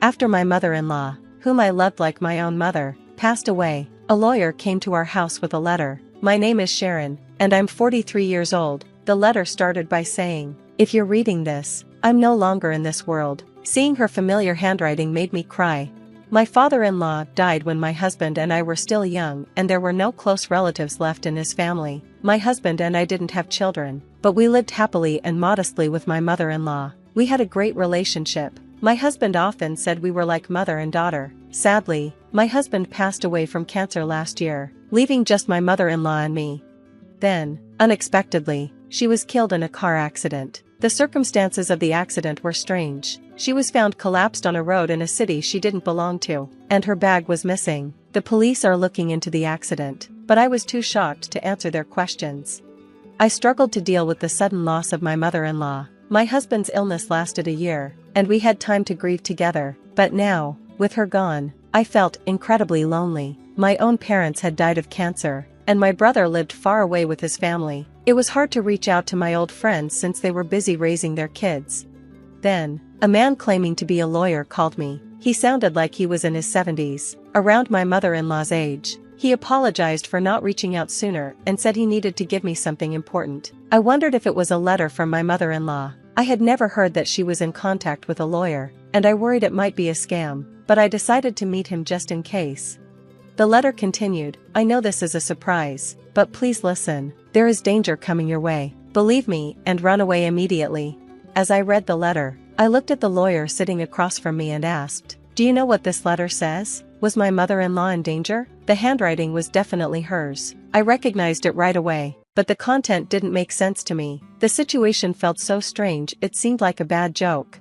After my mother-in-law, whom I loved like my own mother, passed away, a lawyer came to our house with a letter. My name is Sharon, and I'm 43 years old. The letter started by saying, "If you're reading this, I'm no longer in this world." Seeing her familiar handwriting made me cry. My father-in-law died when my husband and I were still young, and there were no close relatives left in his family. My husband and I didn't have children, but we lived happily and modestly with my mother-in-law. We had a great relationship. My husband often said we were like mother and daughter. Sadly, my husband passed away from cancer last year, leaving just my mother-in-law and me. Then, unexpectedly, she was killed in a car accident. The circumstances of the accident were strange. She was found collapsed on a road in a city she didn't belong to, and her bag was missing. The police are looking into the accident, but I was too shocked to answer their questions. I struggled to deal with the sudden loss of my mother-in-law. My husband's illness lasted a year, and we had time to grieve together, but now, with her gone, I felt incredibly lonely. My own parents had died of cancer, and my brother lived far away with his family. It was hard to reach out to my old friends since they were busy raising their kids. Then, a man claiming to be a lawyer called me. He sounded like he was in his 70s, around my mother-in-law's age. He apologized for not reaching out sooner and said he needed to give me something important. I wondered if it was a letter from my mother-in-law. I had never heard that she was in contact with a lawyer, and I worried it might be a scam, but I decided to meet him just in case. The letter continued, "I know this is a surprise, but please listen. There is danger coming your way. Believe me and run away immediately." As I read the letter, I looked at the lawyer sitting across from me and asked, "Do you know what this letter says? Was my mother-in-law in danger?" The handwriting was definitely hers. I recognized it right away, but the content didn't make sense to me. The situation felt so strange it seemed like a bad joke.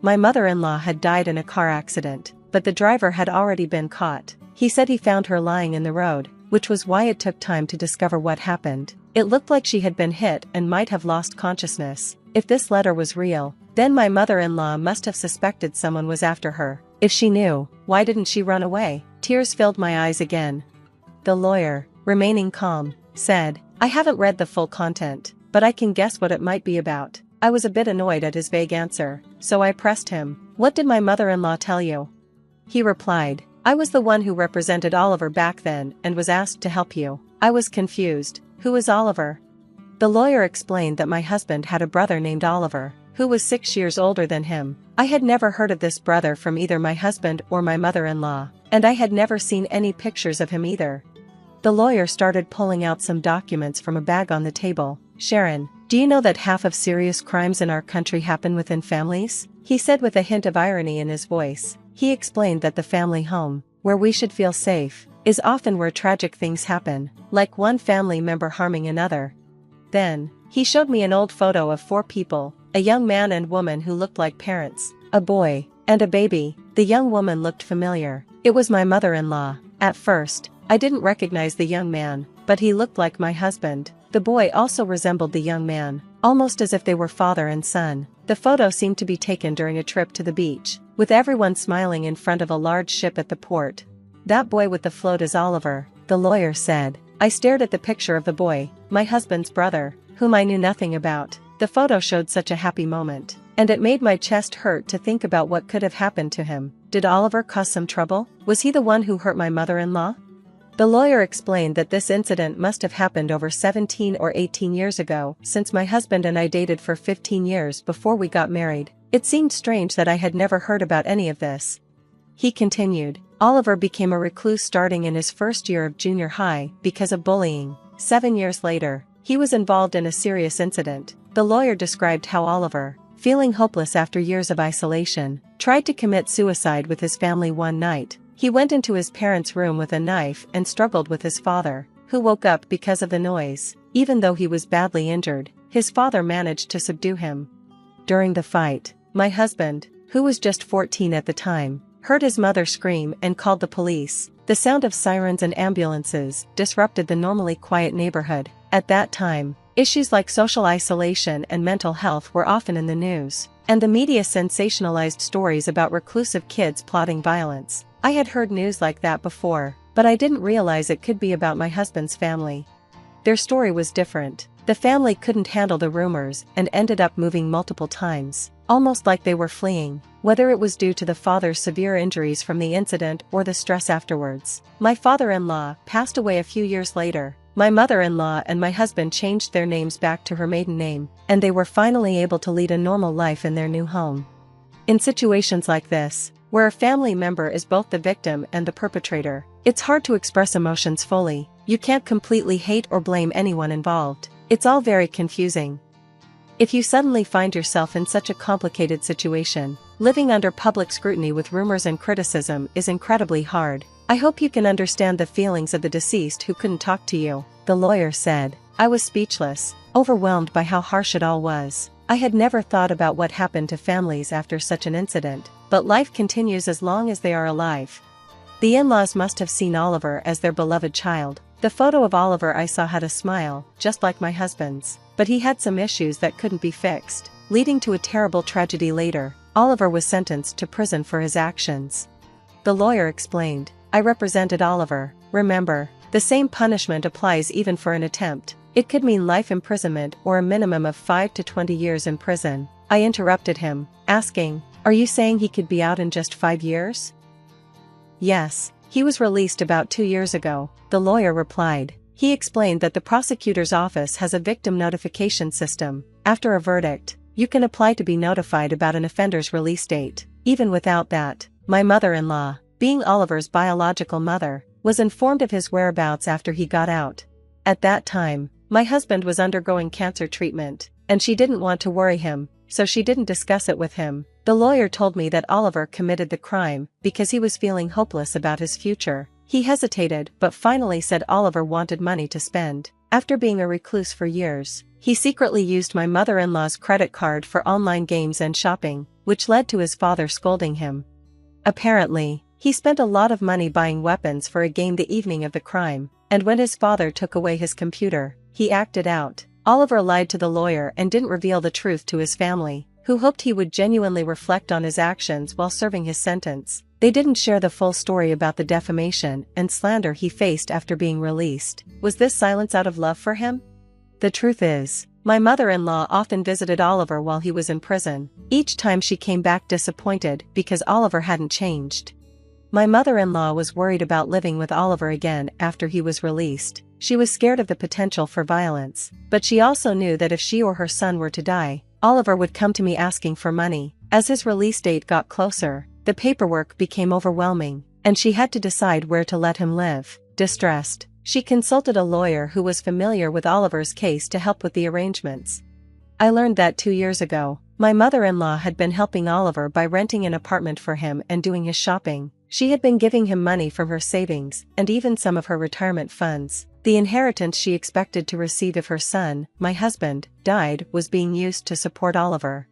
My mother-in-law had died in a car accident, but the driver had already been caught. He said he found her lying in the road, which was why it took time to discover what happened. It looked like she had been hit and might have lost consciousness. If this letter was real, then my mother-in-law must have suspected someone was after her. If she knew, why didn't she run away? Tears filled my eyes again. The lawyer, remaining calm, said, "I haven't read the full content, but I can guess what it might be about." I was a bit annoyed at his vague answer, so I pressed him, "What did my mother-in-law tell you?" He replied, "I was the one who represented Oliver back then and was asked to help you." I was confused. Who is Oliver? The lawyer explained that my husband had a brother named Oliver, who was 6 years older than him. I had never heard of this brother from either my husband or my mother-in-law, and I had never seen any pictures of him either. The lawyer started pulling out some documents from a bag on the table. "Sharon, do you know that half of serious crimes in our country happen within families?" he said with a hint of irony in his voice. He explained that the family home, where we should feel safe, is often where tragic things happen, like one family member harming another. Then, he showed me an old photo of 4 people, a young man and woman who looked like parents, a boy, and a baby. The young woman looked familiar. It was my mother-in-law. At first, I didn't recognize the young man, but he looked like my husband. The boy also resembled the young man, almost as if they were father and son. The photo seemed to be taken during a trip to the beach, with everyone smiling in front of a large ship at the port. "That boy with the float is Oliver," the lawyer said. I stared at the picture of the boy, my husband's brother, whom I knew nothing about. The photo showed such a happy moment, and it made my chest hurt to think about what could have happened to him. Did Oliver cause some trouble? Was he the one who hurt my mother-in-law? The lawyer explained that this incident must have happened over 17 or 18 years ago, since my husband and I dated for 15 years before we got married. It seemed strange that I had never heard about any of this. He continued, "Oliver became a recluse starting in his first year of junior high because of bullying. 7 years later, he was involved in a serious incident." The lawyer described how Oliver, feeling hopeless after years of isolation, tried to commit suicide with his family one night. He went into his parents' room with a knife and struggled with his father, who woke up because of the noise. Even though he was badly injured, his father managed to subdue him. During the fight, my husband, who was just 14 at the time, heard his mother scream and called the police. The sound of sirens and ambulances disrupted the normally quiet neighborhood. At that time, issues like social isolation and mental health were often in the news, and the media sensationalized stories about reclusive kids plotting violence. I had heard news like that before, but I didn't realize it could be about my husband's family. Their story was different. The family couldn't handle the rumors and ended up moving multiple times, almost like they were fleeing. whether it was due to the father's severe injuries from the incident or the stress afterwards. My father-in-law passed away a few years later. My mother-in-law and my husband changed their names back to her maiden name, and they were finally able to lead a normal life in their new home. In situations like this, where a family member is both the victim and the perpetrator, it's hard to express emotions fully. You can't completely hate or blame anyone involved. It's all very confusing. If you suddenly find yourself in such a complicated situation, living under public scrutiny with rumors and criticism is incredibly hard. I hope you can understand the feelings of the deceased who couldn't talk to you, the lawyer said. I was speechless, overwhelmed by how harsh it all was. I had never thought about what happened to families after such an incident, but life continues as long as they are alive. The in-laws must have seen Oliver as their beloved child. The photo of Oliver I saw had a smile, just like my husband's, but he had some issues that couldn't be fixed, leading to a terrible tragedy later. Oliver was sentenced to prison for his actions. The lawyer explained. I represented Oliver. Remember, the same punishment applies even for an attempt. It could mean life imprisonment or a minimum of 5 to 20 years in prison. I interrupted him, asking, "Are you saying he could be out in just 5 years?" "Yes, he was released about 2 years ago," the lawyer replied. He explained that the prosecutor's office has a victim notification system. After a verdict, you can apply to be notified about an offender's release date. Even without that, my mother-in-law, being Oliver's biological mother, was informed of his whereabouts after he got out. At that time, my husband was undergoing cancer treatment, and she didn't want to worry him, so she didn't discuss it with him. The lawyer told me that Oliver committed the crime because he was feeling hopeless about his future. He hesitated but finally said Oliver wanted money to spend. After being a recluse for years, he secretly used my mother-in-law's credit card for online games and shopping, which led to his father scolding him. Apparently, he spent a lot of money buying weapons for a game the evening of the crime, and when his father took away his computer, he acted out. Oliver lied to the lawyer and didn't reveal the truth to his family, who hoped he would genuinely reflect on his actions while serving his sentence. They didn't share the full story about the defamation and slander he faced after being released. Was this silence out of love for him? The truth is, my mother-in-law often visited Oliver while he was in prison. Each time she came back disappointed because Oliver hadn't changed. My mother-in-law was worried about living with Oliver again after he was released. She was scared of the potential for violence, but she also knew that if she or her son were to die, Oliver would come to me asking for money. As his release date got closer, the paperwork became overwhelming, and she had to decide where to let him live. Distressed, she consulted a lawyer who was familiar with Oliver's case to help with the arrangements. I learned that 2 years ago, my mother-in-law had been helping Oliver by renting an apartment for him and doing his shopping. She had been giving him money from her savings and even some of her retirement funds. The inheritance she expected to receive if her son, my husband, died was being used to support Oliver.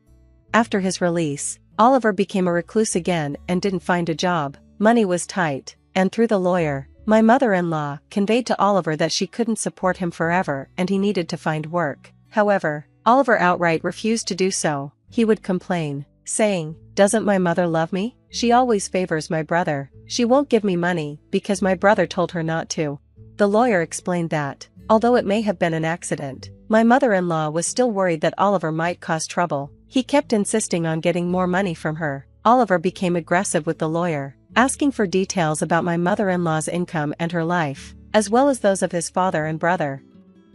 After his release, Oliver became a recluse again and didn't find a job. Money was tight, and through the lawyer, my mother-in-law conveyed to Oliver that she couldn't support him forever and he needed to find work. However, Oliver outright refused to do so. He would complain, saying, "Doesn't my mother love me? She always favors my brother. She won't give me money because my brother told her not to." The lawyer explained that, although it may have been an accident, my mother-in-law was still worried that Oliver might cause trouble. He kept insisting on getting more money from her. Oliver became aggressive with the lawyer, asking for details about my mother-in-law's income and her life, as well as those of his father and brother.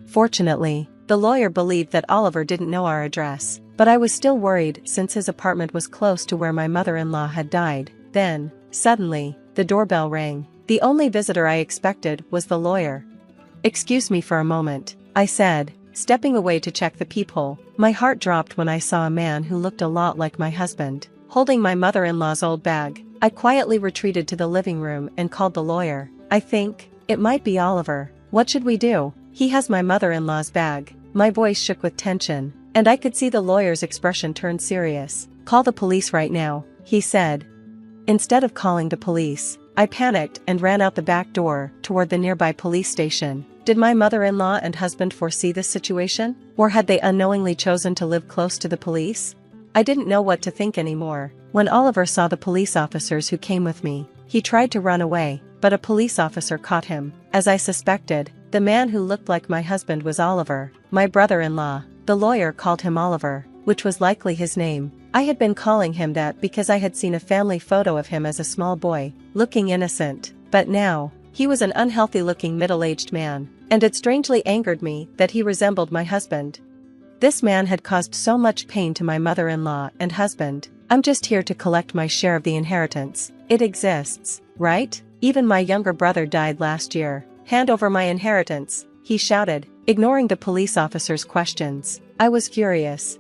Fortunately, the lawyer believed that Oliver didn't know our address, but I was still worried since his apartment was close to where my mother-in-law had died. Then, suddenly, the doorbell rang. The only visitor I expected was the lawyer. "Excuse me for a moment," I said, stepping away to check the peephole. My heart dropped when I saw a man who looked a lot like my husband, holding my mother-in-law's old bag. I quietly retreated to the living room and called the lawyer. "I think it might be Oliver. What should we do? He has my mother-in-law's bag." My voice shook with tension, and I could see the lawyer's expression turn serious. "Call the police right now," he said. Instead of calling the police, I panicked and ran out the back door toward the nearby police station. Did my mother-in-law and husband foresee this situation? Or had they unknowingly chosen to live close to the police? I didn't know what to think anymore. When Oliver saw the police officers who came with me, he tried to run away, but a police officer caught him. As I suspected, the man who looked like my husband was Oliver, my brother-in-law. The lawyer called him Oliver, which was likely his name. I had been calling him that because I had seen a family photo of him as a small boy, looking innocent, but now, he was an unhealthy-looking middle-aged man, and it strangely angered me that he resembled my husband. This man had caused so much pain to my mother-in-law and husband. I'm just here to collect my share of the inheritance. It exists, right? Even my younger brother died last year. Hand over my inheritance, he shouted, ignoring the police officer's questions. I was furious.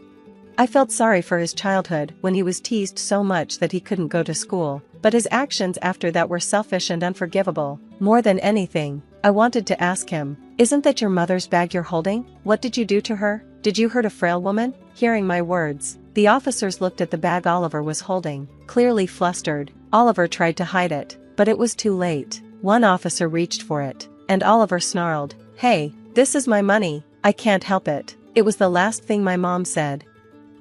I felt sorry for his childhood when he was teased so much that he couldn't go to school, but his actions after that were selfish and unforgivable. More than anything, I wanted to ask him, isn't that your mother's bag you're holding? What did you do to her? Did you hurt a frail woman? Hearing my words, the officers looked at the bag Oliver was holding. Clearly flustered, Oliver tried to hide it, but it was too late. One officer reached for it, and Oliver snarled, "Hey, this is my money, I can't help it." It was the last thing my mom said.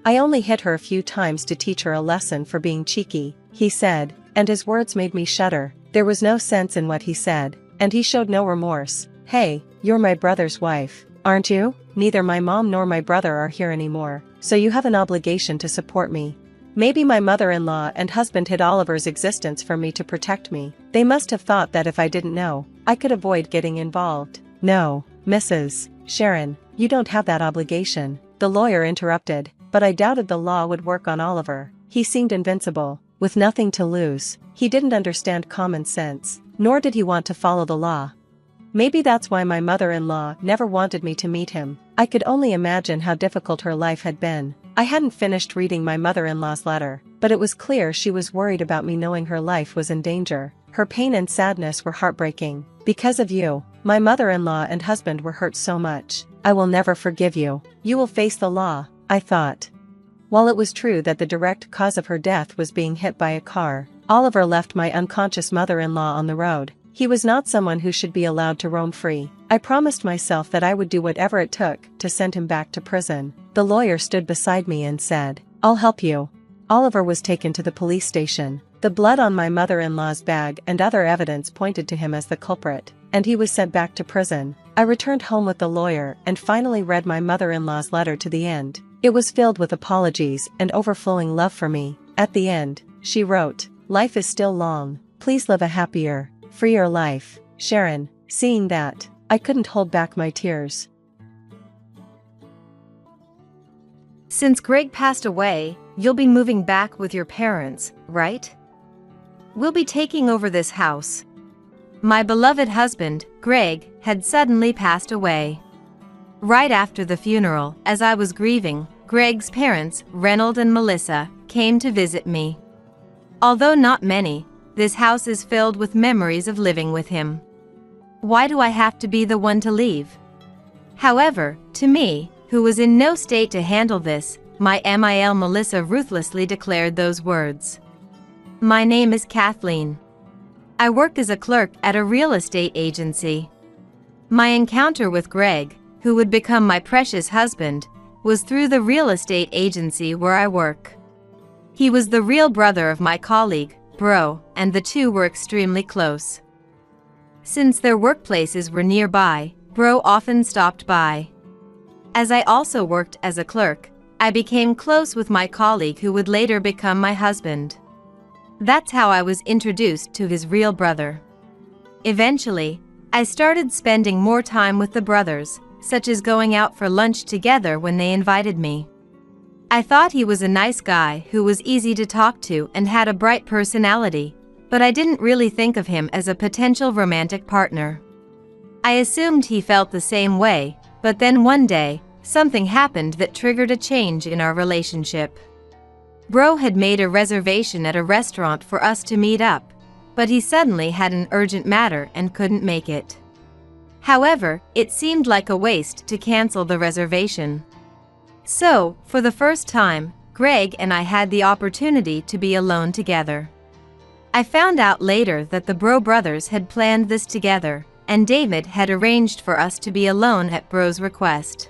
"I only hit her a few times to teach her a lesson for being cheeky," he said, and his words made me shudder. There was no sense in what he said, and he showed no remorse. "Hey, you're my brother's wife, aren't you? Neither my mom nor my brother are here anymore, so you have an obligation to support me." Maybe my mother-in-law and husband hid Oliver's existence from me to protect me. They must have thought that if I didn't know, I could avoid getting involved. "No, Mrs. Sharon, you don't have that obligation," the lawyer interrupted, but I doubted the law would work on Oliver. He seemed invincible, with nothing to lose. He didn't understand common sense, nor did he want to follow the law. Maybe that's why my mother-in-law never wanted me to meet him. I could only imagine how difficult her life had been. I hadn't finished reading my mother-in-law's letter, but it was clear she was worried about me knowing her life was in danger. Her pain and sadness were heartbreaking. "Because of you, my mother-in-law and husband were hurt so much. I will never forgive you. You will face the law," I thought. While it was true that the direct cause of her death was being hit by a car, Oliver left my unconscious mother-in-law on the road. He was not someone who should be allowed to roam free. I promised myself that I would do whatever it took to send him back to prison. The lawyer stood beside me and said, "I'll help you." Oliver was taken to the police station. The blood on my mother-in-law's bag and other evidence pointed to him as the culprit, and he was sent back to prison. I returned home with the lawyer and finally read my mother-in-law's letter to the end. It was filled with apologies and overflowing love for me. At the end, she wrote, "Life is still long. Please live a happier, freer life, Sharon." Seeing that, I couldn't hold back my tears. Since Greg passed away, you'll be moving back with your parents, right? We'll be taking over this house. My beloved husband, Greg, had suddenly passed away. Right after the funeral, as I was grieving, Greg's parents, Reynold and Melissa, came to visit me. Although not many, this house is filled with memories of living with him. Why do I have to be the one to leave? However, to me, who was in no state to handle this, my Melissa ruthlessly declared those words. "My name is Kathleen. I work as a clerk at a real estate agency. My encounter with Greg, who would become my precious husband, was through the real estate agency where I work. He was the real brother of my colleague, Bro, and the two were extremely close. Since their workplaces were nearby, Bro often stopped by. As I also worked as a clerk, I became close with my colleague who would later become my husband. That's how I was introduced to his real brother. Eventually, I started spending more time with the brothers, such as going out for lunch together when they invited me. I thought he was a nice guy who was easy to talk to and had a bright personality, but I didn't really think of him as a potential romantic partner. I assumed he felt the same way, but then one day, something happened that triggered a change in our relationship. Bro had made a reservation at a restaurant for us to meet up, but he suddenly had an urgent matter and couldn't make it. However, it seemed like a waste to cancel the reservation. So, for the first time, Greg and I had the opportunity to be alone together. I found out later that the Bro brothers had planned this together, and David had arranged for us to be alone at Bro's request.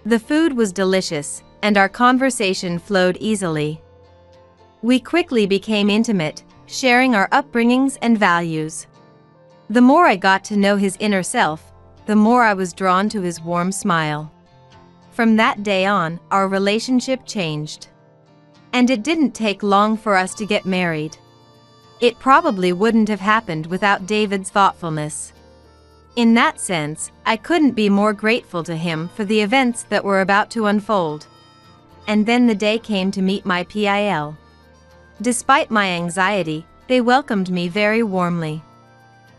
The food was delicious, and our conversation flowed easily. We quickly became intimate, sharing our upbringings and values. The more I got to know his inner self, the more I was drawn to his warm smile. From that day on, our relationship changed. And it didn't take long for us to get married. It probably wouldn't have happened without David's thoughtfulness. In that sense, I couldn't be more grateful to him for the events that were about to unfold. And then the day came to meet my PIL. Despite my anxiety, they welcomed me very warmly.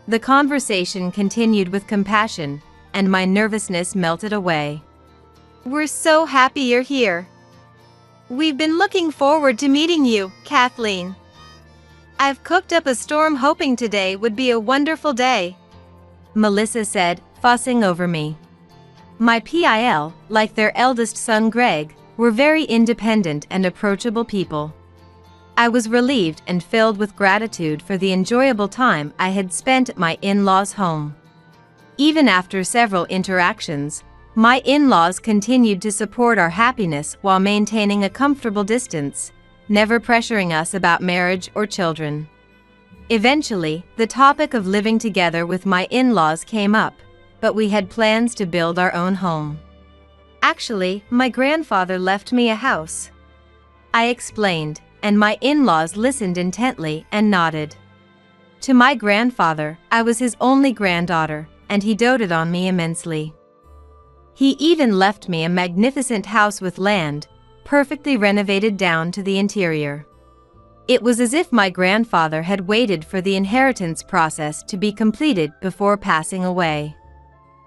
The conversation continued with compassion, and my nervousness melted away. We're so happy you're here. We've been looking forward to meeting you, Kathleen. I've cooked up a storm hoping today would be a wonderful day, Melissa said, fussing over me. My PIL, like their eldest son Greg, were very independent and approachable people. I was relieved and filled with gratitude for the enjoyable time I had spent at my in-laws' home. Even after several interactions, my in-laws continued to support our happiness while maintaining a comfortable distance, never pressuring us about marriage or children. Eventually, the topic of living together with my in-laws came up, but we had plans to build our own home. Actually, my grandfather left me a house, I explained, and my in-laws listened intently and nodded. To my grandfather, I was his only granddaughter, and he doted on me immensely. He even left me a magnificent house with land, perfectly renovated down to the interior. It was as if my grandfather had waited for the inheritance process to be completed before passing away.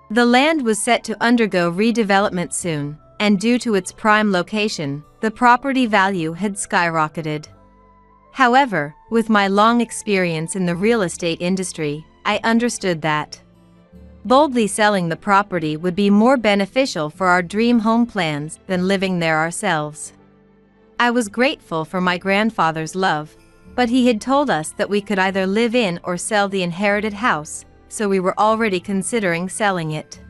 The land was set to undergo redevelopment soon, and due to its prime location, the property value had skyrocketed. However, with my long experience in the real estate industry, I understood that boldly selling the property would be more beneficial for our dream home plans than living there ourselves. I was grateful for my grandfather's love, but he had told us that we could either live in or sell the inherited house, so we were already considering selling it.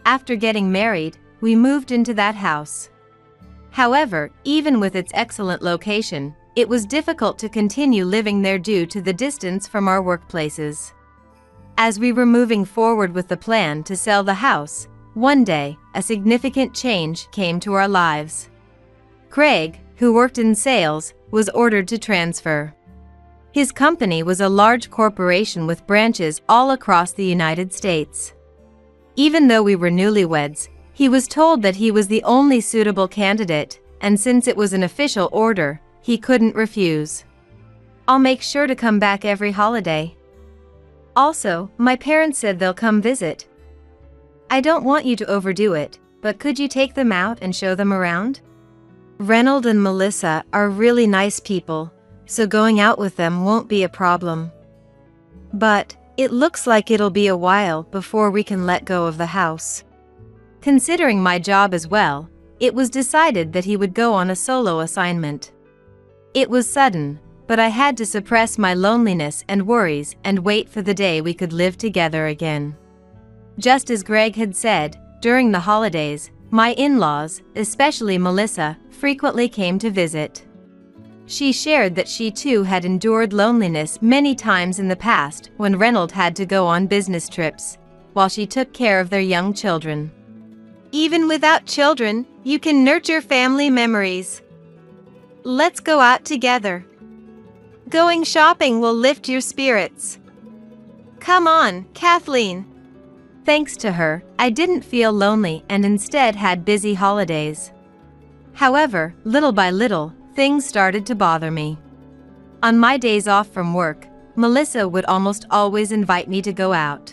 After getting married, we moved into that house. However, even with its excellent location, it was difficult to continue living there due to the distance from our workplaces. As we were moving forward with the plan to sell the house, one day, a significant change came to our lives. Craig, who worked in sales, was ordered to transfer. His company was a large corporation with branches all across the United States. Even though we were newlyweds, he was told that he was the only suitable candidate, and since it was an official order, he couldn't refuse. I'll make sure to come back every holiday. Also, my parents said they'll come visit. I don't want you to overdo it, but could you take them out and show them around? Reynold and Melissa are really nice people, so going out with them won't be a problem. But it looks like it'll be a while before we can let go of the house. Considering my job as well, it was decided that he would go on a solo assignment. It was sudden, but I had to suppress my loneliness and worries and wait for the day we could live together again. Just as Greg had said, during the holidays, my in-laws, especially Melissa, frequently came to visit. She shared that she too had endured loneliness many times in the past when Reynold had to go on business trips, while she took care of their young children. Even without children, you can nurture family memories. Let's go out together. Going shopping will lift your spirits. Come on, Kathleen. Thanks to her, I didn't feel lonely and instead had busy holidays. However, little by little, things started to bother me. On my days off from work, Melissa would almost always invite me to go out.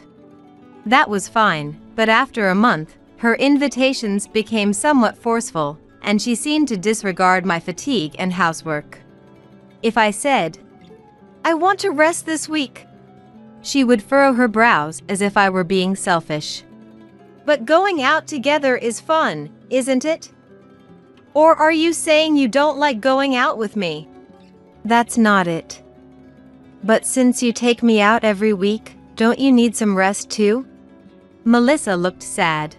That was fine, but after a month, her invitations became somewhat forceful, and she seemed to disregard my fatigue and housework. If I said, "I want to rest this week," she would furrow her brows as if I were being selfish. But going out together is fun, isn't it? Or are you saying you don't like going out with me? That's not it. But since you take me out every week, don't you need some rest too? Melissa looked sad.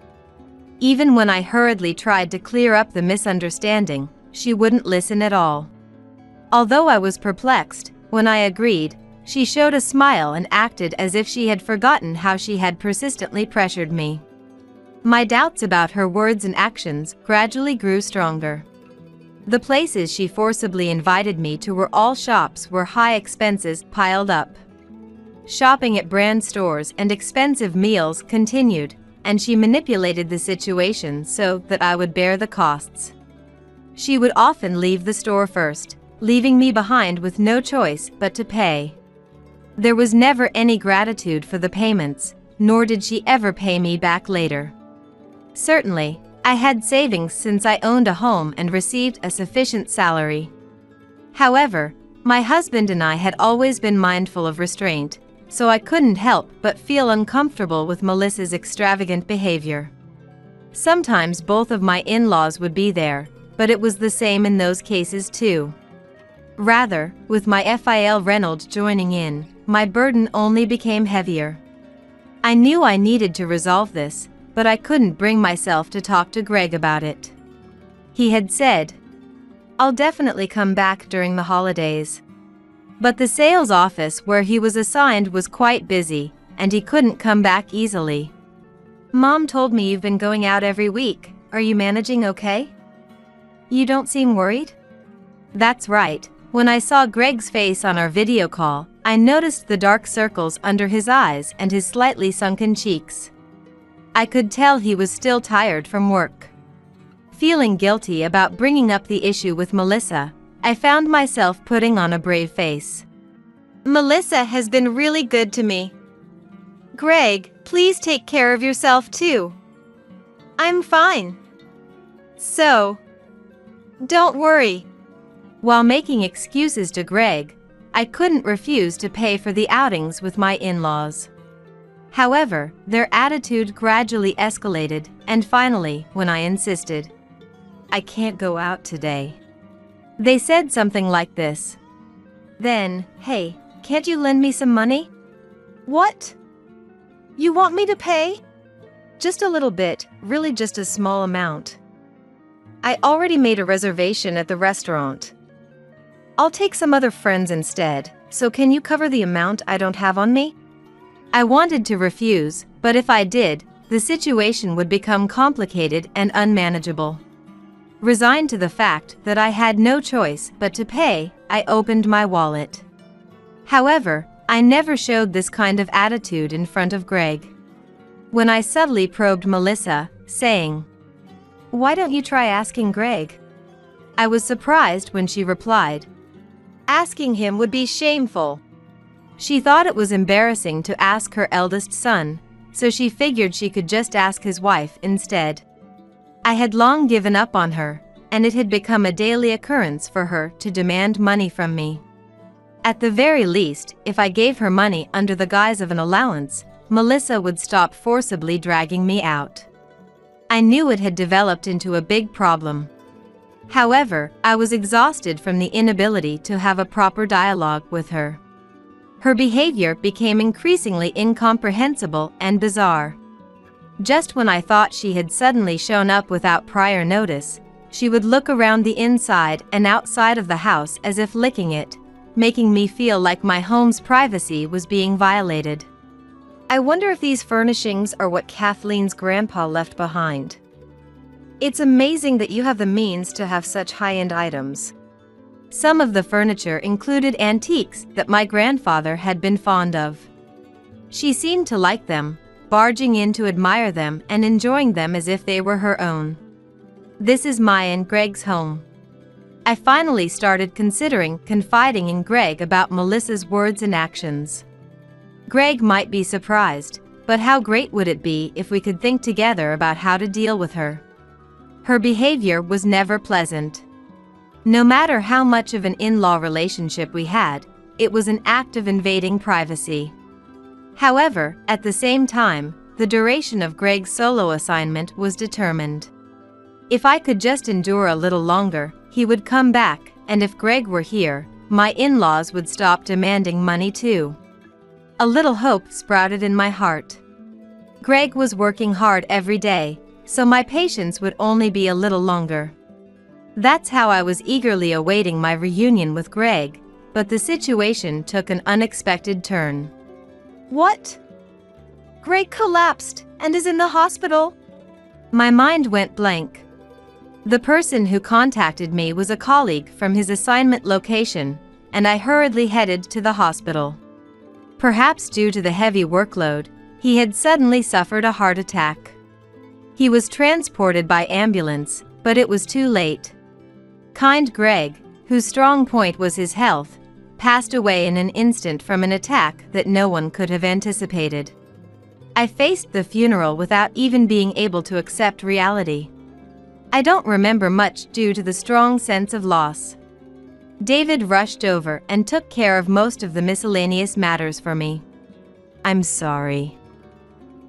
Even when I hurriedly tried to clear up the misunderstanding, she wouldn't listen at all. Although I was perplexed, when I agreed, she showed a smile and acted as if she had forgotten how she had persistently pressured me. My doubts about her words and actions gradually grew stronger. The places she forcibly invited me to were all shops where high expenses piled up. Shopping at brand stores and expensive meals continued, and she manipulated the situation so that I would bear the costs. She would often leave the store first, leaving me behind with no choice but to pay. There was never any gratitude for the payments, nor did she ever pay me back later. Certainly, I had savings since I owned a home and received a sufficient salary. However, my husband and I had always been mindful of restraint, so I couldn't help but feel uncomfortable with Melissa's extravagant behavior. Sometimes both of my in-laws would be there, but it was the same in those cases too. Rather, with my FIL Reynolds joining in, my burden only became heavier. I knew I needed to resolve this, but I couldn't bring myself to talk to Greg about it. He had said, "I'll definitely come back during the holidays." But the sales office where he was assigned was quite busy, and he couldn't come back easily. "Mom told me you've been going out every week. Are you managing okay? You don't seem worried?" That's right. When I saw Greg's face on our video call, I noticed the dark circles under his eyes and his slightly sunken cheeks. I could tell he was still tired from work. Feeling guilty about bringing up the issue with Melissa, I found myself putting on a brave face. Melissa has been really good to me. Greg, please take care of yourself too. I'm fine. So, don't worry. While making excuses to Greg, I couldn't refuse to pay for the outings with my in-laws. However, their attitude gradually escalated, and finally, when I insisted, "I can't go out today," they said something like this. Then, "Hey, can't you lend me some money?" What? You want me to pay? Just a little bit, really just a small amount. I already made a reservation at the restaurant. I'll take some other friends instead, so can you cover the amount I don't have on me? I wanted to refuse, but if I did, the situation would become complicated and unmanageable. Resigned to the fact that I had no choice but to pay, I opened my wallet. However, I never showed this kind of attitude in front of Greg. When I subtly probed Melissa, saying, "Why don't you try asking Greg?" I was surprised when she replied, "Asking him would be shameful." She thought it was embarrassing to ask her eldest son, so she figured she could just ask his wife instead. I had long given up on her, and it had become a daily occurrence for her to demand money from me. At the very least, if I gave her money under the guise of an allowance, Melissa would stop forcibly dragging me out. I knew it had developed into a big problem. However, I was exhausted from the inability to have a proper dialogue with her. Her behavior became increasingly incomprehensible and bizarre. Just when I thought she had suddenly shown up without prior notice, she would look around the inside and outside of the house as if licking it, making me feel like my home's privacy was being violated. I wonder if these furnishings are what Kathleen's grandpa left behind. It's amazing that you have the means to have such high-end items. Some of the furniture included antiques that my grandfather had been fond of. She seemed to like them, barging in to admire them and enjoying them as if they were her own. This is my and Greg's home. I finally started considering confiding in Greg about Melissa's words and actions. Greg might be surprised, but how great would it be if we could think together about how to deal with her? Her behavior was never pleasant. No matter how much of an in-law relationship we had, it was an act of invading privacy. However, at the same time, the duration of Greg's solo assignment was determined. If I could just endure a little longer, he would come back, and if Greg were here, my in-laws would stop demanding money too. A little hope sprouted in my heart. Greg was working hard every day, so my patience would only be a little longer. That's how I was eagerly awaiting my reunion with Greg, but the situation took an unexpected turn. What? Greg collapsed and is in the hospital? My mind went blank. The person who contacted me was a colleague from his assignment location, and I hurriedly headed to the hospital. Perhaps due to the heavy workload, he had suddenly suffered a heart attack. He was transported by ambulance, but it was too late. Kind Greg, whose strong point was his health, passed away in an instant from an attack that no one could have anticipated. I faced the funeral without even being able to accept reality. I don't remember much due to the strong sense of loss. David rushed over and took care of most of the miscellaneous matters for me. I'm sorry.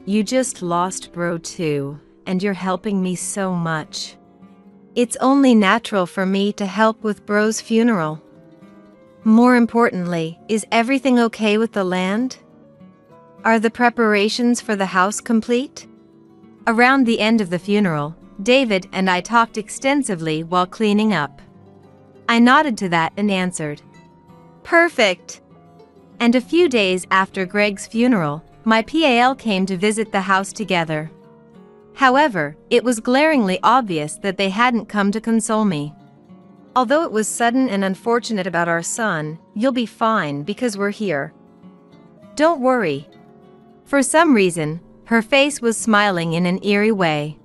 You just lost bro too, and you're helping me so much. It's only natural for me to help with bro's funeral. More importantly, is everything okay with the land? Are the preparations for the house complete? Around the end of the funeral, David and I talked extensively while cleaning up. I nodded to that and answered, Perfect. And a few days after Greg's funeral, my PAL came to visit the house together. However, it was glaringly obvious that they hadn't come to console me. Although it was sudden and unfortunate about our son, you'll be fine because we're here. Don't worry. For some reason, her face was smiling in an eerie way.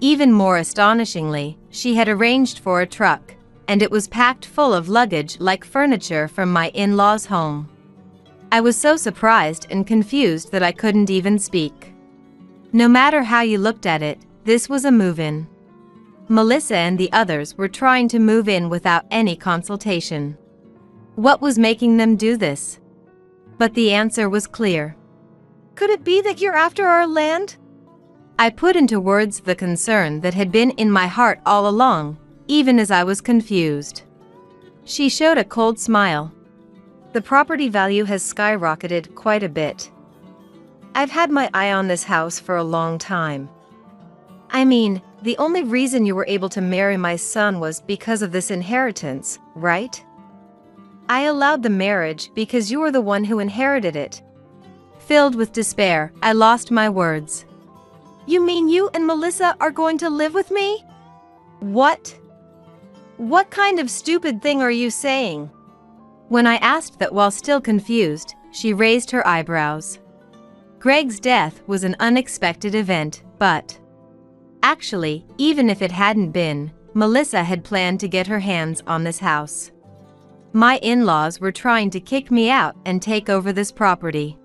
Even more astonishingly, she had arranged for a truck, and it was packed full of luggage like furniture from my in-laws' home. I was so surprised and confused that I couldn't even speak. No matter how you looked at it, this was a move-in. Melissa and the others were trying to move in without any consultation. What was making them do this? But the answer was clear. Could it be that you're after our land? I put into words the concern that had been in my heart all along, even as I was confused. She showed a cold smile. The property value has skyrocketed quite a bit. I've had my eye on this house for a long time. I mean, the only reason you were able to marry my son was because of this inheritance, right? I allowed the marriage because you were the one who inherited it. Filled with despair, I lost my words. You mean you and Melissa are going to live with me? What? What kind of stupid thing are you saying? When I asked that while still confused, she raised her eyebrows. Greg's death was an unexpected event, but actually, even if it hadn't been, Melissa had planned to get her hands on this house. My in-laws were trying to kick me out and take over this property.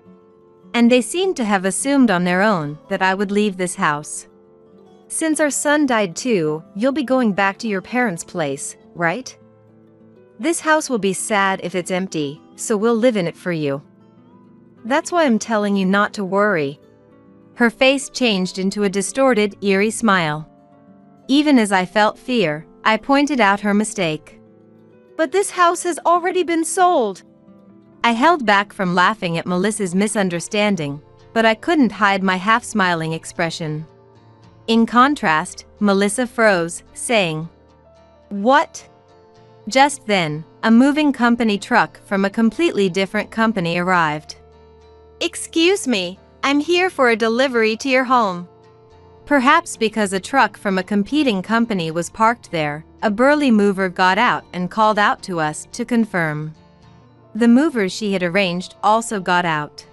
And they seemed to have assumed on their own that I would leave this house. Since our son died too, you'll be going back to your parents' place, right? This house will be sad if it's empty, so we'll live in it for you. That's why I'm telling you not to worry. Her face changed into a distorted, eerie smile. Even as I felt fear, I pointed out her mistake. But this house has already been sold. I held back from laughing at Melissa's misunderstanding, but I couldn't hide my half-smiling expression. In contrast, Melissa froze, saying, What? Just then, a moving company truck from a completely different company arrived. Excuse me, I'm here for a delivery to your home. Perhaps because a truck from a competing company was parked there, a burly mover got out and called out to us to confirm. The movers she had arranged also got out.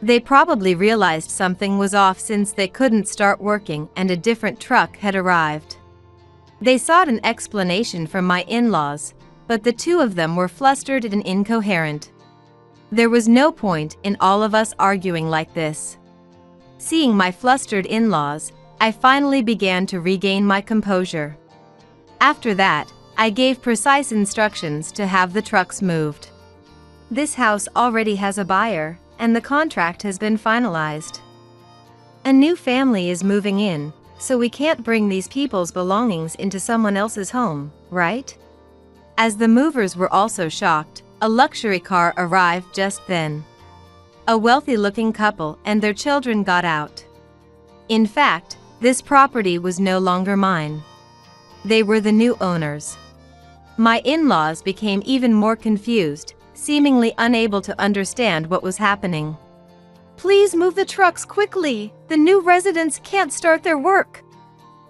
They probably realized something was off since they couldn't start working and a different truck had arrived. They sought an explanation from my in-laws, but the two of them were flustered and incoherent. There was no point in all of us arguing like this. Seeing my flustered in-laws, I finally began to regain my composure. After that, I gave precise instructions to have the trucks moved. This house already has a buyer, and the contract has been finalized. A new family is moving in, so we can't bring these people's belongings into someone else's home, right? As the movers were also shocked, a luxury car arrived just then. A wealthy-looking couple and their children got out. In fact, this property was no longer mine. They were the new owners. My in-laws became even more confused, seemingly unable to understand what was happening. Please move the trucks quickly. The new residents can't start their work.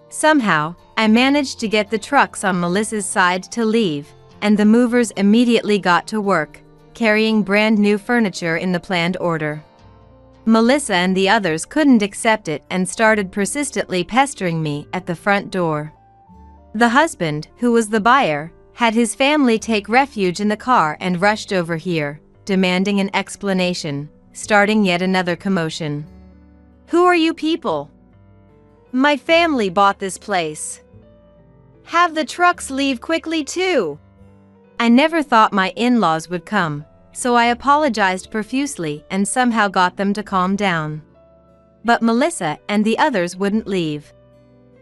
Somehow, I managed to get the trucks on Melissa's side to leave, and the movers immediately got to work, carrying brand new furniture in the planned order. Melissa and the others couldn't accept it and started persistently pestering me at the front door. The husband, who was the buyer, had his family take refuge in the car and rushed over here, demanding an explanation, starting yet another commotion. "Who are you people? My family bought this place. Have the trucks leave quickly too." I never thought my in-laws would come, so I apologized profusely and somehow got them to calm down. But Melissa and the others wouldn't leave.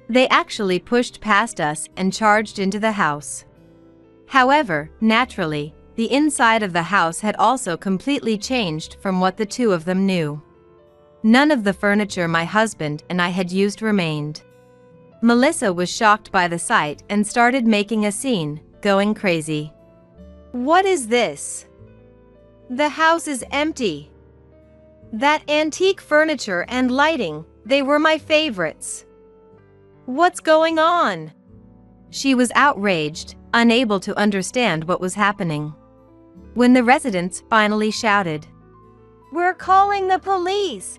They actually pushed past us and charged into the house. However, naturally, the inside of the house had also completely changed from what the two of them knew. None of the furniture my husband and I had used remained. Melissa was shocked by the sight and started making a scene, going crazy. "What is this? The house is empty. That antique furniture and lighting, they were my favorites. What's going on?" She was outraged, unable to understand what was happening. When the residents finally shouted, "We're calling the police!"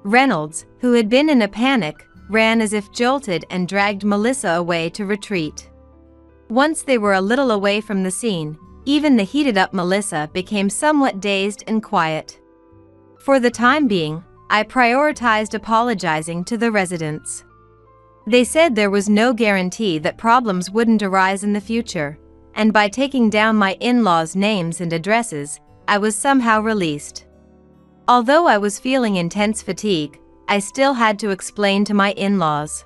Reynolds, who had been in a panic, ran as if jolted and dragged Melissa away to retreat. Once they were a little away from the scene, even the heated-up Melissa became somewhat dazed and quiet. For the time being, I prioritized apologizing to the residents. They said there was no guarantee that problems wouldn't arise in the future, and by taking down my in-laws' names and addresses, I was somehow released. Although I was feeling intense fatigue, I still had to explain to my in-laws.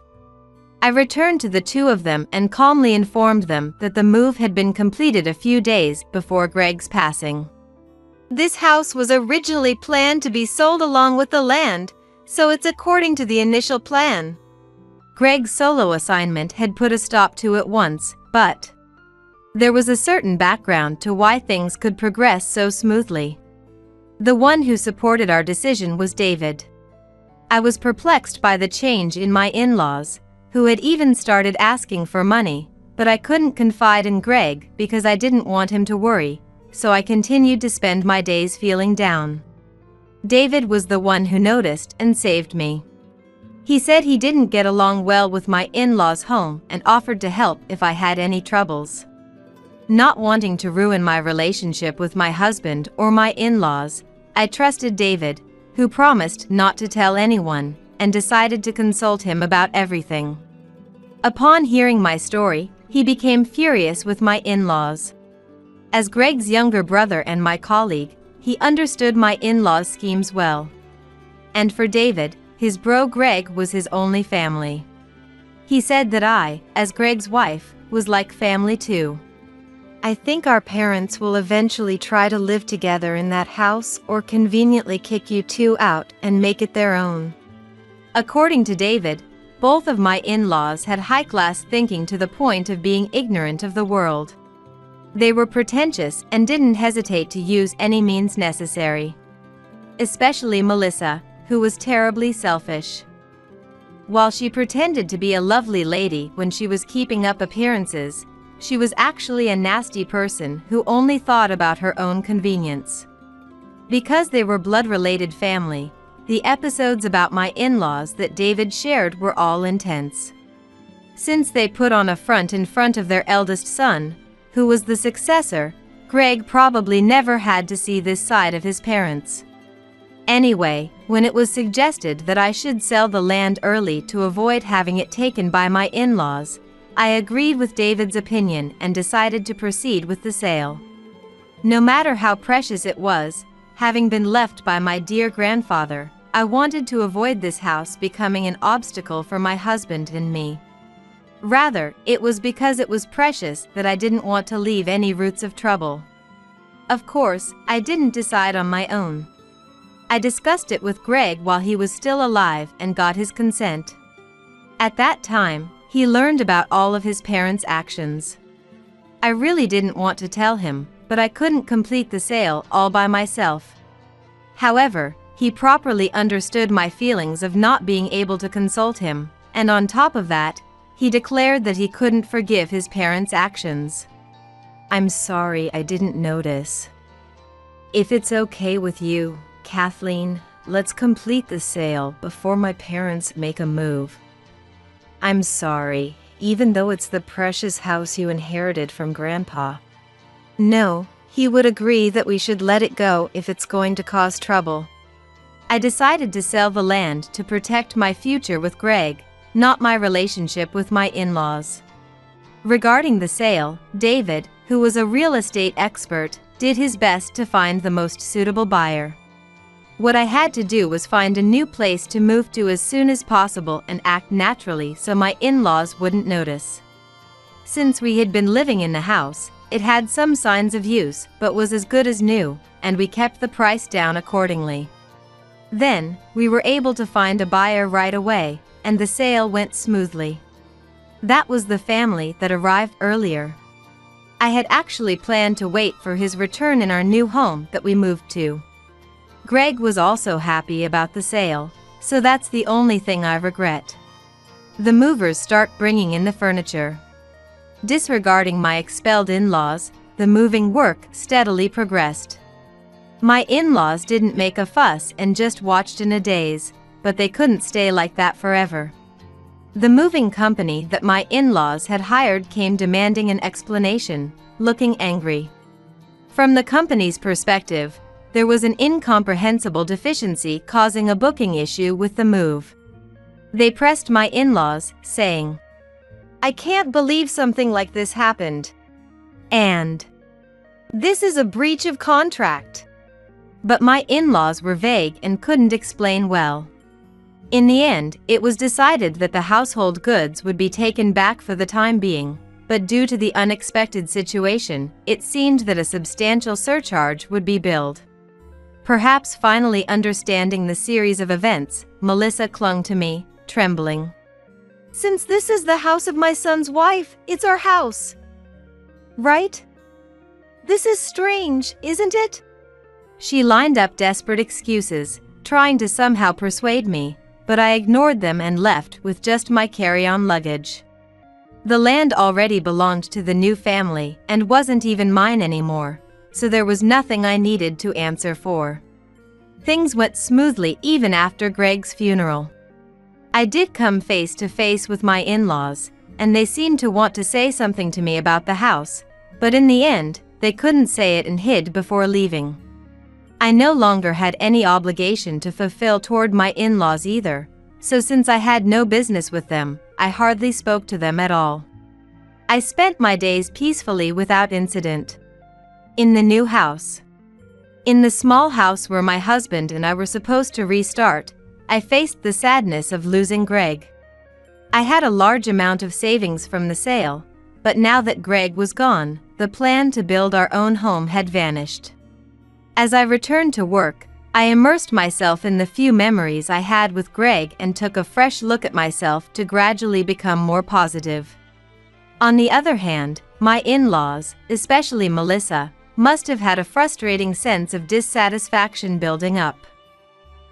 I returned to the two of them and calmly informed them that the move had been completed a few days before Greg's passing. "This house was originally planned to be sold along with the land, so it's according to the initial plan." Greg's solo assignment had put a stop to it once, but there was a certain background to why things could progress so smoothly. The one who supported our decision was David. I was perplexed by the change in my in-laws, who had even started asking for money, but I couldn't confide in Greg because I didn't want him to worry, so I continued to spend my days feeling down. David was the one who noticed and saved me. He said he didn't get along well with my in-laws' home and offered to help if I had any troubles. Not wanting to ruin my relationship with my husband or my in-laws, I trusted David, who promised not to tell anyone, and decided to consult him about everything. Upon hearing my story, he became furious with my in-laws. As Greg's younger brother and my colleague, he understood my in-laws' schemes well. And for David, his bro Greg was his only family. He said that I, as Greg's wife, was like family too. "I think our parents will eventually try to live together in that house or conveniently kick you two out and make it their own." According to David, both of my in-laws had high-class thinking to the point of being ignorant of the world. They were pretentious and didn't hesitate to use any means necessary. Especially Melissa, who was terribly selfish. While she pretended to be a lovely lady when she was keeping up appearances, she was actually a nasty person who only thought about her own convenience. Because they were blood-related family, the episodes about my in-laws that David shared were all intense. Since they put on a front in front of their eldest son, who was the successor, Greg probably never had to see this side of his parents. Anyway, when it was suggested that I should sell the land early to avoid having it taken by my in-laws, I agreed with David's opinion and decided to proceed with the sale. No matter how precious it was, having been left by my dear grandfather, I wanted to avoid this house becoming an obstacle for my husband and me. Rather, it was because it was precious that I didn't want to leave any roots of trouble. Of course, I didn't decide on my own. I discussed it with Greg while he was still alive and got his consent. At that time, he learned about all of his parents' actions. I really didn't want to tell him, but I couldn't complete the sale all by myself. However, he properly understood my feelings of not being able to consult him, and on top of that, he declared that he couldn't forgive his parents' actions. "I'm sorry I didn't notice. If it's okay with you, Kathleen, let's complete the sale before my parents make a move." "I'm sorry, even though it's the precious house you inherited from Grandpa." No, he would agree that we should let it go if it's going to cause trouble. I decided to sell the land to protect my future with Greg, not my relationship with my in-laws. Regarding the sale, David, who was a real estate expert, did his best to find the most suitable buyer. What I had to do was find a new place to move to as soon as possible and act naturally so my in-laws wouldn't notice. Since we had been living in the house, it had some signs of use but was as good as new, and we kept the price down accordingly. Then, we were able to find a buyer right away, and the sale went smoothly. That was the family that arrived earlier. I had actually planned to wait for his return in our new home that we moved to. Greg was also happy about the sale, so that's the only thing I regret. The movers start bringing in the furniture. Disregarding my expelled in-laws, the moving work steadily progressed. My in-laws didn't make a fuss and just watched in a daze, but they couldn't stay like that forever. The moving company that my in-laws had hired came demanding an explanation, looking angry. From the company's perspective, there was an incomprehensible deficiency causing a booking issue with the move. They pressed my in-laws, saying, "I can't believe something like this happened. and This is a breach of contract." But my in-laws were vague and couldn't explain well. In the end, it was decided that the household goods would be taken back for the time being, but due to the unexpected situation, it seemed that a substantial surcharge would be billed. Perhaps finally understanding the series of events, Melissa clung to me, trembling. "Since this is the house of my son's wife, it's our house. Right? This is strange, isn't it?" She lined up desperate excuses, trying to somehow persuade me, but I ignored them and left with just my carry-on luggage. The land already belonged to the new family and wasn't even mine anymore, so there was nothing I needed to answer for. Things went smoothly even after Greg's funeral. I did come face to face with my in-laws, and they seemed to want to say something to me about the house, but in the end, they couldn't say it and hid before leaving. I no longer had any obligation to fulfill toward my in-laws either, so since I had no business with them, I hardly spoke to them at all. I spent my days peacefully without incident. In the new house. In the small house where my husband and I were supposed to restart, I faced the sadness of losing Greg. I had a large amount of savings from the sale, but now that Greg was gone, the plan to build our own home had vanished. As I returned to work, I immersed myself in the few memories I had with Greg and took a fresh look at myself to gradually become more positive. On the other hand, my in-laws, especially Melissa, must have had a frustrating sense of dissatisfaction building up.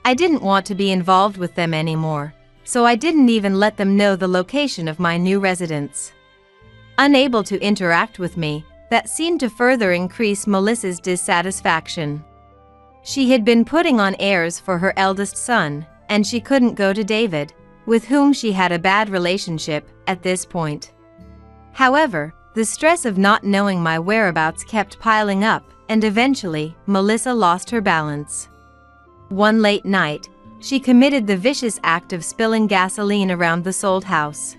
I didn't want to be involved with them anymore, so I didn't even let them know the location of my new residence. Unable to interact with me, that seemed to further increase Melissa's dissatisfaction. She had been putting on airs for her eldest son, and she couldn't go to David, with whom she had a bad relationship, at this point. However, the stress of not knowing my whereabouts kept piling up, and eventually, Melissa lost her balance. One late night, she committed the vicious act of spilling gasoline around the sold house.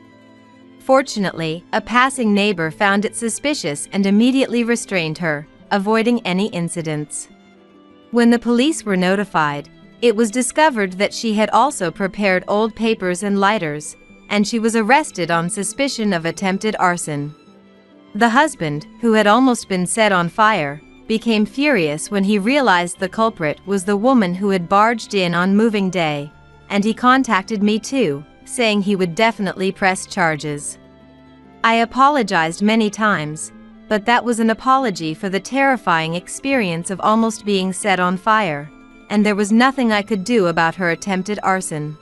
Fortunately, a passing neighbor found it suspicious and immediately restrained her, avoiding any incidents. When the police were notified, it was discovered that she had also prepared old papers and lighters, and she was arrested on suspicion of attempted arson. The husband, who had almost been set on fire, became furious when he realized the culprit was the woman who had barged in on moving day, and he contacted me too, saying he would definitely press charges. I apologized many times, but that was an apology for the terrifying experience of almost being set on fire, and there was nothing I could do about her attempted arson.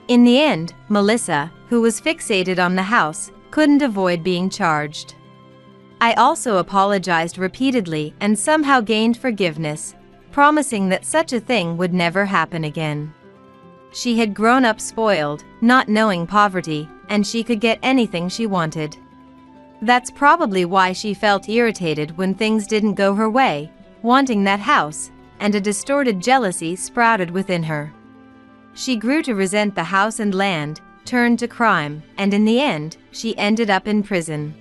In the end, Melissa, who was fixated on the house, couldn't avoid being charged. I also apologized repeatedly and somehow gained forgiveness, promising that such a thing would never happen again. She had grown up spoiled, not knowing poverty, and she could get anything she wanted. That's probably why she felt irritated when things didn't go her way, wanting that house, and a distorted jealousy sprouted within her. She grew to resent the house and land, turned to crime, and in the end, she ended up in prison.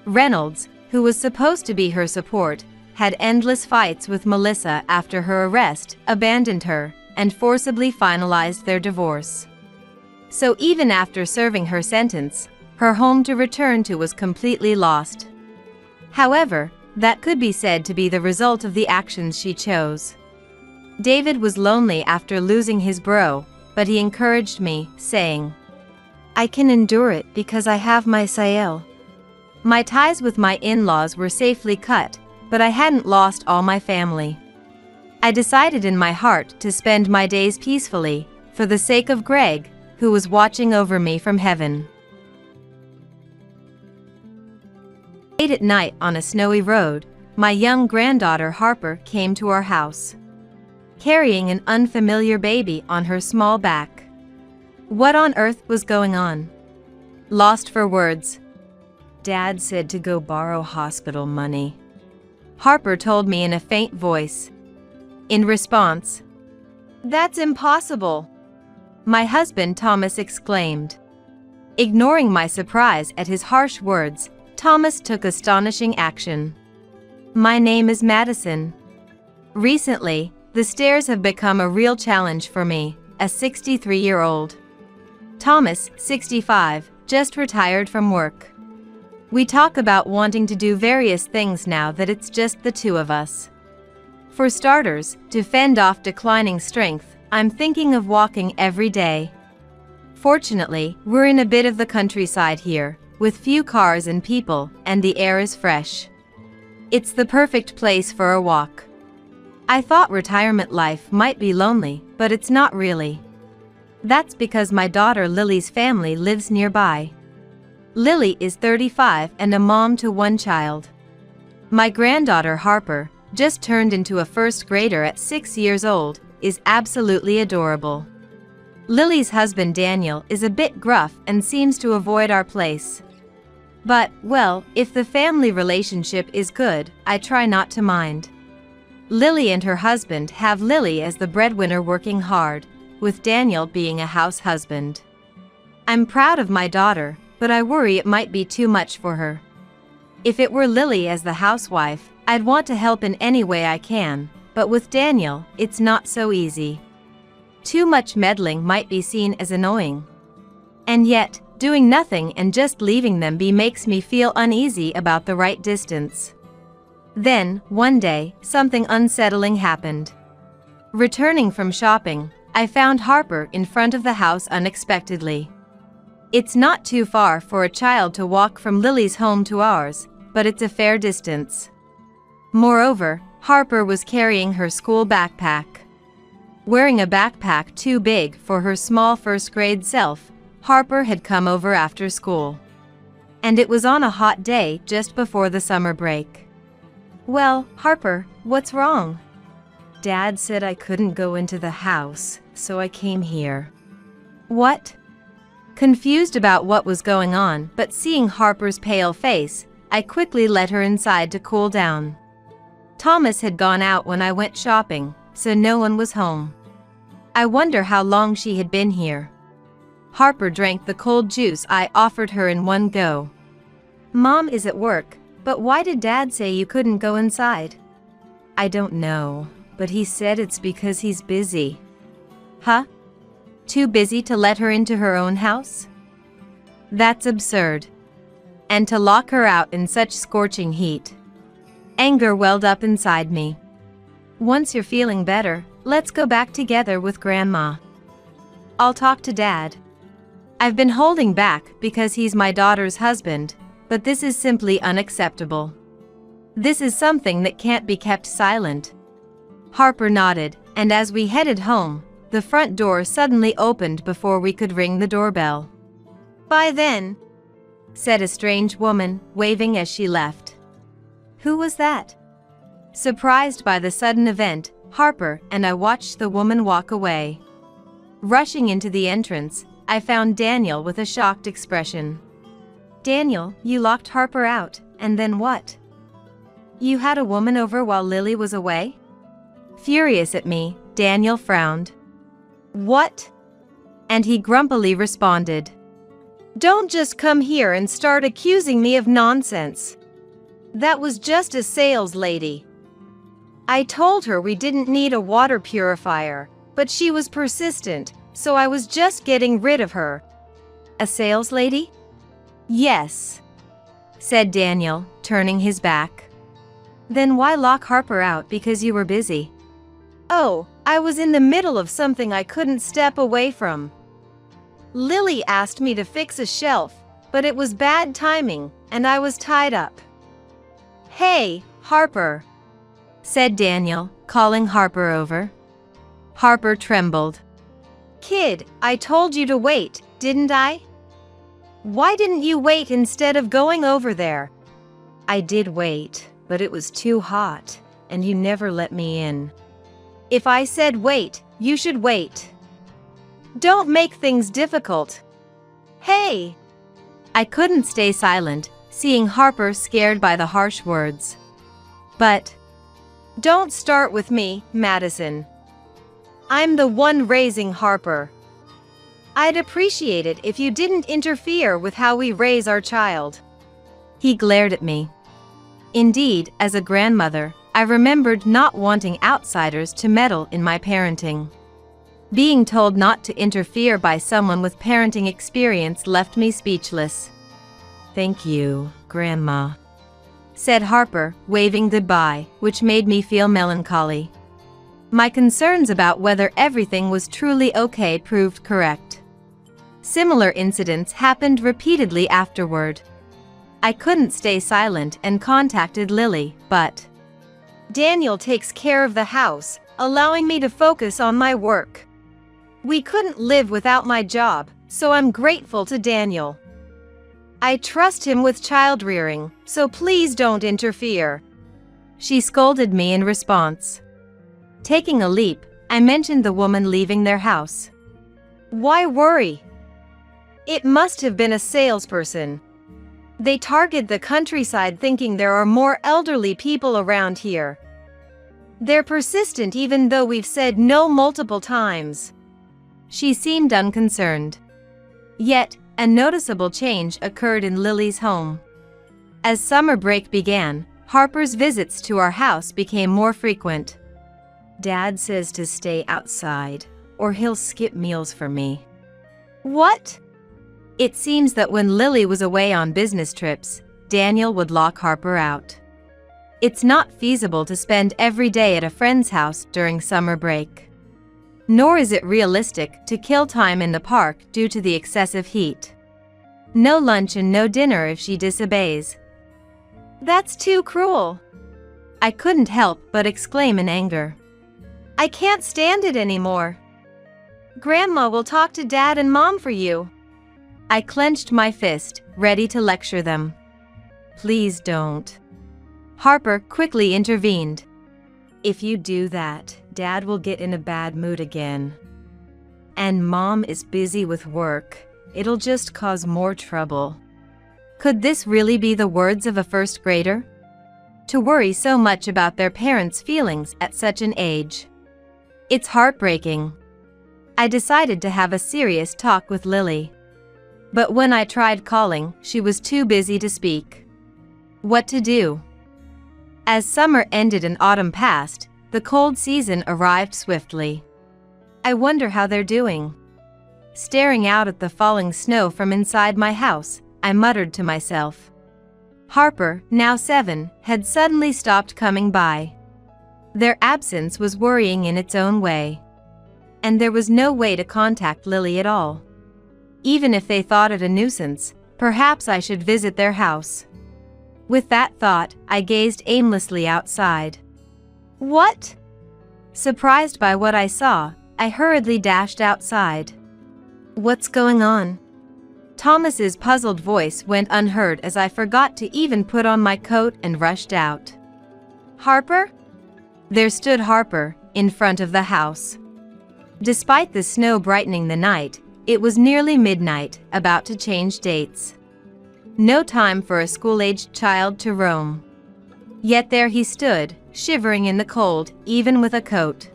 Reynolds, who was supposed to be her support, had endless fights with Melissa after her arrest, abandoned her, and forcibly finalized their divorce. So even after serving her sentence, her home to return to was completely lost. However, that could be said to be the result of the actions she chose. David was lonely after losing his bro, but he encouraged me, saying, "I can endure it because I have my Sael." My ties with my in-laws were safely cut, but I hadn't lost all my family. I decided in my heart to spend my days peacefully, for the sake of Greg, who was watching over me from heaven. Late at night on a snowy road, my young granddaughter Harper came to our house, carrying an unfamiliar baby on her small back. What on earth was going on? Lost for words. Dad said to go borrow hospital money, Harper told me in a faint voice. In response, "That's impossible," my husband Thomas exclaimed. Ignoring my surprise at his harsh words, Thomas took astonishing action. "My name is Madison. Recently, the stairs have become a real challenge for me, a 63-year-old. Thomas, 65, just retired from work. We talk about wanting to do various things now that it's just the two of us. For starters, to fend off declining strength, I'm thinking of walking every day. Fortunately, we're in a bit of the countryside here, with few cars and people, and the air is fresh. It's the perfect place for a walk. I thought retirement life might be lonely, but it's not really. That's because my daughter Lily's family lives nearby. Lily is 35 and a mom to one child. My granddaughter Harper, just turned into a first grader at 6 years old, is absolutely adorable. Lily's husband Daniel is a bit gruff and seems to avoid our place. But, well, if the family relationship is good, I try not to mind. Lily and her husband have Lily as the breadwinner working hard, with Daniel being a house husband. I'm proud of my daughter, but I worry it might be too much for her. If it were Lily as the housewife, I'd want to help in any way I can, but with Daniel, it's not so easy. Too much meddling might be seen as annoying. And yet, doing nothing and just leaving them be makes me feel uneasy about the right distance. Then, one day, something unsettling happened. Returning from shopping, I found Harper in front of the house unexpectedly. It's not too far for a child to walk from Lily's home to ours, but it's a fair distance. Moreover, Harper was carrying her school backpack. Wearing a backpack too big for her small first-grade self, Harper had come over after school. And it was on a hot day just before the summer break. "Well, Harper, what's wrong?" "Dad said I couldn't go into the house, so I came here." "What?" Confused about what was going on, but seeing Harper's pale face, I quickly let her inside to cool down. Thomas had gone out when I went shopping, so no one was home. I wonder how long she had been here. Harper drank the cold juice I offered her in one go. "Mom is at work, but why did Dad say you couldn't go inside?" "I don't know, but he said it's because he's busy." "Huh? Too busy to let her into her own house? That's absurd. And to lock her out in such scorching heat." Anger welled up inside me. "Once you're feeling better, let's go back together with Grandma. I'll talk to Dad. I've been holding back because he's my daughter's husband, but this is simply unacceptable. This is something that can't be kept silent." Harper nodded, and as we headed home, the front door suddenly opened before we could ring the doorbell. Bye then, said a strange woman, waving as she left. Who was that? Surprised by the sudden event, Harper and I watched the woman walk away. Rushing into the entrance, I found Daniel with a shocked expression. Daniel, you locked Harper out, and then what? You had a woman over while Lily was away? Furious at me, Daniel frowned. What? And he grumpily responded. Don't just come here and start accusing me of nonsense. That was just a sales lady. I told her we didn't need a water purifier, but she was persistent, so I was just getting rid of her. A sales lady? Yes, said Daniel, turning his back. Then why lock Harper out because you were busy? Oh, I was in the middle of something I couldn't step away from. Lily asked me to fix a shelf, but it was bad timing, and I was tied up. Hey, Harper, said Daniel, calling Harper over. Harper trembled. Kid, I told you to wait, didn't I? Why didn't you wait instead of going over there? I did wait, but it was too hot, and you never let me in. If I said wait, you should wait. Don't make things difficult. Hey! I couldn't stay silent, seeing Harper scared by the harsh words. But don't start with me, Madison. I'm the one raising Harper. I'd appreciate it if you didn't interfere with how we raise our child. He glared at me. Indeed, as a grandmother, I remembered not wanting outsiders to meddle in my parenting. Being told not to interfere by someone with parenting experience left me speechless. Thank you, Grandma, said Harper, waving goodbye, which made me feel melancholy. My concerns about whether everything was truly okay proved correct. Similar incidents happened repeatedly afterward. I couldn't stay silent and contacted Lily, but Daniel takes care of the house, allowing me to focus on my work. We couldn't live without my job, so I'm grateful to Daniel. I trust him with child rearing, so please don't interfere. She scolded me in response. Taking a leap, I mentioned the woman leaving their house. Why worry? It must have been a salesperson. They target the countryside thinking there are more elderly people around here. They're persistent even though we've said no multiple times. She seemed unconcerned. Yet, a noticeable change occurred in Lily's home. As summer break began, Harper's visits to our house became more frequent. Dad says to stay outside, or he'll skip meals for me. What? It seems that when Lily was away on business trips, Daniel would lock Harper out. It's not feasible to spend every day at a friend's house during summer break. Nor is it realistic to kill time in the park due to the excessive heat. No lunch and no dinner if she disobeys. That's too cruel. I couldn't help but exclaim in anger. I can't stand it anymore. Grandma will talk to Dad and Mom for you. I clenched my fist, ready to lecture them. Please don't. Harper quickly intervened. If you do that, Dad will get in a bad mood again. And Mom is busy with work. It'll just cause more trouble. Could this really be the words of a first grader? To worry so much about their parents' feelings at such an age. It's heartbreaking. I decided to have a serious talk with Lily. But when I tried calling, she was too busy to speak. What to do? As summer ended and autumn passed, the cold season arrived swiftly. I wonder how they're doing. Staring out at the falling snow from inside my house, I muttered to myself. Harper, now 7, had suddenly stopped coming by. Their absence was worrying in its own way. And there was no way to contact Lily at all. Even if they thought it a nuisance, perhaps I should visit their house. With that thought, I gazed aimlessly outside. What? Surprised by what I saw, I hurriedly dashed outside. What's going on? Thomas's puzzled voice went unheard as I forgot to even put on my coat and rushed out. Harper? There stood Harper, in front of the house. Despite the snow brightening the night, it was nearly midnight, about to change dates. No time for a school-aged child to roam. Yet there he stood, shivering in the cold, even with a coat.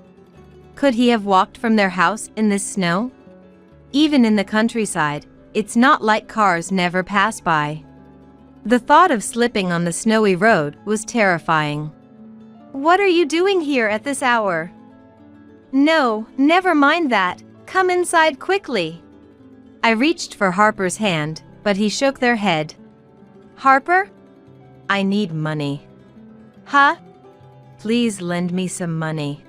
Could he have walked from their house in this snow? Even in the countryside, it's not like cars never pass by. The thought of slipping on the snowy road was terrifying. What are you doing here at this hour? No, never mind that. Come inside quickly. I reached for Harper's hand, but he shook their head. Harper? I need money. Huh? Please lend me some money.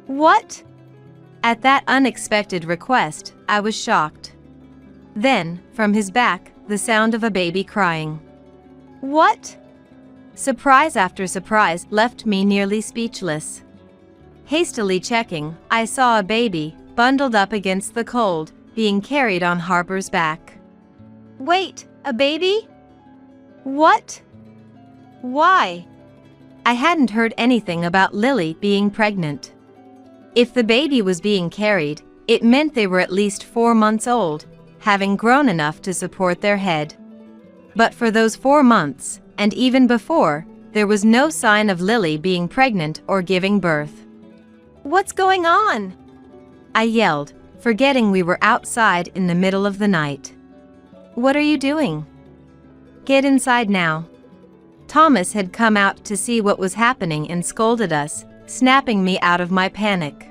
What? At that unexpected request, I was shocked. Then, from his back, the sound of a baby crying. What? Surprise after surprise left me nearly speechless. Hastily checking, I saw a baby, bundled up against the cold, being carried on Harper's back. Wait, a baby? What? Why? I hadn't heard anything about Lily being pregnant. If the baby was being carried, it meant they were at least 4 months old, having grown enough to support their head. But for those 4 months, and even before, there was no sign of Lily being pregnant or giving birth. What's going on? I yelled, forgetting we were outside in the middle of the night. What are you doing? Get inside now. Thomas had come out to see what was happening and scolded us, snapping me out of my panic.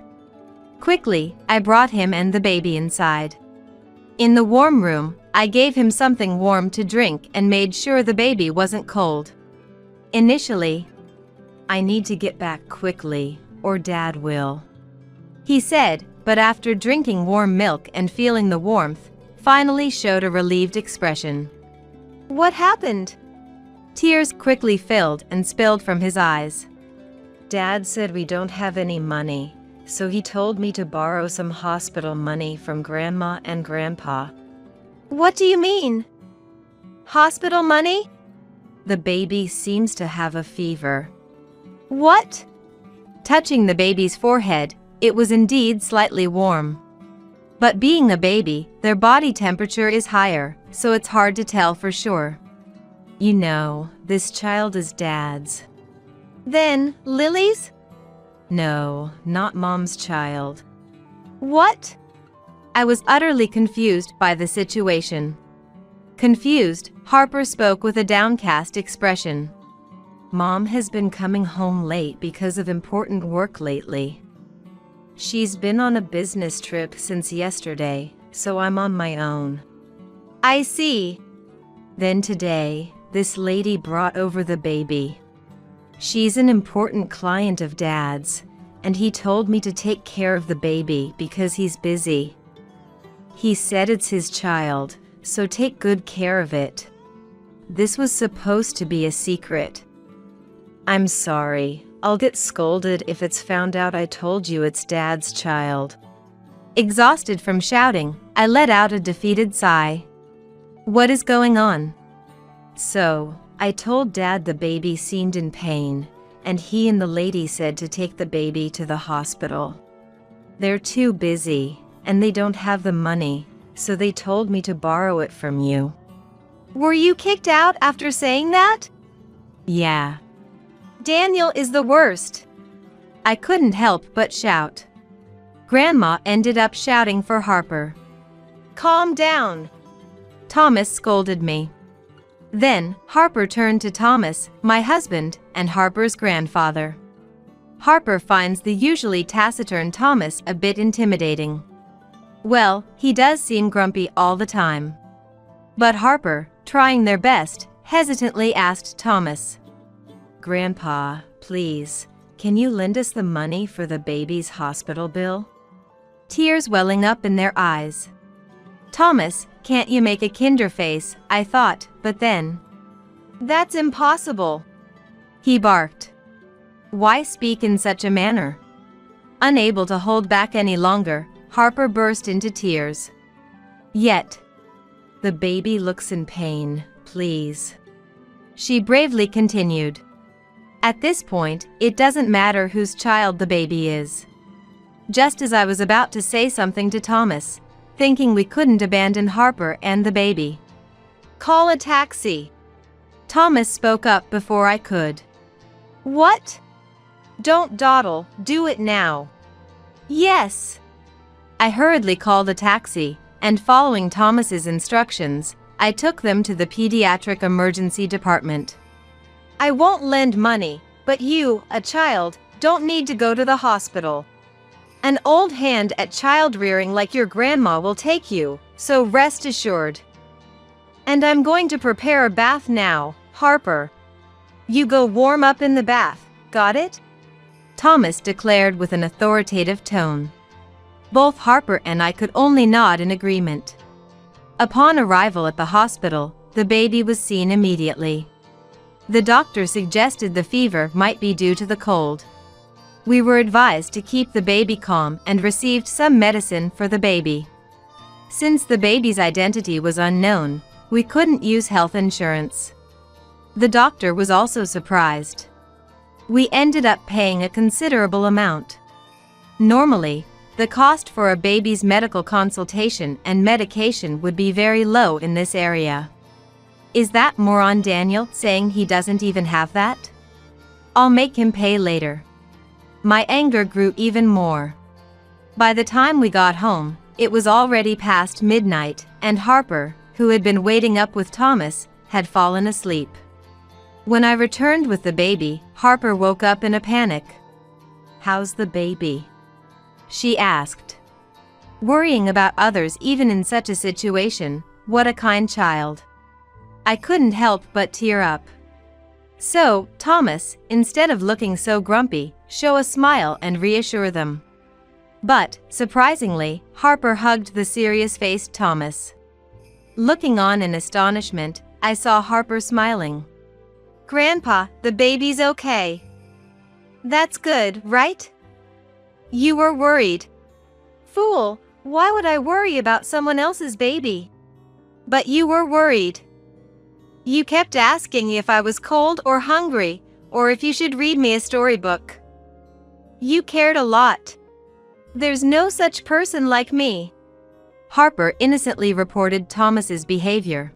Quickly, I brought him and the baby inside. In the warm room, I gave him something warm to drink and made sure the baby wasn't cold. Initially, I need to get back quickly, or Dad will, he said, but after drinking warm milk and feeling the warmth, finally showed a relieved expression. What happened? Tears quickly filled and spilled from his eyes. Dad said we don't have any money, so he told me to borrow some hospital money from Grandma and Grandpa. What do you mean? Hospital money? The baby seems to have a fever. What? Touching the baby's forehead, it was indeed slightly warm. But being a baby, their body temperature is higher, so it's hard to tell for sure. You know, this child is Dad's. Then, Lily's? No, not Mom's child. What? I was utterly confused by the situation. Confused, Harper spoke with a downcast expression. Mom has been coming home late because of important work lately. She's been on a business trip since yesterday, so I'm on my own. I see. Then today, this lady brought over the baby. She's an important client of Dad's, and he told me to take care of the baby because he's busy. He said it's his child, so take good care of it. This was supposed to be a secret. I'm sorry, I'll get scolded if it's found out I told you it's Dad's child. Exhausted from shouting, I let out a defeated sigh. What is going on? So, I told Dad the baby seemed in pain, and he and the lady said to take the baby to the hospital. They're too busy, and they don't have the money, so they told me to borrow it from you. Were you kicked out after saying that? Yeah. Daniel is the worst. I couldn't help but shout. Grandma ended up shouting for Harper. Calm down. Thomas scolded me. Then, Harper turned to Thomas, my husband, and Harper's grandfather. Harper finds the usually taciturn Thomas a bit intimidating. Well, he does seem grumpy all the time. But Harper, trying their best, hesitantly asked Thomas, Grandpa, please, can you lend us the money for the baby's hospital bill? Tears welling up in their eyes. Thomas, can't you make a kinder face, I thought, but then. That's impossible. He barked. Why speak in such a manner? Unable to hold back any longer, Harper burst into tears. Yet, The baby looks in pain, please. She bravely continued. At this point, it doesn't matter whose child the baby is. Just as I was about to say something to Thomas, thinking we couldn't abandon Harper and the baby. Call a taxi. Thomas spoke up before I could. What? Don't dawdle, do it now. Yes. I hurriedly called a taxi, and following Thomas's instructions, I took them to the pediatric emergency department. I won't lend money, but you, a child, don't need to go to the hospital. An old hand at child rearing like your grandma will take you, so rest assured. And I'm going to prepare a bath now, Harper. You go warm up in the bath, got it? Thomas declared with an authoritative tone. Both Harper and I could only nod in agreement. Upon arrival at the hospital, the baby was seen immediately. The doctor suggested the fever might be due to the cold. We were advised to keep the baby calm and received some medicine for the baby. Since the baby's identity was unknown, we couldn't use health insurance. The doctor was also surprised. We ended up paying a considerable amount. Normally, the cost for a baby's medical consultation and medication would be very low in this area. Is that more on Daniel saying he doesn't even have that? I'll make him pay later. My anger grew even more. By the time we got home, it was already past midnight, and Harper, who had been waiting up with Thomas, had fallen asleep. When I returned with the baby, Harper woke up in a panic. "How's the baby?" she asked. Worrying about others even in such a situation, what a kind child. I couldn't help but tear up. So, Thomas, instead of looking so grumpy, show a smile and reassure them. But, surprisingly, Harper hugged the serious-faced Thomas. Looking on in astonishment, I saw Harper smiling. Grandpa, the baby's okay. That's good, right? You were worried. Fool, why would I worry about someone else's baby? But you were worried. You kept asking if I was cold or hungry, or if you should read me a storybook. You cared a lot. There's no such person like me. Harper innocently reported Thomas's behavior.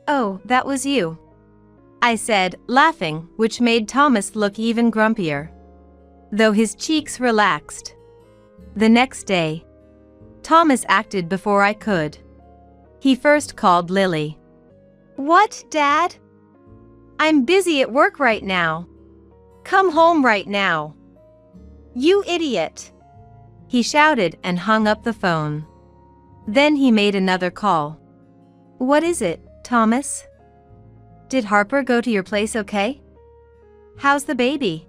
"Oh, that was you," I said, laughing, which made Thomas look even grumpier, though his cheeks relaxed. The next day, Thomas acted before I could. He first called Lily. What, Dad? I'm busy at work right now. Come home right now. You idiot. He shouted and hung up the phone. Then he made another call. What is it, Thomas? Did Harper go to your place okay? How's the baby?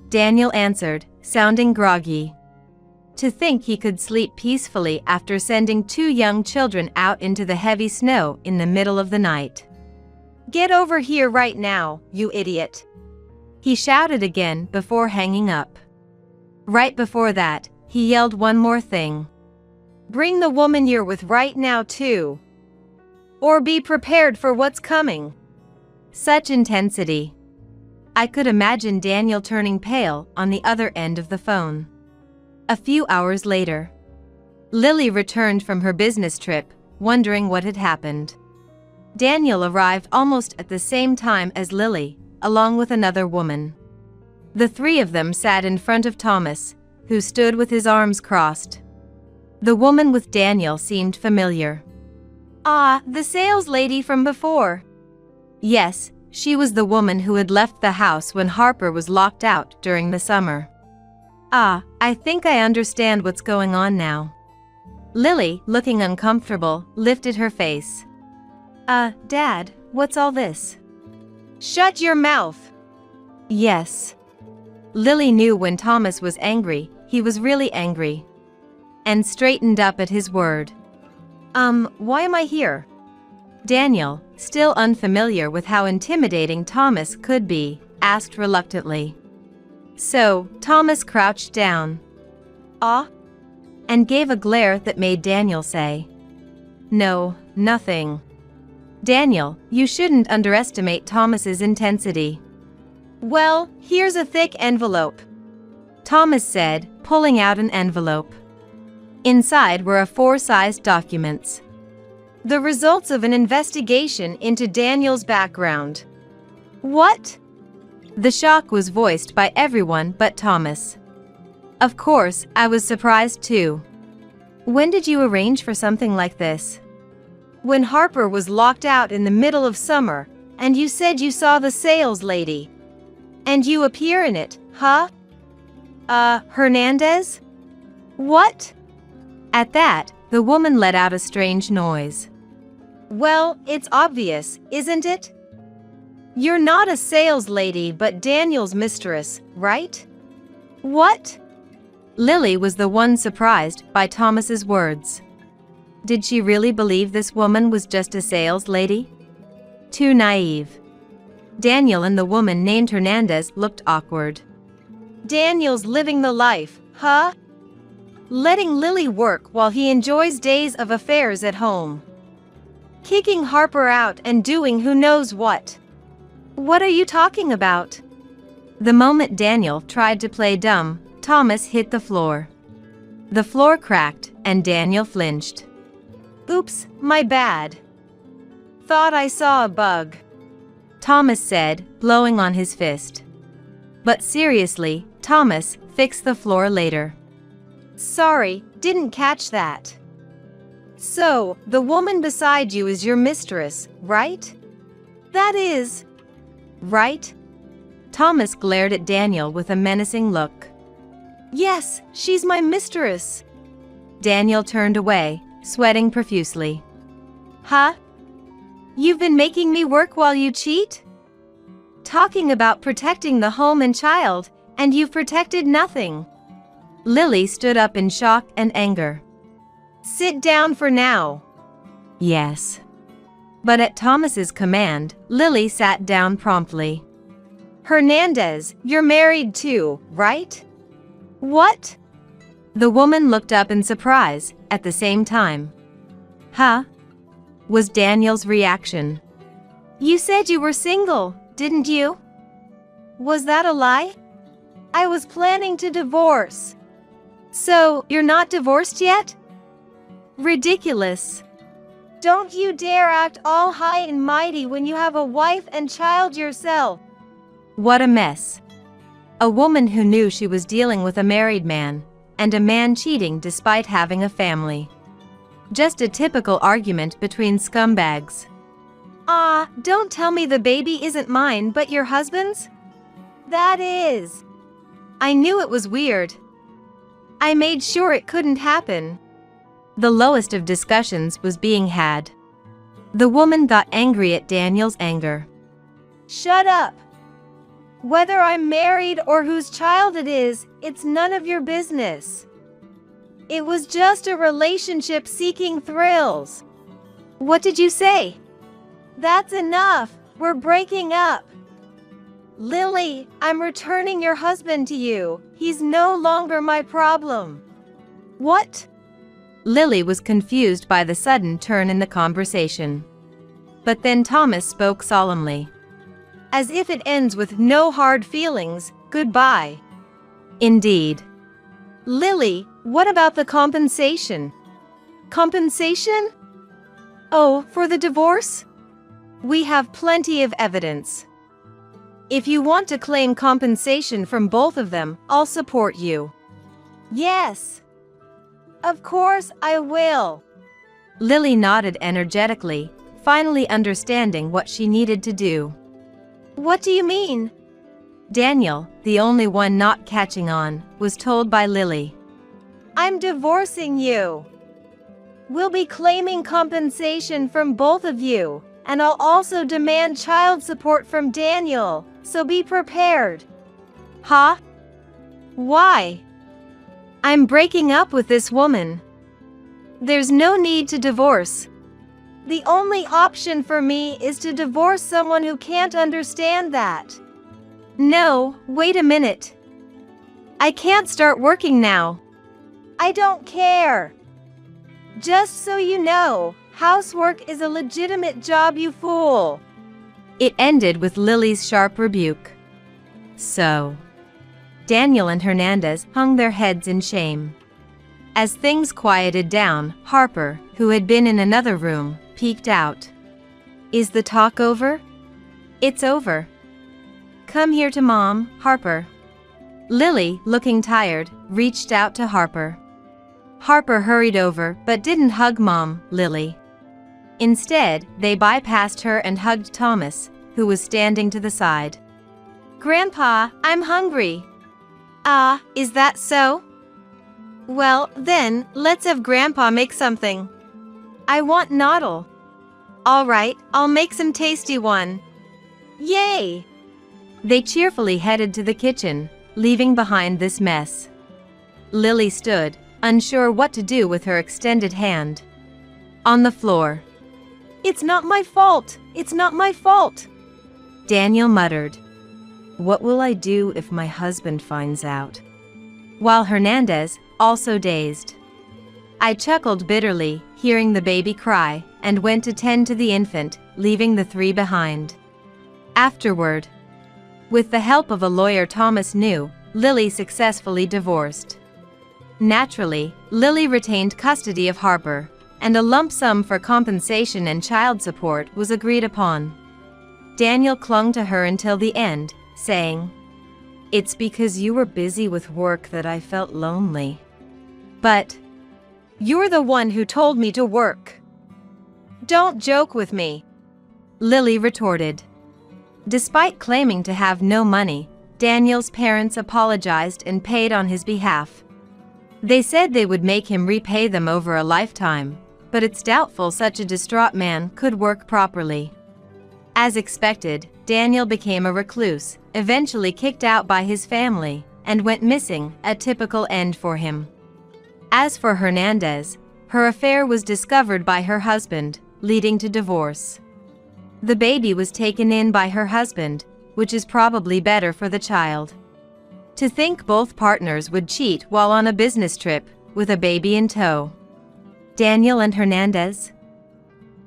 Daniel answered, sounding groggy. To think he could sleep peacefully after sending 2 young children out into the heavy snow in the middle of the night. Get over here right now, you idiot. He shouted again before hanging up. Right before that, he yelled one more thing. Bring the woman you're with right now too. Or be prepared for what's coming. Such intensity. I could imagine Daniel turning pale on the other end of the phone. A few hours later, Lily returned from her business trip, wondering what had happened. Daniel arrived almost at the same time as Lily, along with another woman. The 3 of them sat in front of Thomas, who stood with his arms crossed. The woman with Daniel seemed familiar. Ah, the sales lady from before. Yes, she was the woman who had left the house when Harper was locked out during the summer. Ah, I think I understand what's going on now. Lily, looking uncomfortable, lifted her face. Dad, what's all this? Shut your mouth. Yes. Lily knew when Thomas was angry, he was really angry. And straightened up at his word. Why am I here? Daniel, still unfamiliar with how intimidating Thomas could be, asked reluctantly. So, Thomas crouched down. And gave a glare that made Daniel say, No, nothing. Daniel, you shouldn't underestimate Thomas's intensity. Well, here's a thick envelope, Thomas said, pulling out an envelope. Inside were 4 sized documents. the results of an investigation into Daniel's background. What? The shock was voiced by everyone but Thomas. Of course, I was surprised too. When did you arrange for something like this? When Harper was locked out in the middle of summer, and you said you saw the sales lady. And you appear in it, huh? Hernandez? What? At that, the woman let out a strange noise. Well, it's obvious, isn't it? You're not a sales lady but Daniel's mistress, right? What? Lily was the one surprised by Thomas's words. Did she really believe this woman was just a sales lady? Too naive. Daniel and the woman named Hernandez looked awkward. Daniel's living the life, huh? Letting Lily work while he enjoys days of affairs at home. Kicking Harper out and doing who knows what. What are you talking about? The moment Daniel tried to play dumb, Thomas hit the floor. The floor cracked and Daniel flinched. Oops, my bad. Thought I saw a bug, Thomas said, blowing on his fist. But seriously, Thomas, fix the floor later. Sorry, didn't catch that. So, the woman beside you is your mistress, right? That is, right? Thomas glared at Daniel with a menacing look. Yes, she's my mistress. Daniel turned away, sweating profusely. Huh? You've been making me work while you cheat? Talking about protecting the home and child, and you've protected nothing. Lily stood up in shock and anger. Sit down for now. Yes. But at Thomas's command, Lily sat down promptly. Hernandez, you're married too, right? What? The woman looked up in surprise, at the same time. Huh? Was Daniel's reaction. You said you were single, didn't you? Was that a lie? I was planning to divorce. So, you're not divorced yet? Ridiculous. Don't you dare act all high and mighty when you have a wife and child yourself. What a mess. A woman who knew she was dealing with a married man, and a man cheating despite having a family. Just a typical argument between scumbags. Don't tell me the baby isn't mine but your husband's? That is. I knew it was weird. I made sure it couldn't happen. The lowest of discussions was being had. The woman got angry at Daniel's anger. Shut up. Whether I'm married or whose child it is, it's none of your business. It was just a relationship seeking thrills. What did you say? That's enough. We're breaking up. Lily, I'm returning your husband to you. He's no longer my problem. What? Lily was confused by the sudden turn in the conversation. But then Thomas spoke solemnly. As if it ends with no hard feelings, goodbye. Indeed. Lily, what about the compensation? Compensation? Oh, for the divorce? We have plenty of evidence. If you want to claim compensation from both of them, I'll support you. Yes. Of course I will. Lily nodded energetically, finally understanding what she needed to do. What do you mean? Daniel, the only one not catching on, was told by Lily. I'm divorcing you. We'll be claiming compensation from both of you, and I'll also demand child support from Daniel, so be prepared. Huh? Why? I'm breaking up with this woman. There's no need to divorce. The only option for me is to divorce someone who can't understand that. No, wait a minute. I can't start working now. I don't care. Just so you know, housework is a legitimate job, you fool. It ended with Lily's sharp rebuke. So, Daniel and Hernandez hung their heads in shame. As things quieted down, Harper, who had been in another room, peeked out. Is the talk over? It's over. Come here to Mom, Harper. Lily, looking tired, reached out to Harper. Harper hurried over but didn't hug Mom, Lily. Instead, they bypassed her and hugged Thomas, who was standing to the side. Grandpa, I'm hungry. Ah, is that so? Well, then, let's have Grandpa make something. I want noodle. All right, I'll make some tasty one. Yay! They cheerfully headed to the kitchen, leaving behind this mess. Lily stood, unsure what to do with her extended hand. On the floor. It's not my fault! It's not my fault! Daniel muttered. What will I do if my husband finds out? While Hernandez, also dazed. I chuckled bitterly, hearing the baby cry, and went to tend to the infant, leaving the three behind. Afterward, with the help of a lawyer Thomas knew, Lily successfully divorced. Naturally, Lily retained custody of Harper, and a lump sum for compensation and child support was agreed upon. Daniel clung to her until the end, saying, "It's because you were busy with work that I felt lonely." But, you're the one who told me to work. Don't joke with me, Lily retorted. Despite claiming to have no money, Daniel's parents apologized and paid on his behalf. They said they would make him repay them over a lifetime, but it's doubtful such a distraught man could work properly. As expected, Daniel became a recluse, eventually kicked out by his family, and went missing, a typical end for him. As for Hernandez, her affair was discovered by her husband, leading to divorce. The baby was taken in by her husband, which is probably better for the child. To think both partners would cheat while on a business trip, with a baby in tow. Daniel and Hernandez?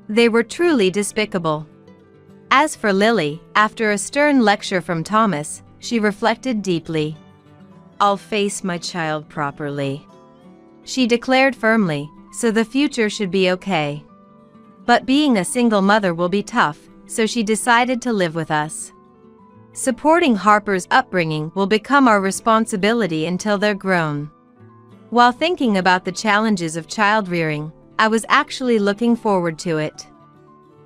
They were truly despicable. As for Lily, after a stern lecture from Thomas, she reflected deeply. I'll face my child properly, she declared firmly, so the future should be okay. But being a single mother will be tough, so she decided to live with us. Supporting Harper's upbringing will become our responsibility until they're grown. While thinking about the challenges of child rearing, I was actually looking forward to it.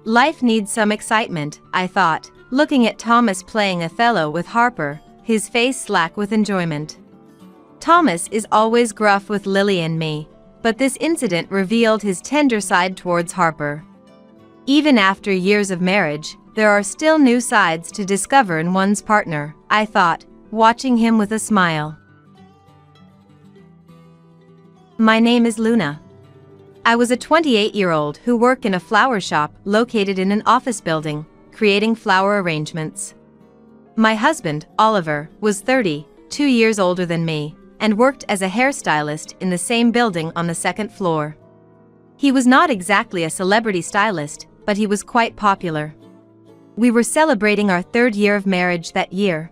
Life needs some excitement, I thought, looking at Thomas playing Othello with Harper, his face slack with enjoyment. Thomas is always gruff with Lily and me, but this incident revealed his tender side towards Harper. Even after years of marriage, there are still new sides to discover in one's partner, I thought, watching him with a smile. My name is Luna. I was a 28-year-old who worked in a flower shop located in an office building, creating flower arrangements. My husband, Oliver, was 30, 2 years older than me, and worked as a hairstylist in the same building on the second floor. He was not exactly a celebrity stylist, but he was quite popular. We were celebrating our 3rd year of marriage that year.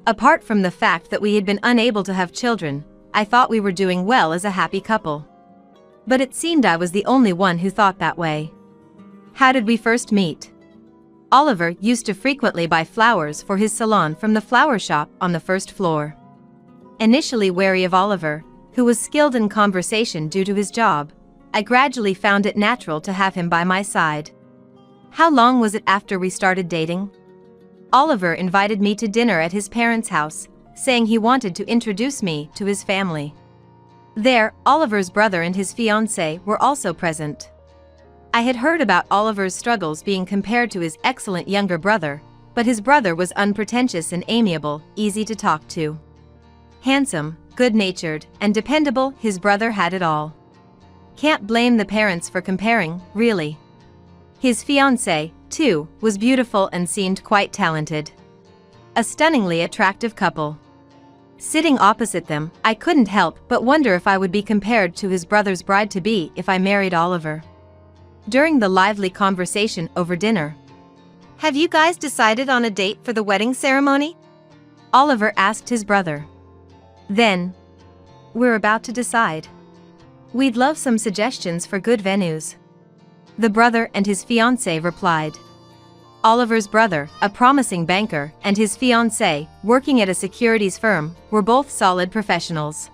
Apart from the fact that we had been unable to have children, I thought we were doing well as a happy couple. But it seemed I was the only one who thought that way. How did we first meet? Oliver used to frequently buy flowers for his salon from the flower shop on the 1st floor. Initially wary of Oliver, who was skilled in conversation due to his job, I gradually found it natural to have him by my side. How long was it after we started dating? Oliver invited me to dinner at his parents' house, saying he wanted to introduce me to his family. There, Oliver's brother and his fiancée were also present. I had heard about Oliver's struggles being compared to his excellent younger brother, but his brother was unpretentious and amiable, easy to talk to. Handsome, good-natured, and dependable, his brother had it all. Can't blame the parents for comparing, really. His fiancée, too, was beautiful and seemed quite talented. A stunningly attractive couple. Sitting opposite them, I couldn't help but wonder if I would be compared to his brother's bride-to-be if I married Oliver. During the lively conversation over dinner, Have you guys decided on a date for the wedding ceremony? Oliver asked his brother. Then, we're about to decide. We'd love some suggestions for good venues. The brother and his fiancée replied. Oliver's brother, a promising banker, and his fiancée, working at a securities firm, were both solid professionals.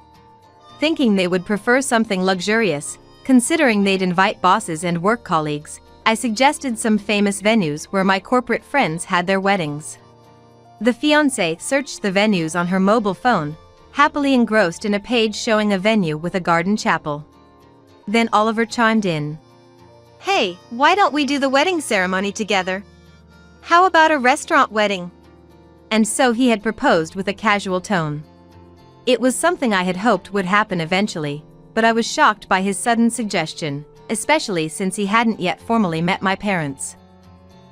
Thinking they would prefer something luxurious, considering they'd invite bosses and work colleagues, I suggested some famous venues where my corporate friends had their weddings. The fiancée searched the venues on her mobile phone, happily engrossed in a page showing a venue with a garden chapel. Then Oliver chimed in. Hey, why don't we do the wedding ceremony together? How about a restaurant wedding? And so he had proposed with a casual tone. It was something I had hoped would happen eventually, but I was shocked by his sudden suggestion, especially since he hadn't yet formally met my parents.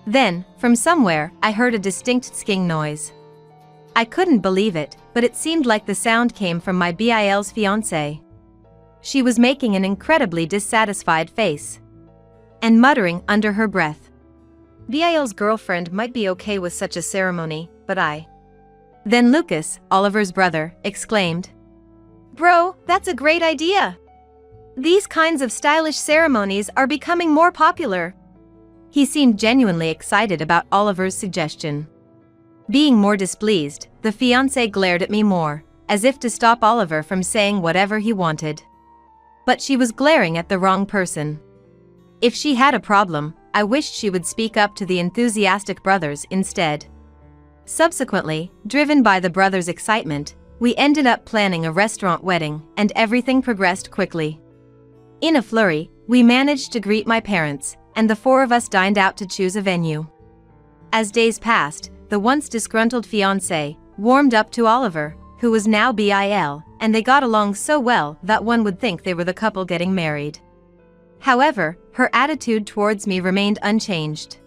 Then, from somewhere, I heard a distinct sking noise. I couldn't believe it, but it seemed like the sound came from my BIL's fiancée. She was making an incredibly dissatisfied face and muttering under her breath. BIL's girlfriend might be okay with such a ceremony, but I. Then Lucas, Oliver's brother, exclaimed. Bro, that's a great idea! These kinds of stylish ceremonies are becoming more popular. He seemed genuinely excited about Oliver's suggestion. Being more displeased, the fiancée glared at me more, as if to stop Oliver from saying whatever he wanted. But she was glaring at the wrong person. If she had a problem, I wished she would speak up to the enthusiastic brothers instead. Subsequently, driven by the brothers' excitement, we ended up planning a restaurant wedding, and everything progressed quickly. In a flurry, we managed to greet my parents, and the four of us dined out to choose a venue. As days passed, the once disgruntled fiancée warmed up to Oliver, who was now BIL, and they got along so well that one would think they were the couple getting married. However, her attitude towards me remained unchanged.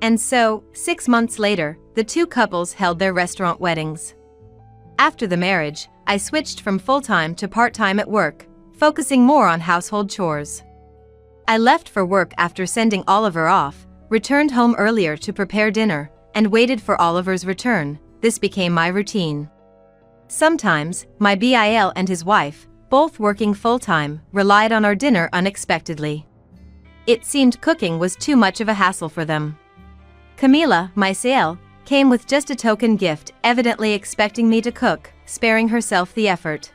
And so, 6 months later, the two couples held their restaurant weddings. After the marriage, I switched from full-time to part-time at work, focusing more on household chores. I left for work after sending Oliver off, returned home earlier to prepare dinner, and waited for Oliver's return. This became my routine. Sometimes, my BIL and his wife, both working full-time, relied on our dinner unexpectedly. It seemed cooking was too much of a hassle for them. Camila, my CL, came with just a token gift, evidently expecting me to cook, sparing herself the effort.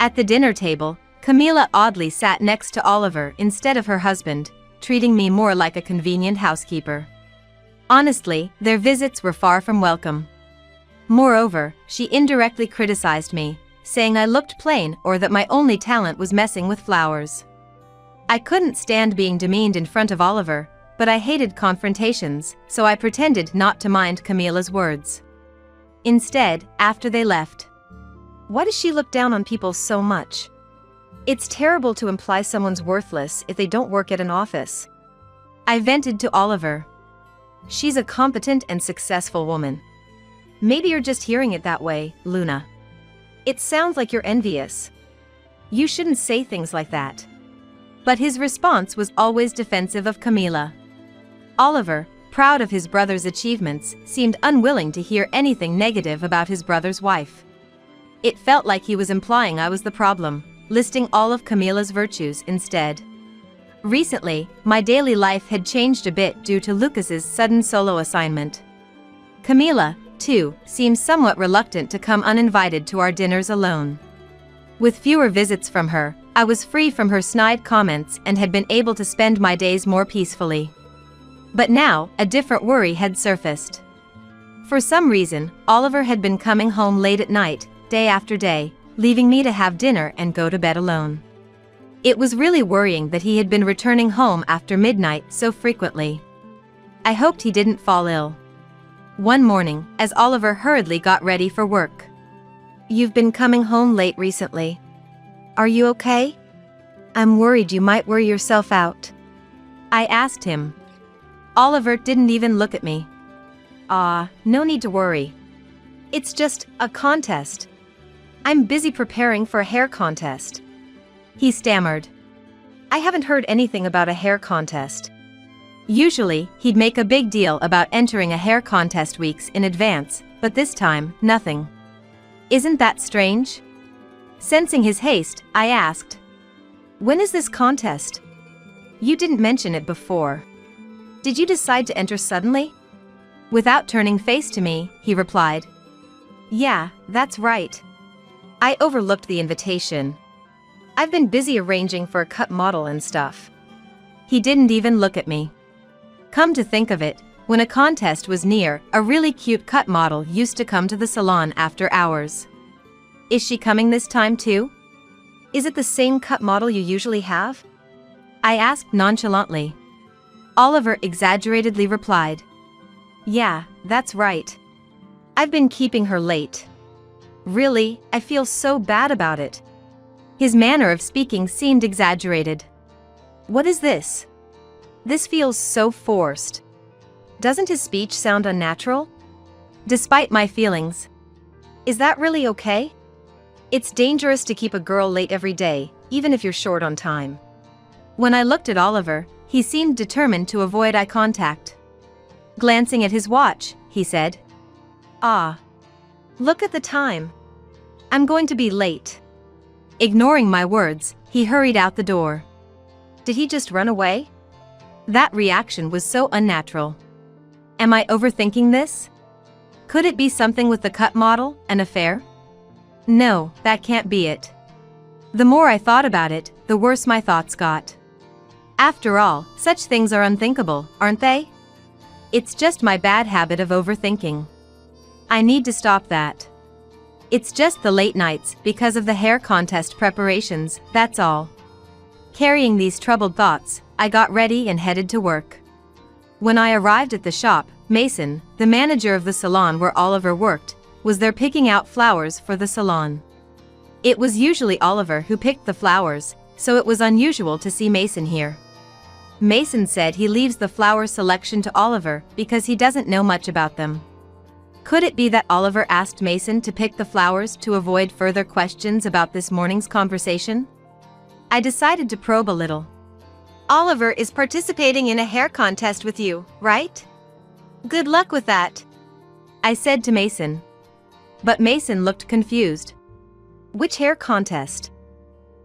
At the dinner table, Camila oddly sat next to Oliver instead of her husband, treating me more like a convenient housekeeper. Honestly, their visits were far from welcome. Moreover, she indirectly criticized me, saying I looked plain or that my only talent was messing with flowers. I couldn't stand being demeaned in front of Oliver, but I hated confrontations, so I pretended not to mind Camila's words. Instead, after they left, Why does she look down on people so much? It's terrible to imply someone's worthless if they don't work at an office. I vented to Oliver. She's a competent and successful woman. Maybe you're just hearing it that way, Luna. It sounds like you're envious. You shouldn't say things like that. But his response was always defensive of Camila. Oliver, proud of his brother's achievements, seemed unwilling to hear anything negative about his brother's wife. It felt like he was implying I was the problem, listing all of Camila's virtues instead. Recently, my daily life had changed a bit due to Lucas's sudden solo assignment. Camila, too, seemed somewhat reluctant to come uninvited to our dinners alone. With fewer visits from her, I was free from her snide comments and had been able to spend my days more peacefully. But now, a different worry had surfaced. For some reason, Oliver had been coming home late at night, day after day, leaving me to have dinner and go to bed alone. It was really worrying that he had been returning home after midnight so frequently. I hoped he didn't fall ill. One morning, as Oliver hurriedly got ready for work. You've been coming home late recently. Are you okay? I'm worried you might wear yourself out. I asked him. Oliver didn't even look at me. No need to worry. It's just a contest. I'm busy preparing for a hair contest. He stammered. I haven't heard anything about a hair contest. Usually, he'd make a big deal about entering a hair contest weeks in advance, but this time, nothing. Isn't that strange? Sensing his haste, I asked. When is this contest? You didn't mention it before. Did you decide to enter suddenly? Without turning face to me, he replied. Yeah, that's right. I overlooked the invitation. I've been busy arranging for a cut model and stuff. He didn't even look at me. Come to think of it, when a contest was near, a really cute cut model used to come to the salon after hours. Is she coming this time too? Is it the same cut model you usually have? I asked nonchalantly. Oliver exaggeratedly replied. Yeah, that's right. I've been keeping her late. Really, I feel so bad about it. His manner of speaking seemed exaggerated. What is this? This feels so forced. Doesn't his speech sound unnatural? Despite my feelings. Is that really okay? It's dangerous to keep a girl late every day, even if you're short on time. When I looked at Oliver, he seemed determined to avoid eye contact. Glancing at his watch, he said, Ah. Look at the time. I'm going to be late. Ignoring my words, he hurried out the door. Did he just run away? That reaction was so unnatural. Am I overthinking this? Could it be something with the cut model, an affair? No, that can't be it. The more I thought about it, the worse my thoughts got. After all, such things are unthinkable, aren't they? It's just my bad habit of overthinking. I need to stop that. It's just the late nights because of the hair contest preparations, that's all. Carrying these troubled thoughts, I got ready and headed to work. When I arrived at the shop, Mason, the manager of the salon where Oliver worked, was there picking out flowers for the salon. It was usually Oliver who picked the flowers, so it was unusual to see Mason here. Mason said he leaves the flower selection to Oliver because he doesn't know much about them. Could it be that Oliver asked Mason to pick the flowers to avoid further questions about this morning's conversation? I decided to probe a little. Oliver is participating in a hair contest with you, right? Good luck with that, I said to Mason. But Mason looked confused. Which hair contest?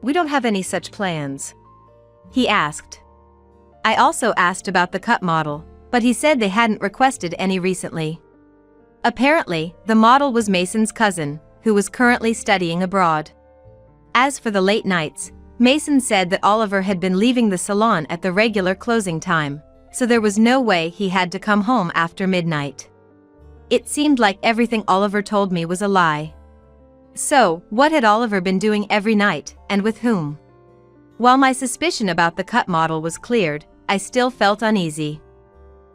We don't have any such plans, he asked. I also asked about the cut model, but he said they hadn't requested any recently. Apparently, the model was Mason's cousin, who was currently studying abroad. As for the late nights, Mason said that Oliver had been leaving the salon at the regular closing time, so there was no way he had to come home after midnight. It seemed like everything Oliver told me was a lie. So, what had Oliver been doing every night, and with whom? While my suspicion about the cut model was cleared, I still felt uneasy.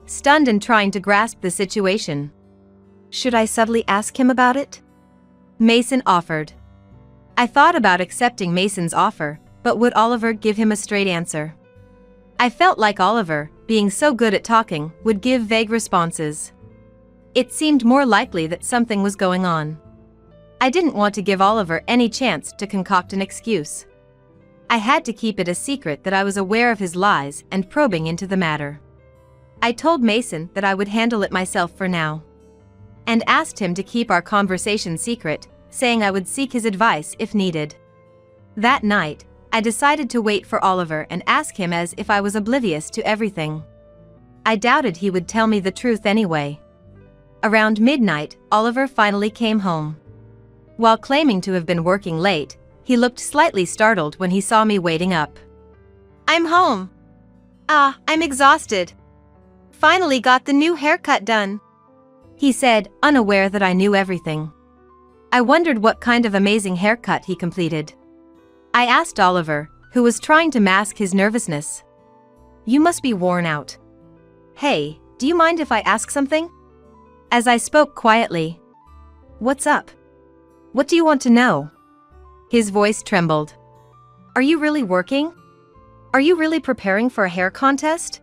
Stunned and trying to grasp the situation. Should I subtly ask him about it? Mason offered. I thought about accepting Mason's offer, but would Oliver give him a straight answer? I felt like Oliver, being so good at talking, would give vague responses. It seemed more likely that something was going on. I didn't want to give Oliver any chance to concoct an excuse. I had to keep it a secret that I was aware of his lies and probing into the matter. I told Mason that I would handle it myself for now. And asked him to keep our conversation secret, saying I would seek his advice if needed. That night, I decided to wait for Oliver and ask him as if I was oblivious to everything. I doubted he would tell me the truth anyway. Around midnight, Oliver finally came home. While claiming to have been working late, he looked slightly startled when he saw me waiting up. I'm home. I'm exhausted. Finally got the new haircut done, he said, unaware that I knew everything. I wondered what kind of amazing haircut he completed. I asked Oliver, who was trying to mask his nervousness. You must be worn out. Hey, do you mind if I ask something? As I spoke quietly. What's up? What do you want to know? His voice trembled. Are you really working? Are you really preparing for a hair contest?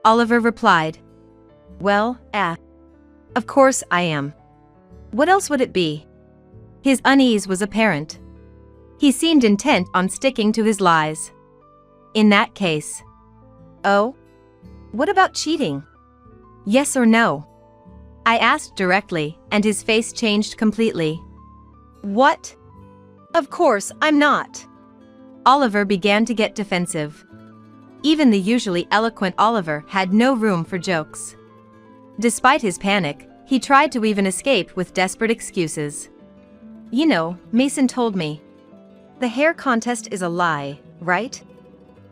Oliver replied. Well, of course I am. What else would it be? His unease was apparent. He seemed intent on sticking to his lies. In that case. Oh? What about cheating? Yes or no? I asked directly, and his face changed completely. What? Of course, I'm not. Oliver began to get defensive. Even the usually eloquent Oliver had no room for jokes. Despite his panic, he tried to weave an escape with desperate excuses. You know, Mason told me. The hair contest is a lie, right?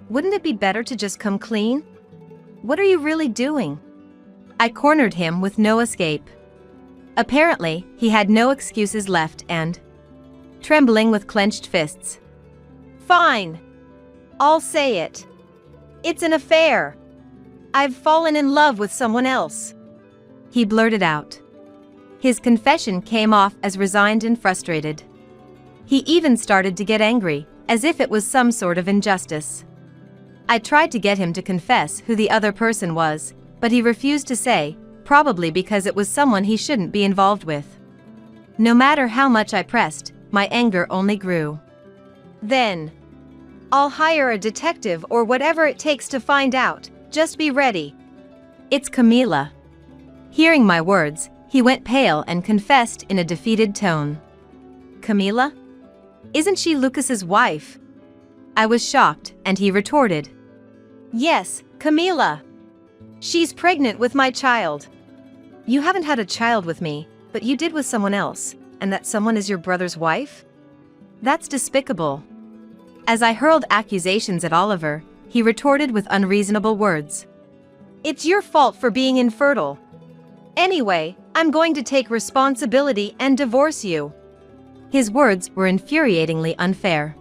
Wouldn't it be better to just come clean? What are you really doing? I cornered him with no escape. Apparently, he had no excuses left and, trembling with clenched fists. Fine. I'll say it. It's an affair. I've fallen in love with someone else. He blurted out. His confession came off as resigned and frustrated. He even started to get angry, as if it was some sort of injustice. I tried to get him to confess who the other person was, but he refused to say, probably because it was someone he shouldn't be involved with. No matter how much I pressed, my anger only grew. Then, I'll hire a detective or whatever it takes to find out. Just be ready. It's Camila. Hearing my words, he went pale and confessed in a defeated tone. Camila? Isn't she Lucas's wife? I was shocked, and he retorted. Yes, Camila. She's pregnant with my child. You haven't had a child with me, but you did with someone else, and that someone is your brother's wife? That's despicable. As I hurled accusations at Oliver, he retorted with unreasonable words. It's your fault for being infertile. Anyway, I'm going to take responsibility and divorce you. His words were infuriatingly unfair.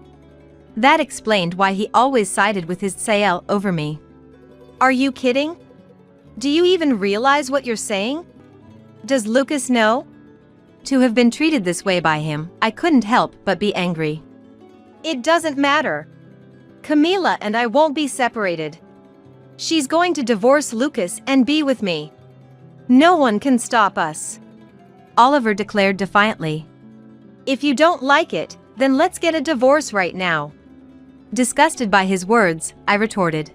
That explained why he always sided with his Sael over me. Are you kidding? Do you even realize what you're saying? Does Lucas know? To have been treated this way by him, I couldn't help but be angry. It doesn't matter. Camila and I won't be separated. She's going to divorce Lucas and be with me. No one can stop us. Oliver declared defiantly. If you don't like it, then let's get a divorce right now. Disgusted by his words, I retorted.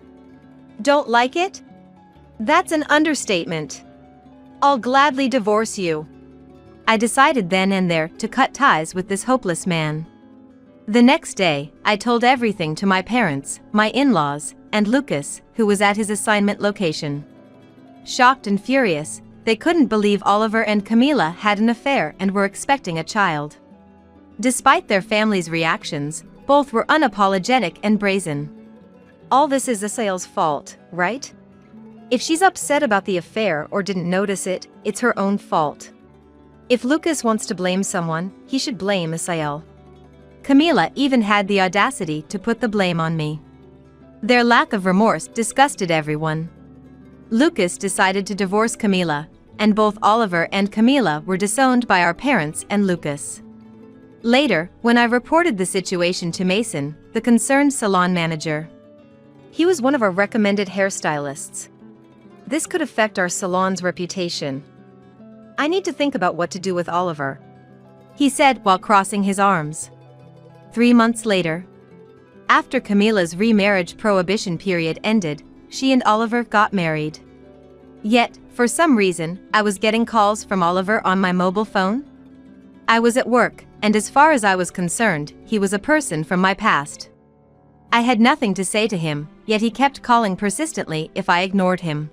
Don't like it? That's an understatement. I'll gladly divorce you. I decided then and there to cut ties with this hopeless man. The next day, I told everything to my parents, my in-laws, and Lucas, who was at his assignment location. Shocked and furious, they couldn't believe Oliver and Camila had an affair and were expecting a child. Despite their family's reactions, both were unapologetic and brazen. All this is Asael's fault, right? If she's upset about the affair or didn't notice it, it's her own fault. If Lucas wants to blame someone, he should blame Asael. Camila even had the audacity to put the blame on me. Their lack of remorse disgusted everyone. Lucas decided to divorce Camila, and both Oliver and Camila were disowned by our parents and Lucas. Later, when I reported the situation to Mason, the concerned salon manager. He was one of our recommended hairstylists. This could affect our salon's reputation. I need to think about what to do with Oliver, he said while crossing his arms. 3 months later, after Camila's remarriage prohibition period ended, she and Oliver got married. Yet, for some reason, I was getting calls from Oliver on my mobile phone. I was at work, and as far as I was concerned, he was a person from my past. I had nothing to say to him, yet he kept calling persistently if I ignored him.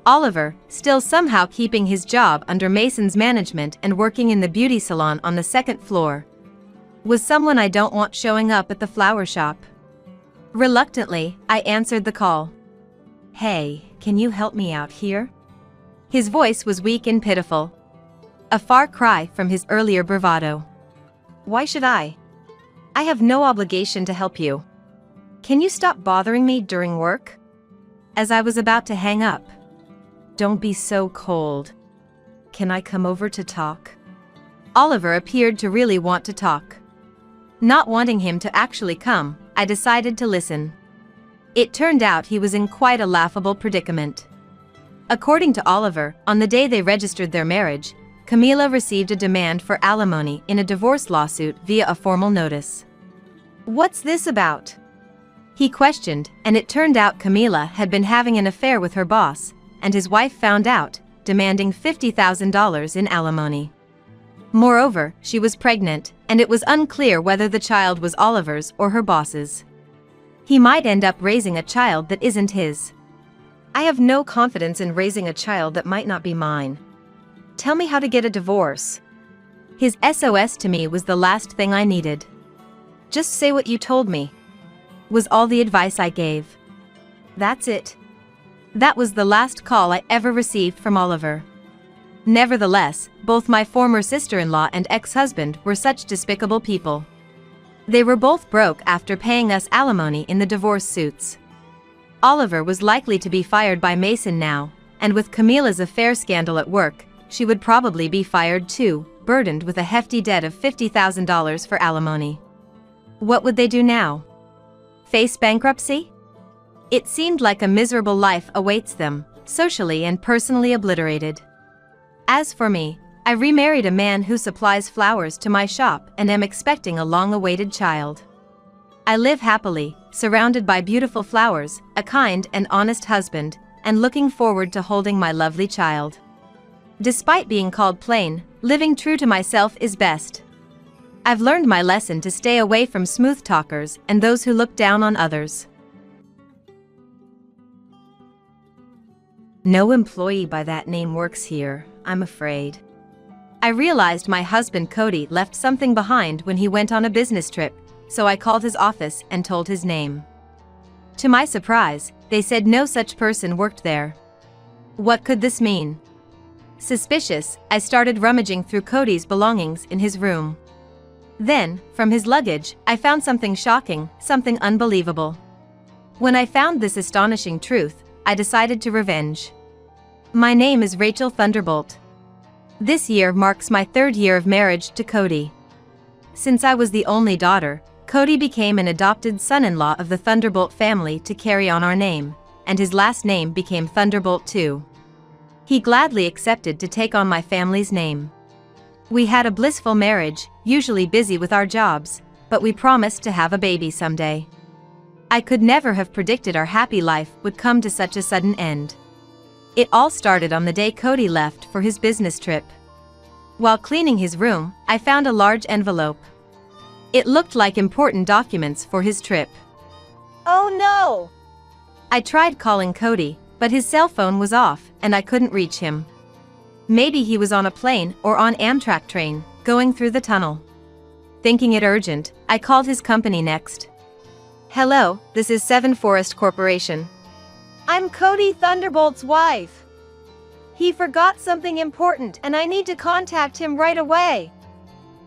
Oliver, still somehow keeping his job under Mason's management and working in the beauty salon on the second floor, was someone I don't want showing up at the flower shop. Reluctantly, I answered the call. Hey, can you help me out here? His voice was weak and pitiful. A far cry from his earlier bravado. Why should I? I have no obligation to help you. Can you stop bothering me during work? As I was about to hang up. Don't be so cold. Can I come over to talk? Oliver appeared to really want to talk. Not wanting him to actually come, I decided to listen. It turned out he was in quite a laughable predicament. According to Oliver, on the day they registered their marriage, Camila received a demand for alimony in a divorce lawsuit via a formal notice. What's this about? He questioned, and it turned out Camila had been having an affair with her boss, and his wife found out, demanding $50,000 in alimony. Moreover, she was pregnant, and it was unclear whether the child was Oliver's or her boss's. He might end up raising a child that isn't his. I have no confidence in raising a child that might not be mine. Tell me how to get a divorce. His SOS to me was the last thing I needed. Just say what you told me, was all the advice I gave. That's it. That was the last call I ever received from Oliver. Nevertheless, both my former sister-in-law and ex-husband were such despicable people. They were both broke after paying us alimony in the divorce suits. Oliver was likely to be fired by Mason now, and with Camila's affair scandal at work, she would probably be fired too, burdened with a hefty debt of $50,000 for alimony. What would they do now? Face bankruptcy? It seemed like a miserable life awaits them, socially and personally obliterated. As for me, I remarried a man who supplies flowers to my shop and am expecting a long-awaited child. I live happily, surrounded by beautiful flowers, a kind and honest husband, and looking forward to holding my lovely child. Despite being called plain, living true to myself is best. I've learned my lesson to stay away from smooth talkers and those who look down on others. No employee by that name works here, I'm afraid. I realized my husband Cody left something behind when he went on a business trip, so I called his office and told his name. To my surprise, they said no such person worked there. What could this mean? Suspicious, I started rummaging through Cody's belongings in his room. Then, from his luggage, I found something shocking, something unbelievable. When I found this astonishing truth, I decided to revenge. My name is Rachel Thunderbolt. This year marks my 3rd year of marriage to Cody. Since I was the only daughter, Cody became an adopted son-in-law of the Thunderbolt family to carry on our name, and his last name became Thunderbolt too. He gladly accepted to take on my family's name. We had a blissful marriage, usually busy with our jobs, but we promised to have a baby someday. I could never have predicted our happy life would come to such a sudden end. It all started on the day Cody left for his business trip. While cleaning his room, I found a large envelope. It looked like important documents for his trip. Oh no! I tried calling Cody, but his cell phone was off, and I couldn't reach him. Maybe he was on a plane or on Amtrak train, going through the tunnel. Thinking it urgent, I called his company next. Hello, this is Seven Forest Corporation. I'm Cody Thunderbolt's wife. He forgot something important and I need to contact him right away.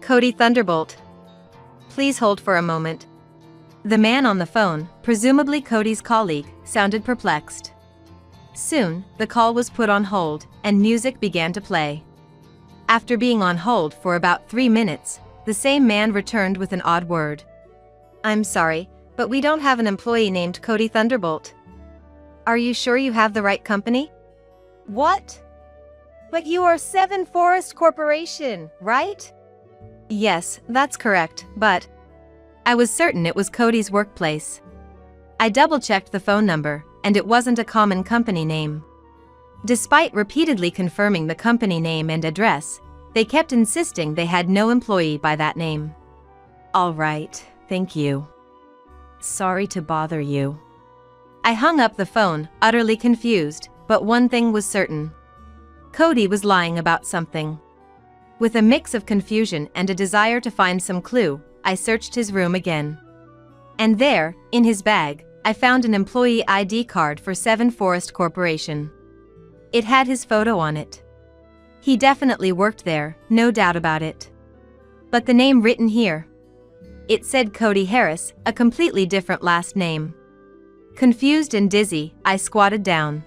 Cody Thunderbolt. Please hold for a moment. The man on the phone, presumably Cody's colleague, sounded perplexed. Soon, the call was put on hold, and music began to play. After being on hold for about 3 minutes, the same man returned with an odd word. I'm sorry, but we don't have an employee named Cody Thunderbolt. Are you sure you have the right company? What? But you are Seven Forest Corporation, right? Yes, that's correct, but I was certain it was Cody's workplace. I double-checked the phone number, and it wasn't a common company name. Despite repeatedly confirming the company name and address, they kept insisting they had no employee by that name. All right, thank you. Sorry to bother you. I hung up the phone, utterly confused, but one thing was certain. Cody was lying about something. With a mix of confusion and a desire to find some clue, I searched his room again. And there, in his bag, I found an employee ID card for Seven Forest Corporation. It had his photo on it. He definitely worked there, no doubt about it. But the name written here. It said Cody Harris, a completely different last name. Confused and dizzy, I squatted down.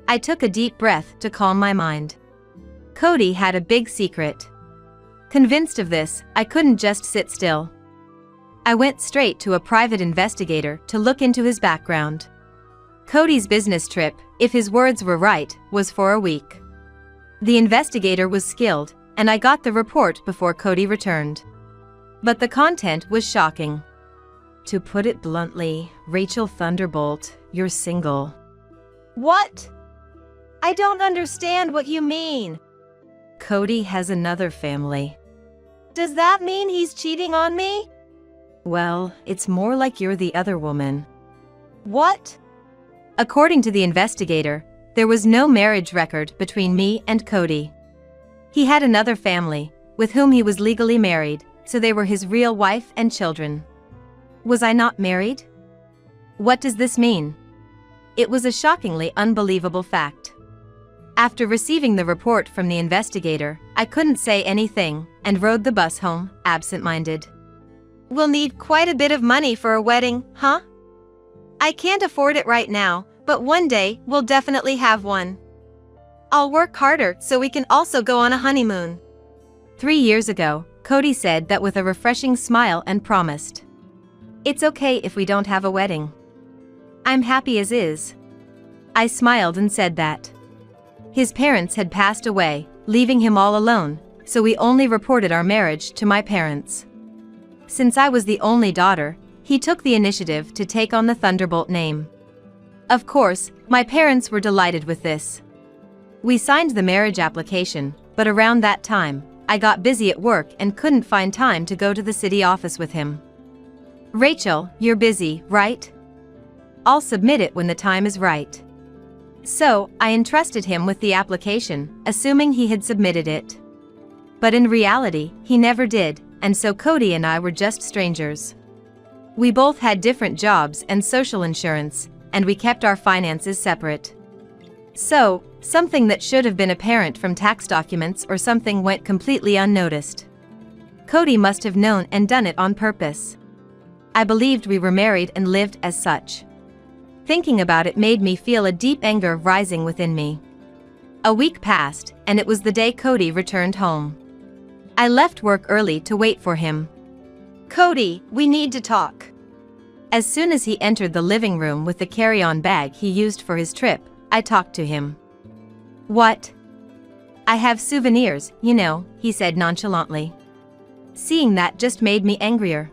I took a deep breath to calm my mind. Cody had a big secret. Convinced of this, I couldn't just sit still. I went straight to a private investigator to look into his background. Cody's business trip, if his words were right, was for a week. The investigator was skilled, and I got the report before Cody returned. But the content was shocking. To put it bluntly, Rachel Thunderbolt, you're single. What? I don't understand what you mean. Cody has another family. Does that mean he's cheating on me? Well, it's more like you're the other woman. What? According to the investigator, there was no marriage record between me and Cody. He had another family, with whom he was legally married, so they were his real wife and children. Was I not married? What does this mean? It was a shockingly unbelievable fact. After receiving the report from the investigator, I couldn't say anything and rode the bus home, absent-minded. We'll need quite a bit of money for a wedding, huh? I can't afford it right now, but one day we'll definitely have one. I'll work harder so we can also go on a honeymoon. 3 years ago, Cody said that with a refreshing smile and promised, "It's okay if we don't have a wedding. I'm happy as is." I smiled and said that. His parents had passed away, leaving him all alone, so we only reported our marriage to my parents. Since I was the only daughter, he took the initiative to take on the Thunderbolt name. Of course, my parents were delighted with this. We signed the marriage application, but around that time, I got busy at work and couldn't find time to go to the city office with him. "Rachel, you're busy, right? I'll submit it when the time is right." So, I entrusted him with the application, assuming he had submitted it. But in reality, he never did, and so Cody and I were just strangers. We both had different jobs and social insurance, and we kept our finances separate. So, something that should have been apparent from tax documents or something went completely unnoticed. Cody must have known and done it on purpose. I believed we were married and lived as such. Thinking about it made me feel a deep anger rising within me. A week passed, and it was the day Cody returned home. I left work early to wait for him. Cody, we need to talk. As soon as he entered the living room with the carry-on bag he used for his trip, I talked to him. "What?" "I have souvenirs, you know," he said nonchalantly. Seeing that just made me angrier.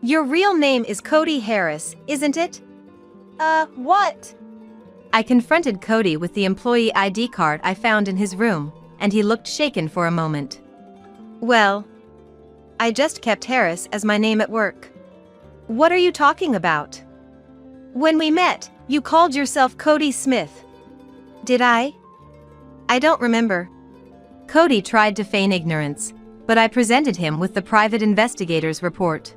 Your real name is Cody Harris, isn't it? What? I confronted Cody with the employee ID card I found in his room, and he looked shaken for a moment. Well, I just kept Harris as my name at work. What are you talking about? When we met, you called yourself Cody Smith. Did I? I don't remember. Cody tried to feign ignorance, but I presented him with the private investigator's report.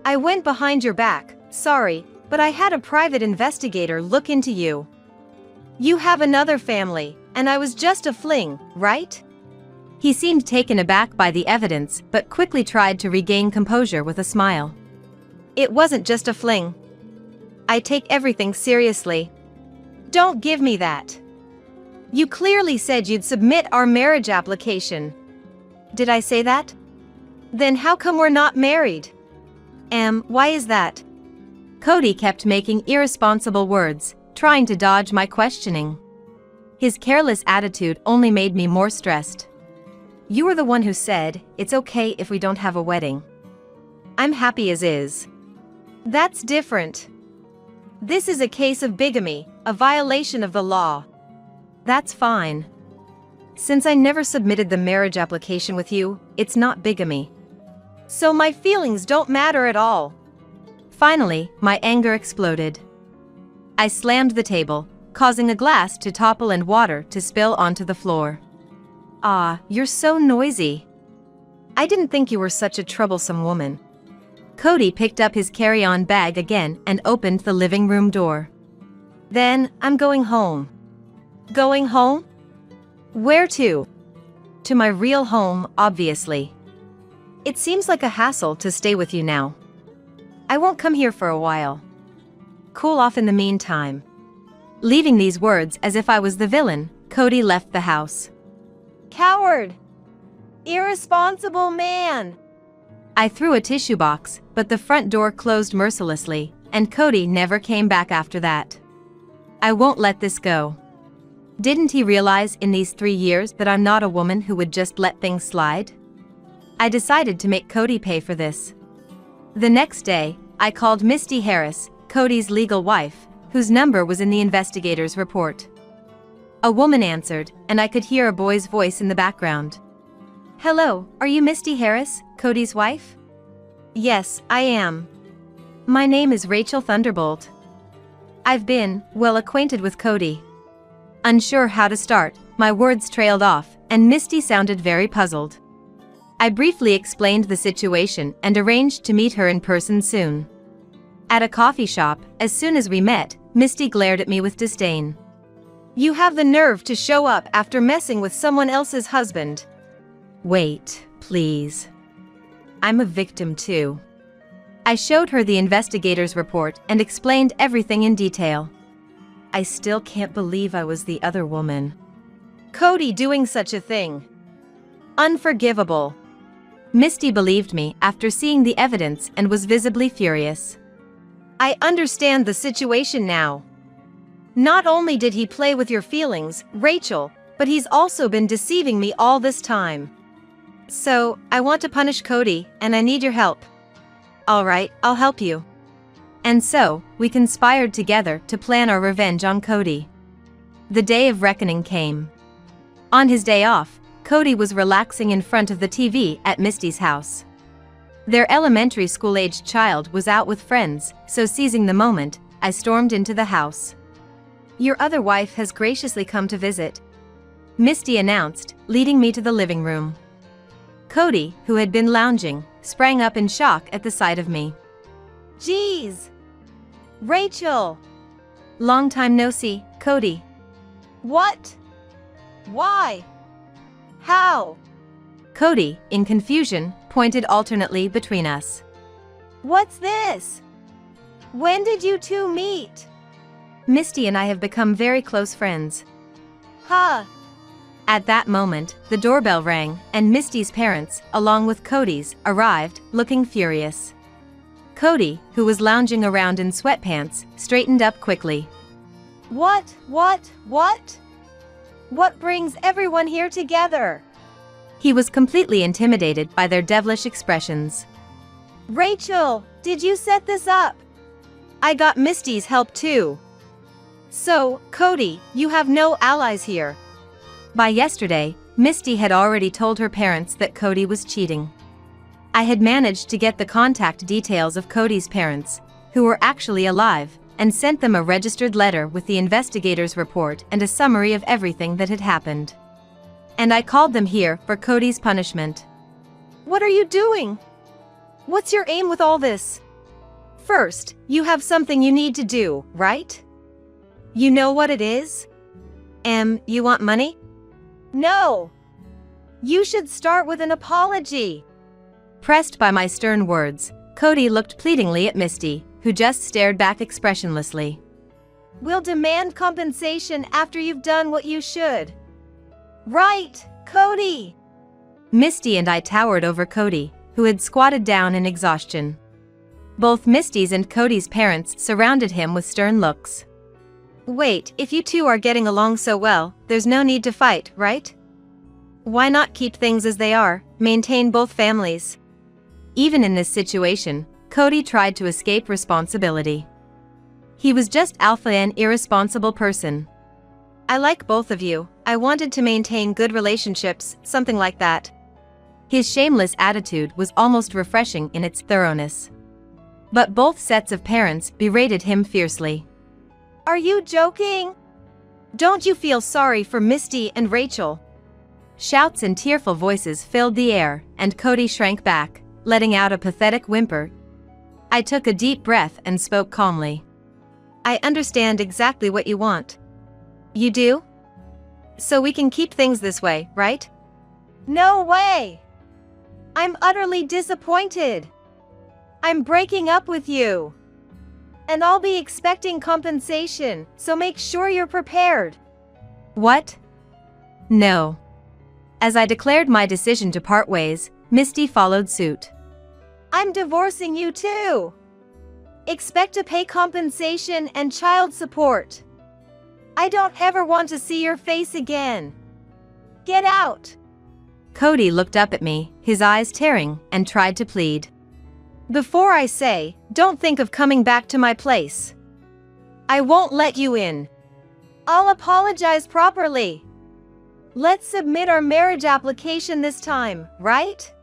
I went behind your back, sorry, but I had a private investigator look into you. You have another family, and I was just a fling, right? He seemed taken aback by the evidence but quickly tried to regain composure with a smile. It wasn't just a fling. I take everything seriously. Don't give me that. You clearly said you'd submit our marriage application. Did I say that? Then how come we're not married? Why is that? Cody kept making irresponsible words, trying to dodge my questioning. His careless attitude only made me more stressed. You were the one who said, "It's okay if we don't have a wedding." I'm happy as is. That's different. This is a case of bigamy, a violation of the law. That's fine. Since I never submitted the marriage application with you, it's not bigamy. So my feelings don't matter at all. Finally, my anger exploded. I slammed the table, causing a glass to topple and water to spill onto the floor. Ah, you're so noisy. I didn't think you were such a troublesome woman. Cody picked up his carry-on bag again and opened the living room door. Then, I'm going home. Going home? Where to? To my real home, obviously. It seems like a hassle to stay with you now. I won't come here for a while. Cool off in the meantime. Leaving these words as if I was the villain, Cody left the house. Coward! Irresponsible man! I threw a tissue box, but the front door closed mercilessly, and Cody never came back after that. I won't let this go. Didn't he realize in these 3 years that I'm not a woman who would just let things slide? I decided to make Cody pay for this. The next day, I called Misty Harris, Cody's legal wife, whose number was in the investigator's report. A woman answered, and I could hear a boy's voice in the background. "Hello, are you Misty Harris, Cody's wife?" Yes, I am. "My name is Rachel Thunderbolt. I've been, well, acquainted with Cody." Unsure how to start, my words trailed off, and Misty sounded very puzzled. I briefly explained the situation and arranged to meet her in person soon. At a coffee shop, as soon as we met, Misty glared at me with disdain. "You have the nerve to show up after messing with someone else's husband." "Wait, please. I'm a victim too." I showed her the investigator's report and explained everything in detail. I still can't believe I was the other woman. Cody doing such a thing. Unforgivable. Misty believed me after seeing the evidence and was visibly furious. "I understand the situation now. Not only did he play with your feelings, Rachel, but he's also been deceiving me all this time. So, I want to punish Cody, and I need your help." "All right, I'll help you." And so, we conspired together to plan our revenge on Cody. The day of reckoning came. On his day off, Cody was relaxing in front of the TV at Misty's house. Their elementary school-aged child was out with friends, so seizing the moment, I stormed into the house. "Your other wife has graciously come to visit," Misty announced, leading me to the living room. Cody, who had been lounging, sprang up in shock at the sight of me. "Geez! Rachel!" "Long time no see, Cody." "What? Why? How?" Cody, in confusion, pointed alternately between us. "What's this? When did you two meet?" "Misty and I have become very close friends." "Huh." At that moment, the doorbell rang, and Misty's parents, along with Cody's, arrived, looking furious. Cody, who was lounging around in sweatpants, straightened up quickly. What? What brings everyone here together?" He was completely intimidated by their devilish expressions. "Rachel, did you set this up?" "I got Misty's help too." "So, Cody, you have no allies here." By yesterday, Misty had already told her parents that Cody was cheating. I had managed to get the contact details of Cody's parents, who were actually alive, and sent them a registered letter with the investigator's report and a summary of everything that had happened. And I called them here for Cody's punishment. "What are you doing? What's your aim with all this? First, you have something you need to do, right? You know what it is? You want money?" "No. You should start with an apology." Pressed by my stern words, Cody looked pleadingly at Misty, who just stared back expressionlessly. "We'll demand compensation after you've done what you should. Right, Cody?" Misty and I towered over Cody, who had squatted down in exhaustion. Both Misty's and Cody's parents surrounded him with stern looks. "Wait, if you two are getting along so well, there's no need to fight, right? Why not keep things as they are, maintain both families?" Even in this situation, Cody tried to escape responsibility. He was just alpha an irresponsible person. "I like both of you. I wanted to maintain good relationships, something like that." His shameless attitude was almost refreshing in its thoroughness. But both sets of parents berated him fiercely. "Are you joking? Don't you feel sorry for Misty and Rachel?" Shouts and tearful voices filled the air, and Cody shrank back, letting out a pathetic whimper. I took a deep breath and spoke calmly. "I understand exactly what you want." "You do? So we can keep things this way, right?" "No way! I'm utterly disappointed. I'm breaking up with you. And I'll be expecting compensation, so make sure you're prepared." "What? No." As I declared my decision to part ways, Misty followed suit. "I'm divorcing you too. Expect to pay compensation and child support. I don't ever want to see your face again. Get out. Cody looked up at me, his eyes tearing, and tried to plead. Before I say, don't think of coming back to my place. I won't let you in. I'll apologize properly. Let's submit our marriage application this time, right?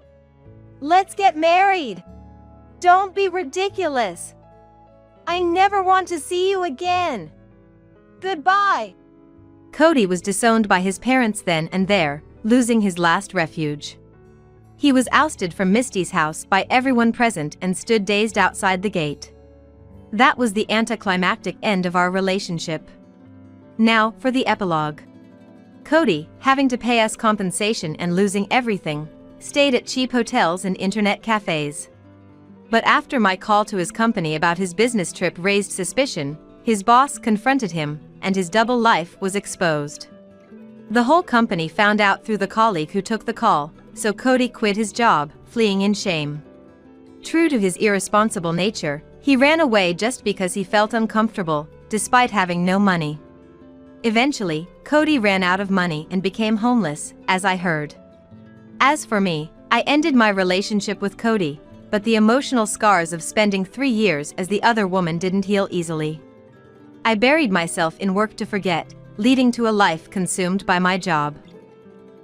Let's get married. Don't be ridiculous. I never want to see you again. Goodbye. Cody was disowned by his parents then and there, losing his last refuge. He was ousted from Misty's house by everyone present and stood dazed outside the gate. That was the anticlimactic end of our relationship. Now for the epilogue. Cody, having to pay us compensation and losing everything, stayed at cheap hotels and internet cafes. But after my call to his company about his business trip raised suspicion, his boss confronted him, and his double life was exposed. The whole company found out through the colleague who took the call, so Cody quit his job, fleeing in shame. True to his irresponsible nature, he ran away just because he felt uncomfortable, despite having no money. Eventually, Cody ran out of money and became homeless, as I heard. As for me, I ended my relationship with Cody, but the emotional scars of spending 3 years as the other woman didn't heal easily. I buried myself in work to forget, leading to a life consumed by my job.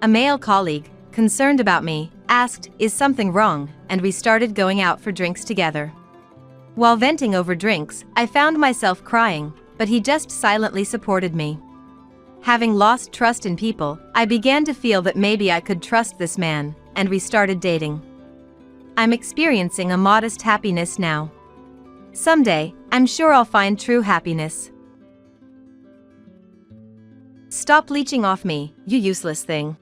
A male colleague, concerned about me, asked, "Is something wrong?" and we started going out for drinks together. While venting over drinks, I found myself crying, but he just silently supported me. Having lost trust in people, I began to feel that maybe I could trust this man, and we started dating. I'm experiencing a modest happiness now. Someday, I'm sure I'll find true happiness. Stop leeching off me, you useless thing.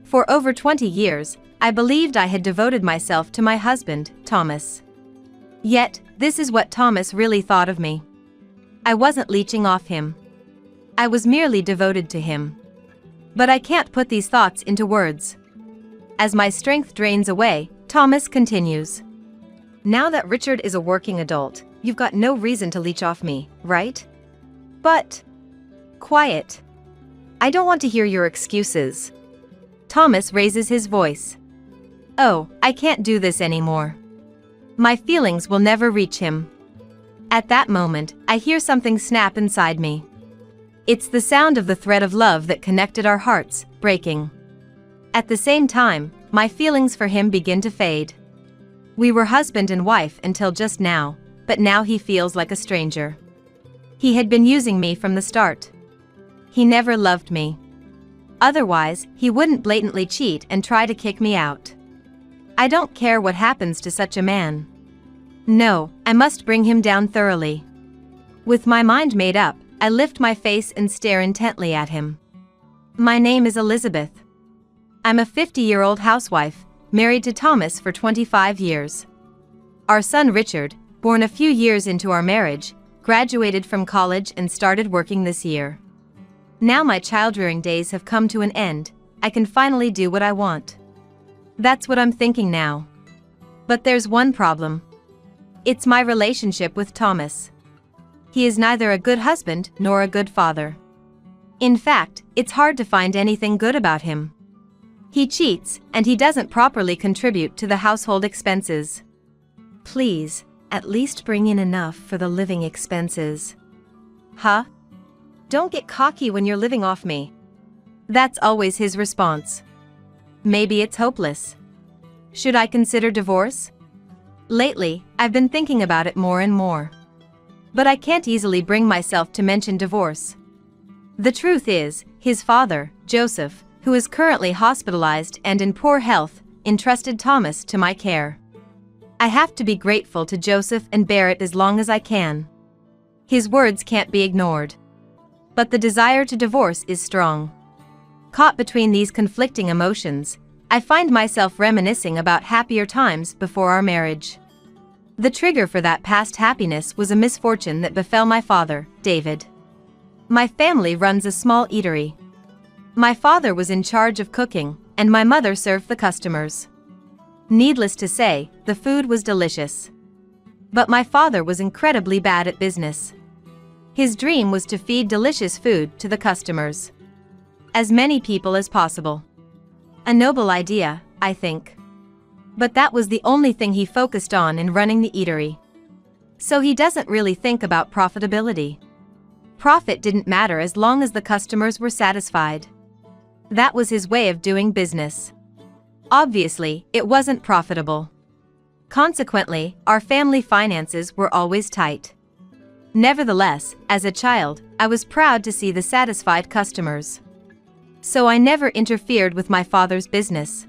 For over 20 years, I believed I had devoted myself to my husband, Thomas. Yet, this is what Thomas really thought of me. I wasn't leeching off him. I was merely devoted to him. But I can't put these thoughts into words. As my strength drains away, Thomas continues. Now that Richard is a working adult, you've got no reason to leech off me, right? But... Quiet. I don't want to hear your excuses. Thomas raises his voice. Oh, I can't do this anymore. My feelings will never reach him. At that moment, I hear something snap inside me. It's the sound of the thread of love that connected our hearts, breaking. At the same time, my feelings for him begin to fade. We were husband and wife until just now, but now he feels like a stranger. He had been using me from the start. He never loved me. Otherwise, he wouldn't blatantly cheat and try to kick me out. I don't care what happens to such a man. No, I must bring him down thoroughly. With my mind made up, I lift my face and stare intently at him. My name is Elizabeth. I'm a 50-year-old housewife, married to Thomas for 25 years. Our son Richard, born a few years into our marriage, graduated from college and started working this year. Now my child-rearing days have come to an end, I can finally do what I want. That's what I'm thinking now. But there's one problem. It's my relationship with Thomas. He is neither a good husband nor a good father. In fact, it's hard to find anything good about him. He cheats, and he doesn't properly contribute to the household expenses. Please, at least bring in enough for the living expenses. Huh? Don't get cocky when you're living off me. That's always his response. Maybe it's hopeless. Should I consider divorce? Lately, I've been thinking about it more and more. But I can't easily bring myself to mention divorce. The truth is, his father, Joseph, who is currently hospitalized and in poor health, entrusted Thomas to my care. I have to be grateful to Joseph and bear it as long as I can. His words can't be ignored. But the desire to divorce is strong. Caught between these conflicting emotions, I find myself reminiscing about happier times before our marriage. The trigger for that past happiness was a misfortune that befell my father, David. My family runs a small eatery. My father was in charge of cooking, and my mother served the customers. Needless to say, the food was delicious. But my father was incredibly bad at business. His dream was to feed delicious food to the customers. As many people as possible. A noble idea, I think. But that was the only thing he focused on in running the eatery. So he doesn't really think about profitability. Profit didn't matter as long as the customers were satisfied. That was his way of doing business. Obviously, it wasn't profitable. Consequently, our family finances were always tight. Nevertheless, as a child, I was proud to see the satisfied customers. So I never interfered with my father's business.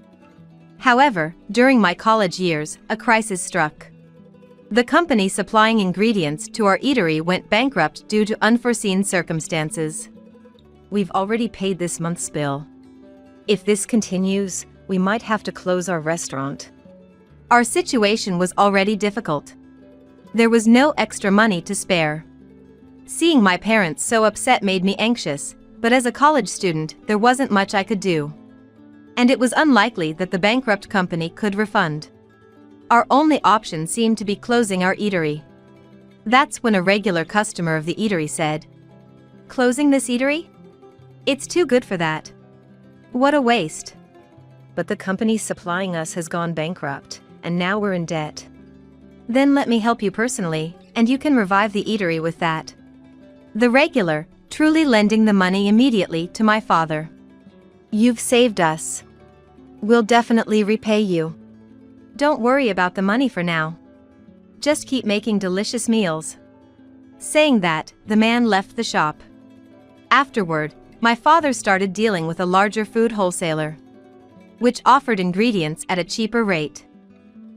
However, during my college years, a crisis struck. The company supplying ingredients to our eatery went bankrupt due to unforeseen circumstances. We've already paid this month's bill. If this continues, we might have to close our restaurant. Our situation was already difficult. There was no extra money to spare. Seeing my parents so upset made me anxious, but as a college student, there wasn't much I could do. And it was unlikely that the bankrupt company could refund. Our only option seemed to be closing our eatery. That's when a regular customer of the eatery said, "Closing this eatery? It's too good for that. What a waste." But the company supplying us has gone bankrupt, and now we're in debt. Then let me help you personally, and you can revive the eatery with that. The regular, truly lending the money immediately to my father. "You've saved us. We'll definitely repay you. Don't worry about the money for now. Just keep making delicious meals." Saying that, the man left the shop. Afterward, my father started dealing with a larger food wholesaler, which offered ingredients at a cheaper rate.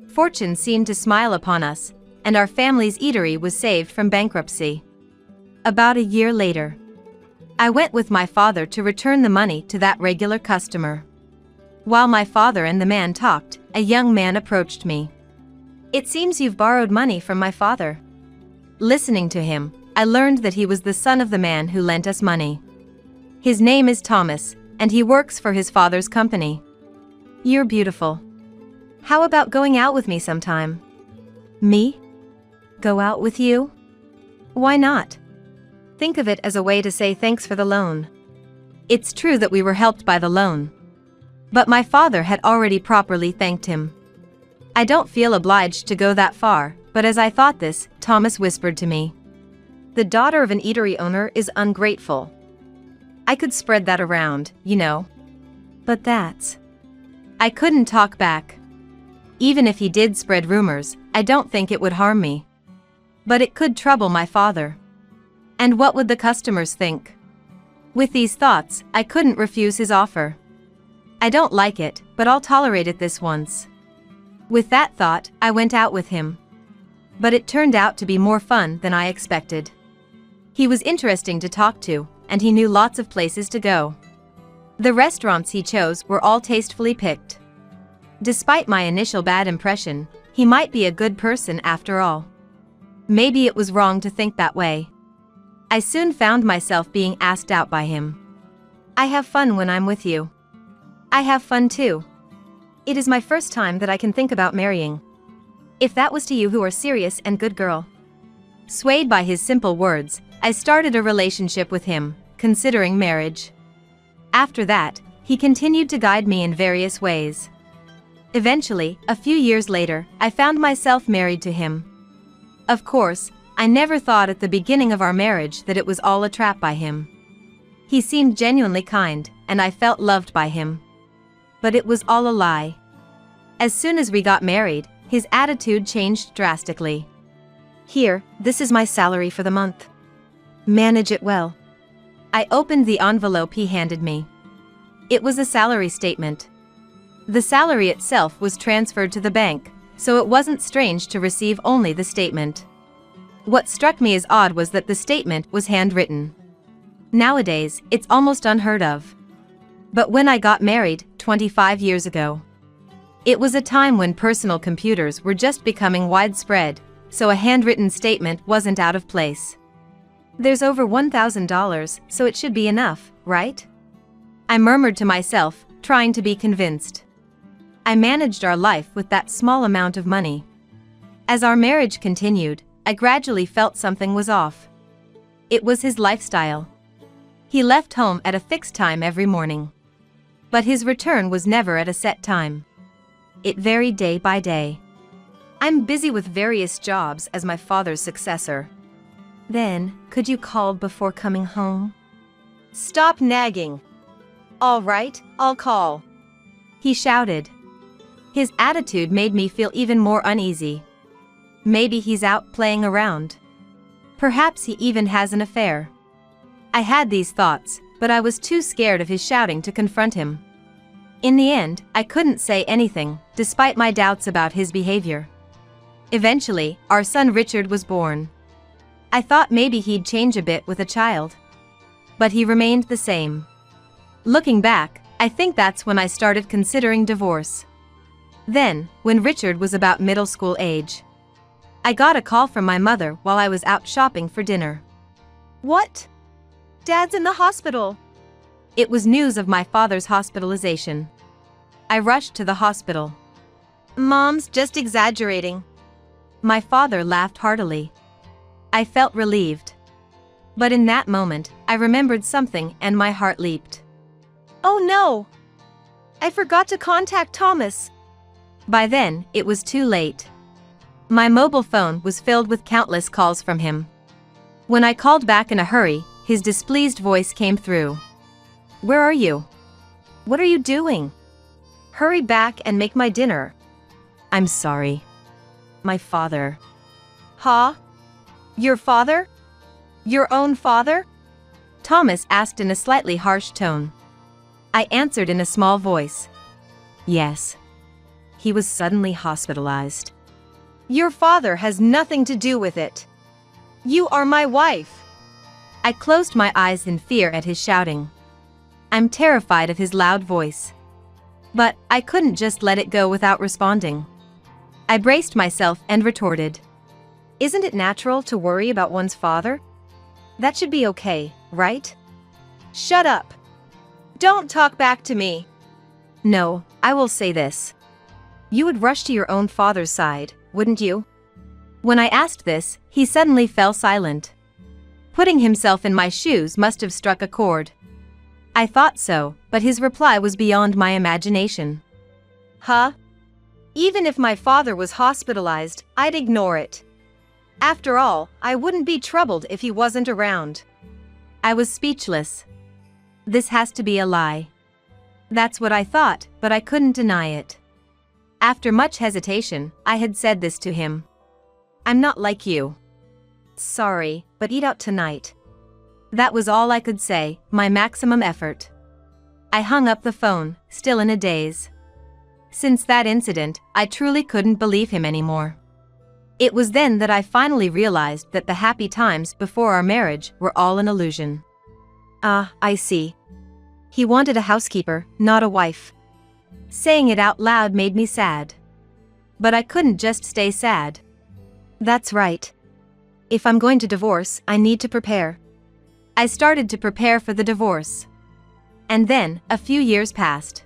Fortune seemed to smile upon us, and our family's eatery was saved from bankruptcy. About a year later, I went with my father to return the money to that regular customer. While my father and the man talked, a young man approached me. "It seems you've borrowed money from my father." Listening to him, I learned that he was the son of the man who lent us money. His name is Thomas, and he works for his father's company. "You're beautiful. How about going out with me sometime?" "Me? Go out with you? Why not?" Think of it as a way to say thanks for the loan. It's true that we were helped by the loan. But my father had already properly thanked him. I don't feel obliged to go that far, but as I thought this, Thomas whispered to me, "The daughter of an eatery owner is ungrateful." I could spread that around, you know. But that's... I couldn't talk back. Even if he did spread rumors, I don't think it would harm me. But it could trouble my father. And what would the customers think? With these thoughts, I couldn't refuse his offer. I don't like it, but I'll tolerate it this once. With that thought, I went out with him. But it turned out to be more fun than I expected. He was interesting to talk to, and he knew lots of places to go. The restaurants he chose were all tastefully picked. Despite my initial bad impression, he might be a good person after all. Maybe it was wrong to think that way. I soon found myself being asked out by him. "I have fun when I'm with you." "I have fun too. It is my first time that I can think about marrying. If that was to you who are serious and good girl." Swayed by his simple words, I started a relationship with him, considering marriage. After that, he continued to guide me in various ways. Eventually, a few years later, I found myself married to him. Of course, I never thought at the beginning of our marriage that it was all a trap by him. He seemed genuinely kind, and I felt loved by him. But it was all a lie. As soon as we got married, his attitude changed drastically. "Here, this is my salary for the month. Manage it well." I opened the envelope he handed me. It was a salary statement. The salary itself was transferred to the bank, so it wasn't strange to receive only the statement. What struck me as odd was that the statement was handwritten. Nowadays, it's almost unheard of. But when I got married, 25 years ago, it was a time when personal computers were just becoming widespread, so a handwritten statement wasn't out of place. "There's over $1,000, so it should be enough, right?" I murmured to myself, trying to be convinced. I managed our life with that small amount of money. As our marriage continued, I gradually felt something was off. It was his lifestyle. He left home at a fixed time every morning. But his return was never at a set time. It varied day by day. I'm busy with various jobs as my father's successor. Then, could you call before coming home? Stop nagging. All right, I'll call. He shouted. His attitude made me feel even more uneasy. Maybe he's out playing around. Perhaps he even has an affair. I had these thoughts, but I was too scared of his shouting to confront him. In the end, I couldn't say anything, despite my doubts about his behavior. Eventually, our son Richard was born. I thought maybe he'd change a bit with a child. But he remained the same. Looking back, I think that's when I started considering divorce. Then, when Richard was about middle school age, I got a call from my mother while I was out shopping for dinner. What? Dad's in the hospital. It was news of my father's hospitalization. I rushed to the hospital. Mom's just exaggerating. My father laughed heartily. I felt relieved. But in that moment, I remembered something and my heart leaped. Oh no! I forgot to contact Thomas. By then, it was too late. My mobile phone was filled with countless calls from him. When I called back in a hurry, his displeased voice came through. Where are you? What are you doing? Hurry back and make my dinner. I'm sorry. My father. Huh? Your father? Your own father? Thomas asked in a slightly harsh tone. I answered in a small voice. Yes. He was suddenly hospitalized. Your father has nothing to do with it. You are my wife. I closed my eyes in fear at his shouting. I'm terrified of his loud voice. But I couldn't just let it go without responding. I braced myself and retorted. Isn't it natural to worry about one's father? That should be okay, right? Shut up. Don't talk back to me. No, I will say this. You would rush to your own father's side, wouldn't you? When I asked this, he suddenly fell silent. Putting himself in my shoes must have struck a chord. I thought so, but his reply was beyond my imagination. Huh? Even if my father was hospitalized, I'd ignore it. After all, I wouldn't be troubled if he wasn't around. I was speechless. This has to be a lie. That's what I thought, but I couldn't deny it. After much hesitation, I had said this to him. I'm not like you. Sorry, but eat out tonight. That was all I could say, my maximum effort. I hung up the phone, still in a daze. Since that incident, I truly couldn't believe him anymore. It was then that I finally realized that the happy times before our marriage were all an illusion. Ah, I see. He wanted a housekeeper, not a wife. Saying it out loud made me sad. But I couldn't just stay sad. That's right. If I'm going to divorce, I need to prepare. I started to prepare for the divorce. And then, a few years passed.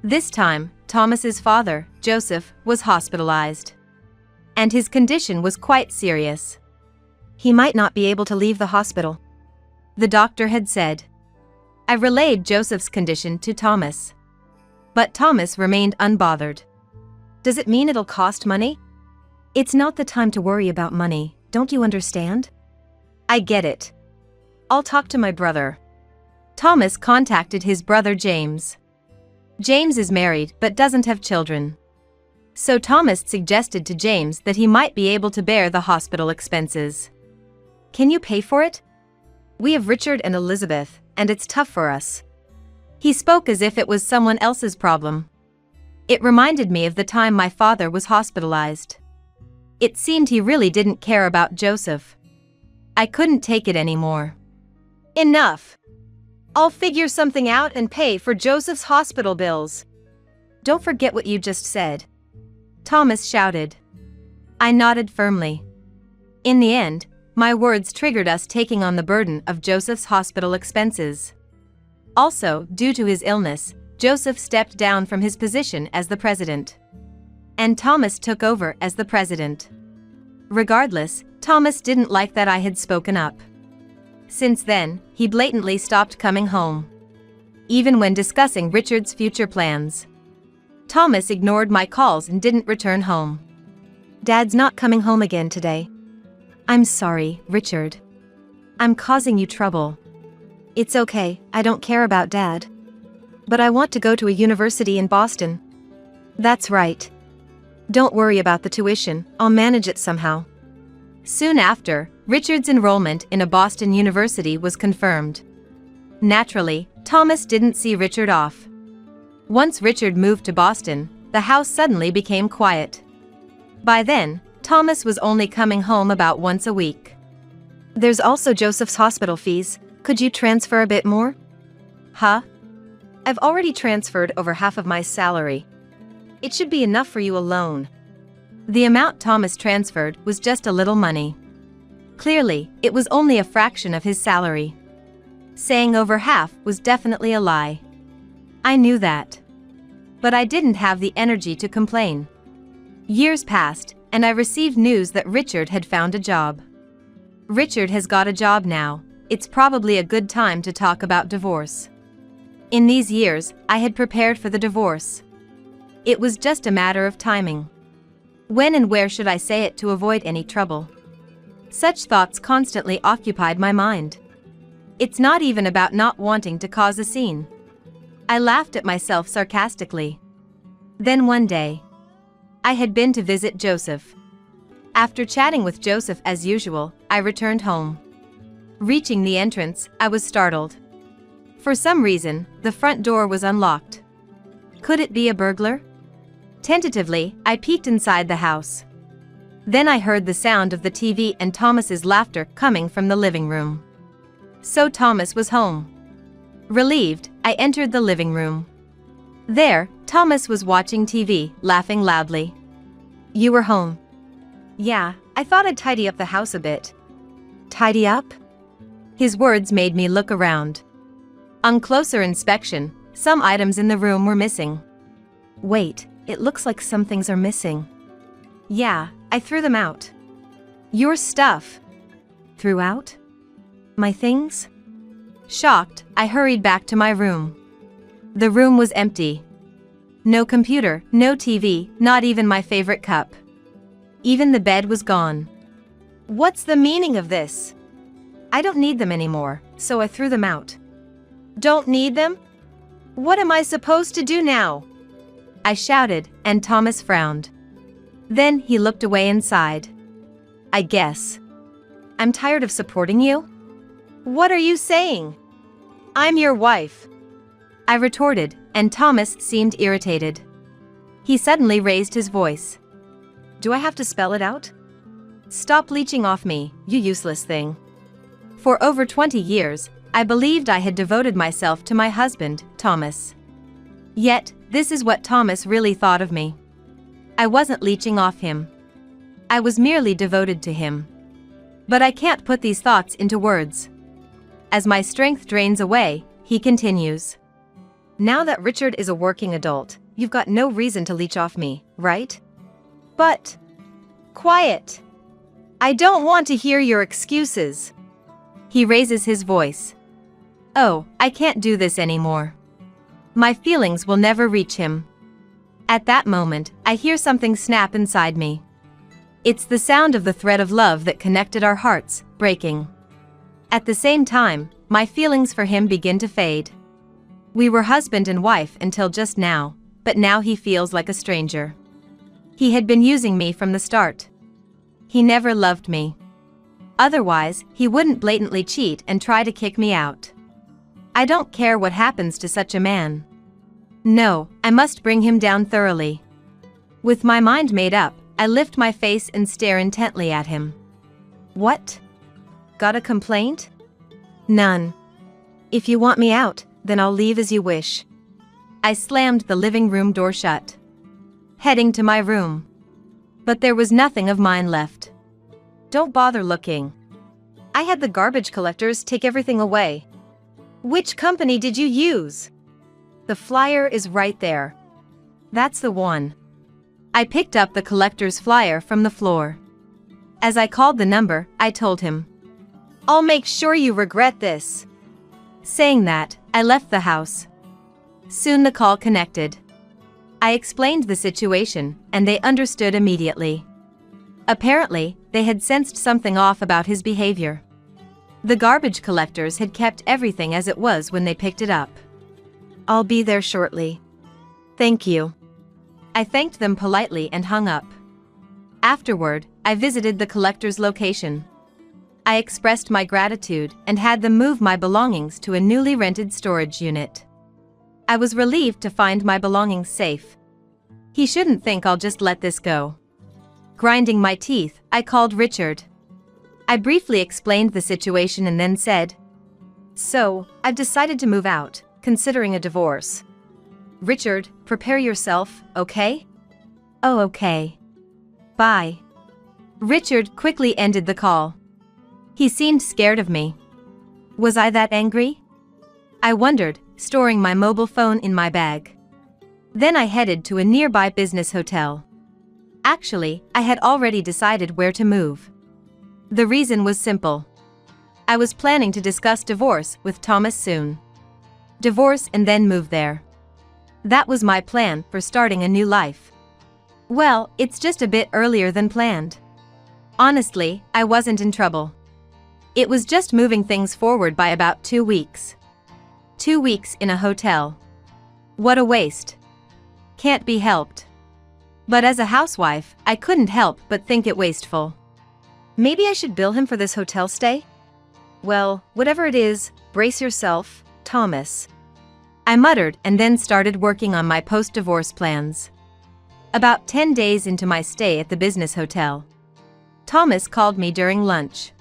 This time, Thomas's father, Joseph, was hospitalized. And his condition was quite serious. He might not be able to leave the hospital, the doctor had said. I relayed Joseph's condition to Thomas. But Thomas remained unbothered. Does it mean it'll cost money? It's not the time to worry about money, don't you understand? I get it. I'll talk to my brother. Thomas contacted his brother James. James is married but doesn't have children. So Thomas suggested to James that he might be able to bear the hospital expenses. Can you pay for it? We have Richard and Elizabeth, and it's tough for us. He spoke as if it was someone else's problem. It reminded me of the time my father was hospitalized. It seemed he really didn't care about Joseph. I couldn't take it anymore. Enough. I'll figure something out and pay for Joseph's hospital bills. Don't forget what you just said, Thomas shouted. I nodded firmly. In the end, my words triggered us taking on the burden of Joseph's hospital expenses. Also, due to his illness, Joseph stepped down from his position as the president. And Thomas took over as the president. Regardless, Thomas didn't like that I had spoken up. Since then, he blatantly stopped coming home. Even when discussing Richard's future plans, Thomas ignored my calls and didn't return home. Dad's not coming home again today. I'm sorry, Richard. I'm causing you trouble. It's okay, I don't care about Dad. But I want to go to a university in Boston. That's right. Don't worry about the tuition, I'll manage it somehow. Soon after, Richard's enrollment in a Boston university was confirmed. Naturally, Thomas didn't see Richard off. Once Richard moved to Boston, the house suddenly became quiet. By then, Thomas was only coming home about once a week. There's also Joseph's hospital fees. Could you transfer a bit more? Huh? I've already transferred over half of my salary. It should be enough for you alone. The amount Thomas transferred was just a little money. Clearly, it was only a fraction of his salary. Saying over half was definitely a lie. I knew that. But I didn't have the energy to complain. Years passed, and I received news that Richard had found a job. Richard has got a job now. It's probably a good time to talk about divorce. In these years, I had prepared for the divorce. It was just a matter of timing. When and where should I say it to avoid any trouble? Such thoughts constantly occupied my mind. It's not even about not wanting to cause a scene. I laughed at myself sarcastically. Then one day, I had been to visit Joseph. After chatting with Joseph as usual, I returned home. Reaching the entrance, I was startled. For some reason, the front door was unlocked. Could it be a burglar? Tentatively, I peeked inside the house. Then I heard the sound of the TV and Thomas's laughter coming from the living room. So Thomas was home. Relieved, I entered the living room. There, Thomas was watching TV, laughing loudly. You were home. Yeah, I thought I'd tidy up the house a bit. Tidy up? His words made me look around. On closer inspection, some items in the room were missing. Wait, it looks like some things are missing. Yeah, I threw them out. Your stuff. Threw out? My things? Shocked, I hurried back to my room. The room was empty. No computer, no TV, not even my favorite cup. Even the bed was gone. What's the meaning of this? I don't need them anymore, so I threw them out. Don't need them? What am I supposed to do now? I shouted, and Thomas frowned. Then he looked away and sighed. I guess. I'm tired of supporting you? What are you saying? I'm your wife. I retorted, and Thomas seemed irritated. He suddenly raised his voice. Do I have to spell it out? Stop leeching off me, you useless thing. For over 20 years, I believed I had devoted myself to my husband, Thomas. Yet, this is what Thomas really thought of me. I wasn't leeching off him. I was merely devoted to him. But I can't put these thoughts into words. As my strength drains away, he continues. Now that Richard is a working adult, you've got no reason to leech off me, right? But... Quiet! I don't want to hear your excuses. He raises his voice. Oh, I can't do this anymore. My feelings will never reach him. At that moment, I hear something snap inside me. It's the sound of the thread of love that connected our hearts, breaking. At the same time, my feelings for him begin to fade. We were husband and wife until just now, but now he feels like a stranger. He had been using me from the start. He never loved me. Otherwise, he wouldn't blatantly cheat and try to kick me out. I don't care what happens to such a man. No, I must bring him down thoroughly. With my mind made up, I lift my face and stare intently at him. What? Got a complaint? None. If you want me out, then I'll leave as you wish. I slammed the living room door shut, heading to my room. But there was nothing of mine left. Don't bother looking. I had the garbage collectors take everything away. Which company did you use? The flyer is right there. That's the one. I picked up the collector's flyer from the floor. As I called the number, I told him. I'll make sure you regret this. Saying that, I left the house. Soon the call connected. I explained the situation, and they understood immediately. Apparently, they had sensed something off about his behavior. The garbage collectors had kept everything as it was when they picked it up. I'll be there shortly. Thank you. I thanked them politely and hung up. Afterward, I visited the collector's location. I expressed my gratitude and had them move my belongings to a newly rented storage unit. I was relieved to find my belongings safe. He shouldn't think I'll just let this go. Grinding my teeth, I called Richard. I briefly explained the situation and then said, "So, I've decided to move out, considering a divorce. Richard, prepare yourself, okay?" "Oh, okay. Bye." Richard quickly ended the call. He seemed scared of me. Was I that angry? I wondered, storing my mobile phone in my bag. Then I headed to a nearby business hotel. Actually, I had already decided where to move. The reason was simple. I was planning to discuss divorce with Thomas soon. Divorce and then move there. That was my plan for starting a new life. Well, it's just a bit earlier than planned. Honestly, I wasn't in trouble. It was just moving things forward by about 2 weeks. 2 weeks in a hotel. What a waste. Can't be helped. But as a housewife, I couldn't help but think it wasteful. Maybe I should bill him for this hotel stay? Well, whatever it is, brace yourself, Thomas. I muttered and then started working on my post-divorce plans. About 10 days into my stay at the business hotel, Thomas called me during lunch.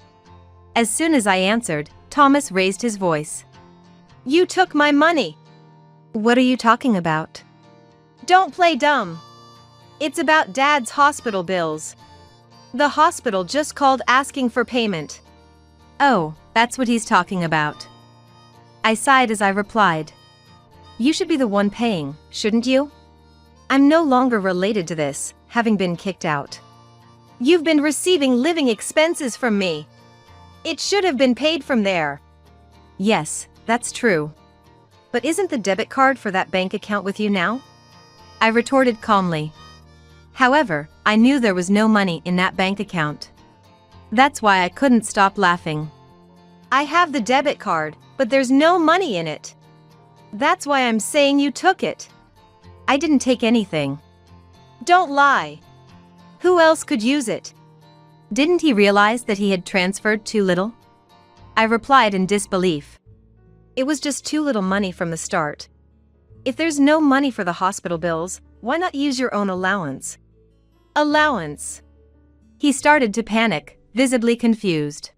As soon as I answered, Thomas raised his voice. You took my money. What are you talking about? Don't play dumb. It's about Dad's hospital bills. The hospital just called asking for payment. Oh, that's what he's talking about. I sighed as I replied. You should be the one paying, shouldn't you? I'm no longer related to this, having been kicked out. You've been receiving living expenses from me. It should have been paid from there. Yes, that's true. But isn't the debit card for that bank account with you now? I retorted calmly. However, I knew there was no money in that bank account. That's why I couldn't stop laughing. I have the debit card, but there's no money in it. That's why I'm saying you took it. I didn't take anything. Don't lie. Who else could use it? Didn't he realize that he had transferred too little? I replied in disbelief. It was just too little money from the start. If there's no money for the hospital bills, why not use your own allowance? Allowance. He started to panic, visibly confused.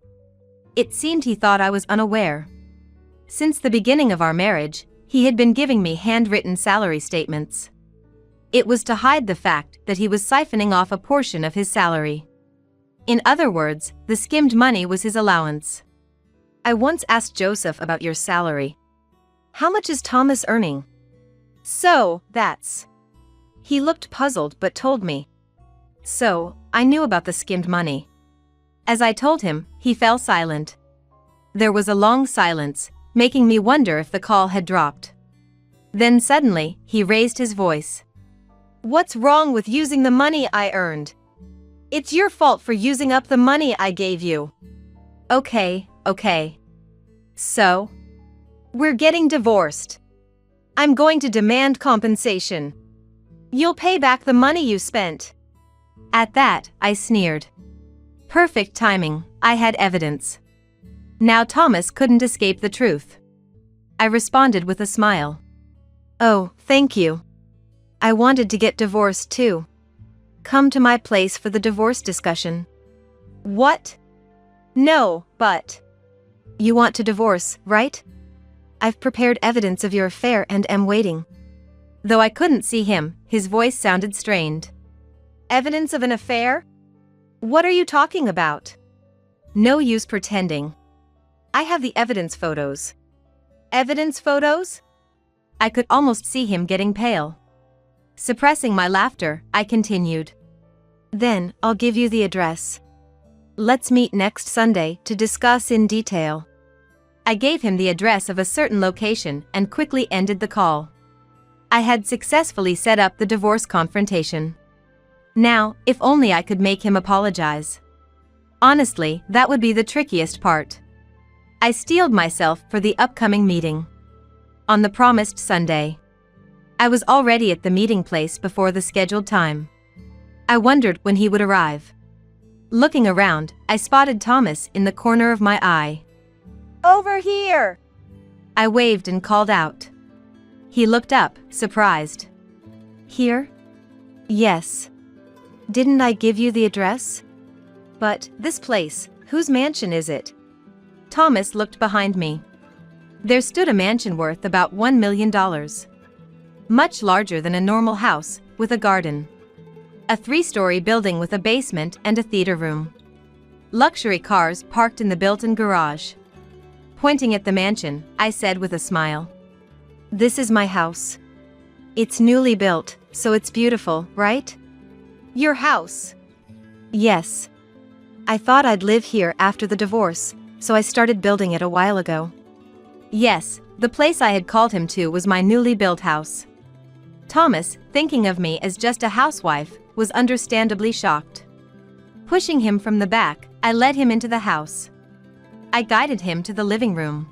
It seemed he thought I was unaware. Since the beginning of our marriage, he had been giving me handwritten salary statements. It was to hide the fact that he was siphoning off a portion of his salary. In other words, the skimmed money was his allowance. I once asked Joseph about your salary. How much is Thomas earning? So, that's... He looked puzzled but told me. So, I knew about the skimmed money. As I told him, he fell silent. There was a long silence, making me wonder if the call had dropped. Then suddenly, he raised his voice. What's wrong with using the money I earned? It's your fault for using up the money I gave you. Okay. So? We're getting divorced. I'm going to demand compensation. You'll pay back the money you spent. At that, I sneered. Perfect timing, I had evidence. Now Thomas couldn't escape the truth. I responded with a smile. Oh, thank you. I wanted to get divorced too. Come to my place for the divorce discussion. What? No, but... You want to divorce, right? I've prepared evidence of your affair and am waiting. Though I couldn't see him, his voice sounded strained. Evidence of an affair? What are you talking about? No use pretending. I have the evidence photos. Evidence photos? I could almost see him getting pale. Suppressing my laughter, I continued. Then, I'll give you the address. Let's meet next Sunday to discuss in detail. I gave him the address of a certain location and quickly ended the call. I had successfully set up the divorce confrontation. Now, if only I could make him apologize. Honestly, that would be the trickiest part. I steeled myself for the upcoming meeting. On the promised Sunday. I was already at the meeting place before the scheduled time. I wondered when he would arrive. Looking around, I spotted Thomas in the corner of my eye. Over here! I waved and called out. He looked up, surprised. Here? Yes. Didn't I give you the address? But, this place, whose mansion is it? Thomas looked behind me. There stood a mansion worth about $1 million. Much larger than a normal house, with a garden. A 3-story building with a basement and a theater room. Luxury cars parked in the built-in garage. Pointing at the mansion, I said with a smile. This is my house. It's newly built, so it's beautiful, right? Your house? Yes. I thought I'd live here after the divorce, so I started building it a while ago. Yes, the place I had called him to was my newly built house. Thomas, thinking of me as just a housewife, was understandably shocked. Pushing him from the back, I led him into the house. I guided him to the living room.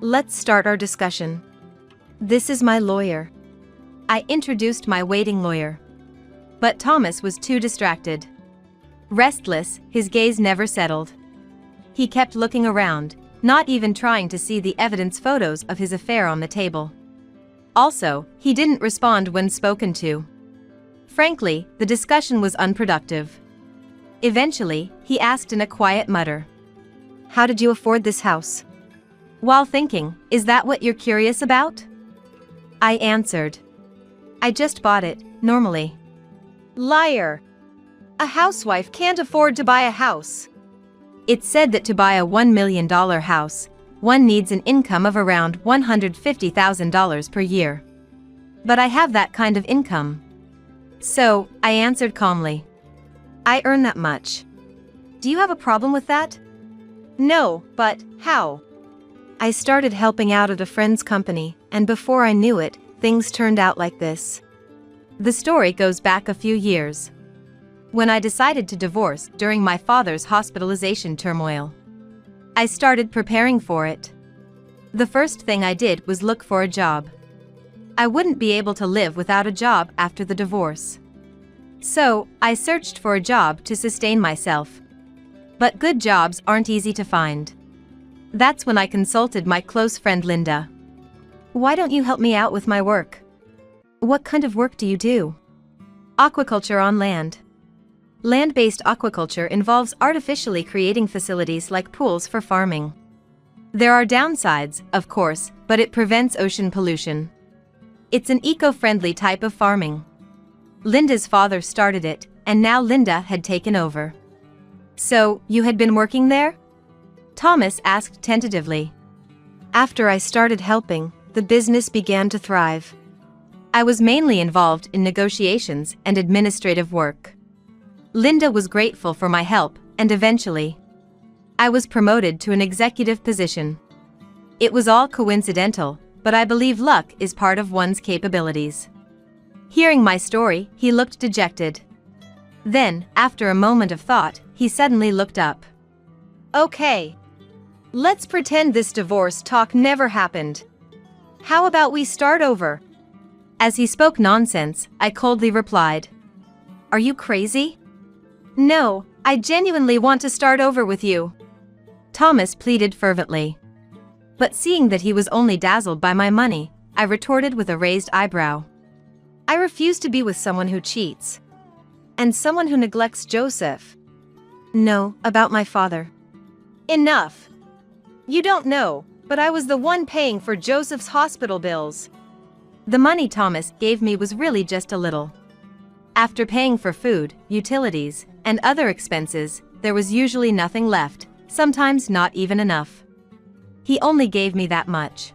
Let's start our discussion. This is my lawyer. I introduced my waiting lawyer. But Thomas was too distracted. Restless, his gaze never settled. He kept looking around, not even trying to see the evidence photos of his affair on the table. Also, he didn't respond when spoken to. Frankly, the discussion was unproductive. Eventually, he asked in a quiet mutter. How did you afford this house? While thinking, is that what you're curious about? I answered. I just bought it, normally. Liar! A housewife can't afford to buy a house. It's said that to buy a $1 million house, one needs an income of around $150,000 per year. But I have that kind of income. So, I answered calmly. I earn that much. Do you have a problem with that? No, but how? I started helping out at a friend's company, and before I knew it, things turned out like this. The story goes back a few years. When I decided to divorce during my father's hospitalization turmoil, I started preparing for it. The first thing I did was look for a job. I wouldn't be able to live without a job after the divorce. So, I searched for a job to sustain myself. But good jobs aren't easy to find. That's when I consulted my close friend Linda. Why don't you help me out with my work? What kind of work do you do? Aquaculture on land. Land-based aquaculture involves artificially creating facilities like pools for farming. There are downsides, of course, but it prevents ocean pollution. It's an eco-friendly type of farming. Linda's father started it, and now Linda had taken over. So, you had been working there? Thomas asked tentatively. After I started helping, the business began to thrive. I was mainly involved in negotiations and administrative work. Linda was grateful for my help, and eventually, I was promoted to an executive position. It was all coincidental, but I believe luck is part of one's capabilities. Hearing my story, he looked dejected. Then, after a moment of thought, he suddenly looked up. Okay. Let's pretend this divorce talk never happened. How about we start over? As he spoke nonsense, I coldly replied. Are you crazy? No, I genuinely want to start over with you. Thomas pleaded fervently. But seeing that he was only dazzled by my money, I retorted with a raised eyebrow. I refuse to be with someone who cheats. And someone who neglects Joseph. No, about my father. Enough. You don't know, but I was the one paying for Joseph's hospital bills. The money Thomas gave me was really just a little. After paying for food, utilities, and other expenses, there was usually nothing left, sometimes not even enough. He only gave me that much.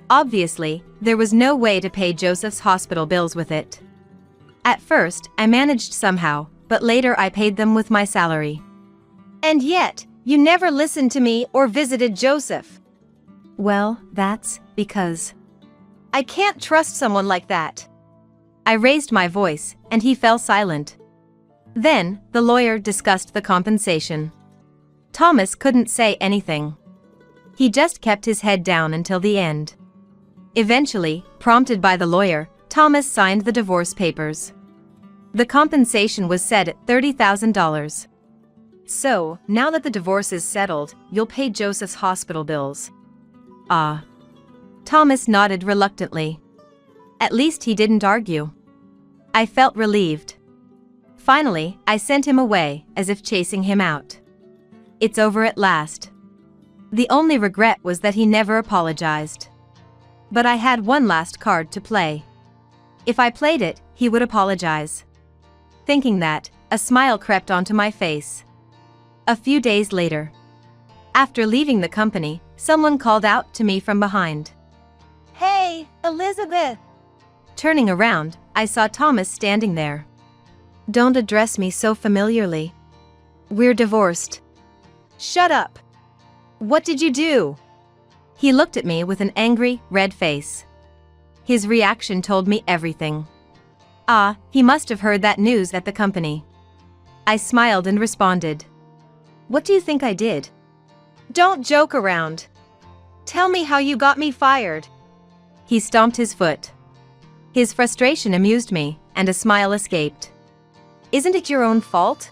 Obviously, there was no way to pay Joseph's hospital bills with it. At first, I managed somehow, but later I paid them with my salary. And yet, you never listened to me or visited Joseph. Well, that's because I can't trust someone like that. I raised my voice, and he fell silent. Then, the lawyer discussed the compensation. Thomas couldn't say anything. He just kept his head down until the end. Eventually, prompted by the lawyer, Thomas signed the divorce papers. The compensation was set at $30,000. So, now that the divorce is settled, you'll pay Joseph's hospital bills. Ah. Thomas nodded reluctantly. At least he didn't argue. I felt relieved. Finally, I sent him away, as if chasing him out. It's over at last. The only regret was that he never apologized. But I had one last card to play. If I played it, he would apologize. Thinking that, a smile crept onto my face. A few days later, after leaving the company, someone called out to me from behind. Hey, Elizabeth! Turning around, I saw Thomas standing there. Don't address me so familiarly. We're divorced. Shut up! What did you do? He looked at me with an angry, red face. His reaction told me everything. Ah, he must have heard that news at the company. I smiled and responded. What do you think I did? Don't joke around. Tell me how you got me fired. He stomped his foot. His frustration amused me, and a smile escaped. Isn't it your own fault?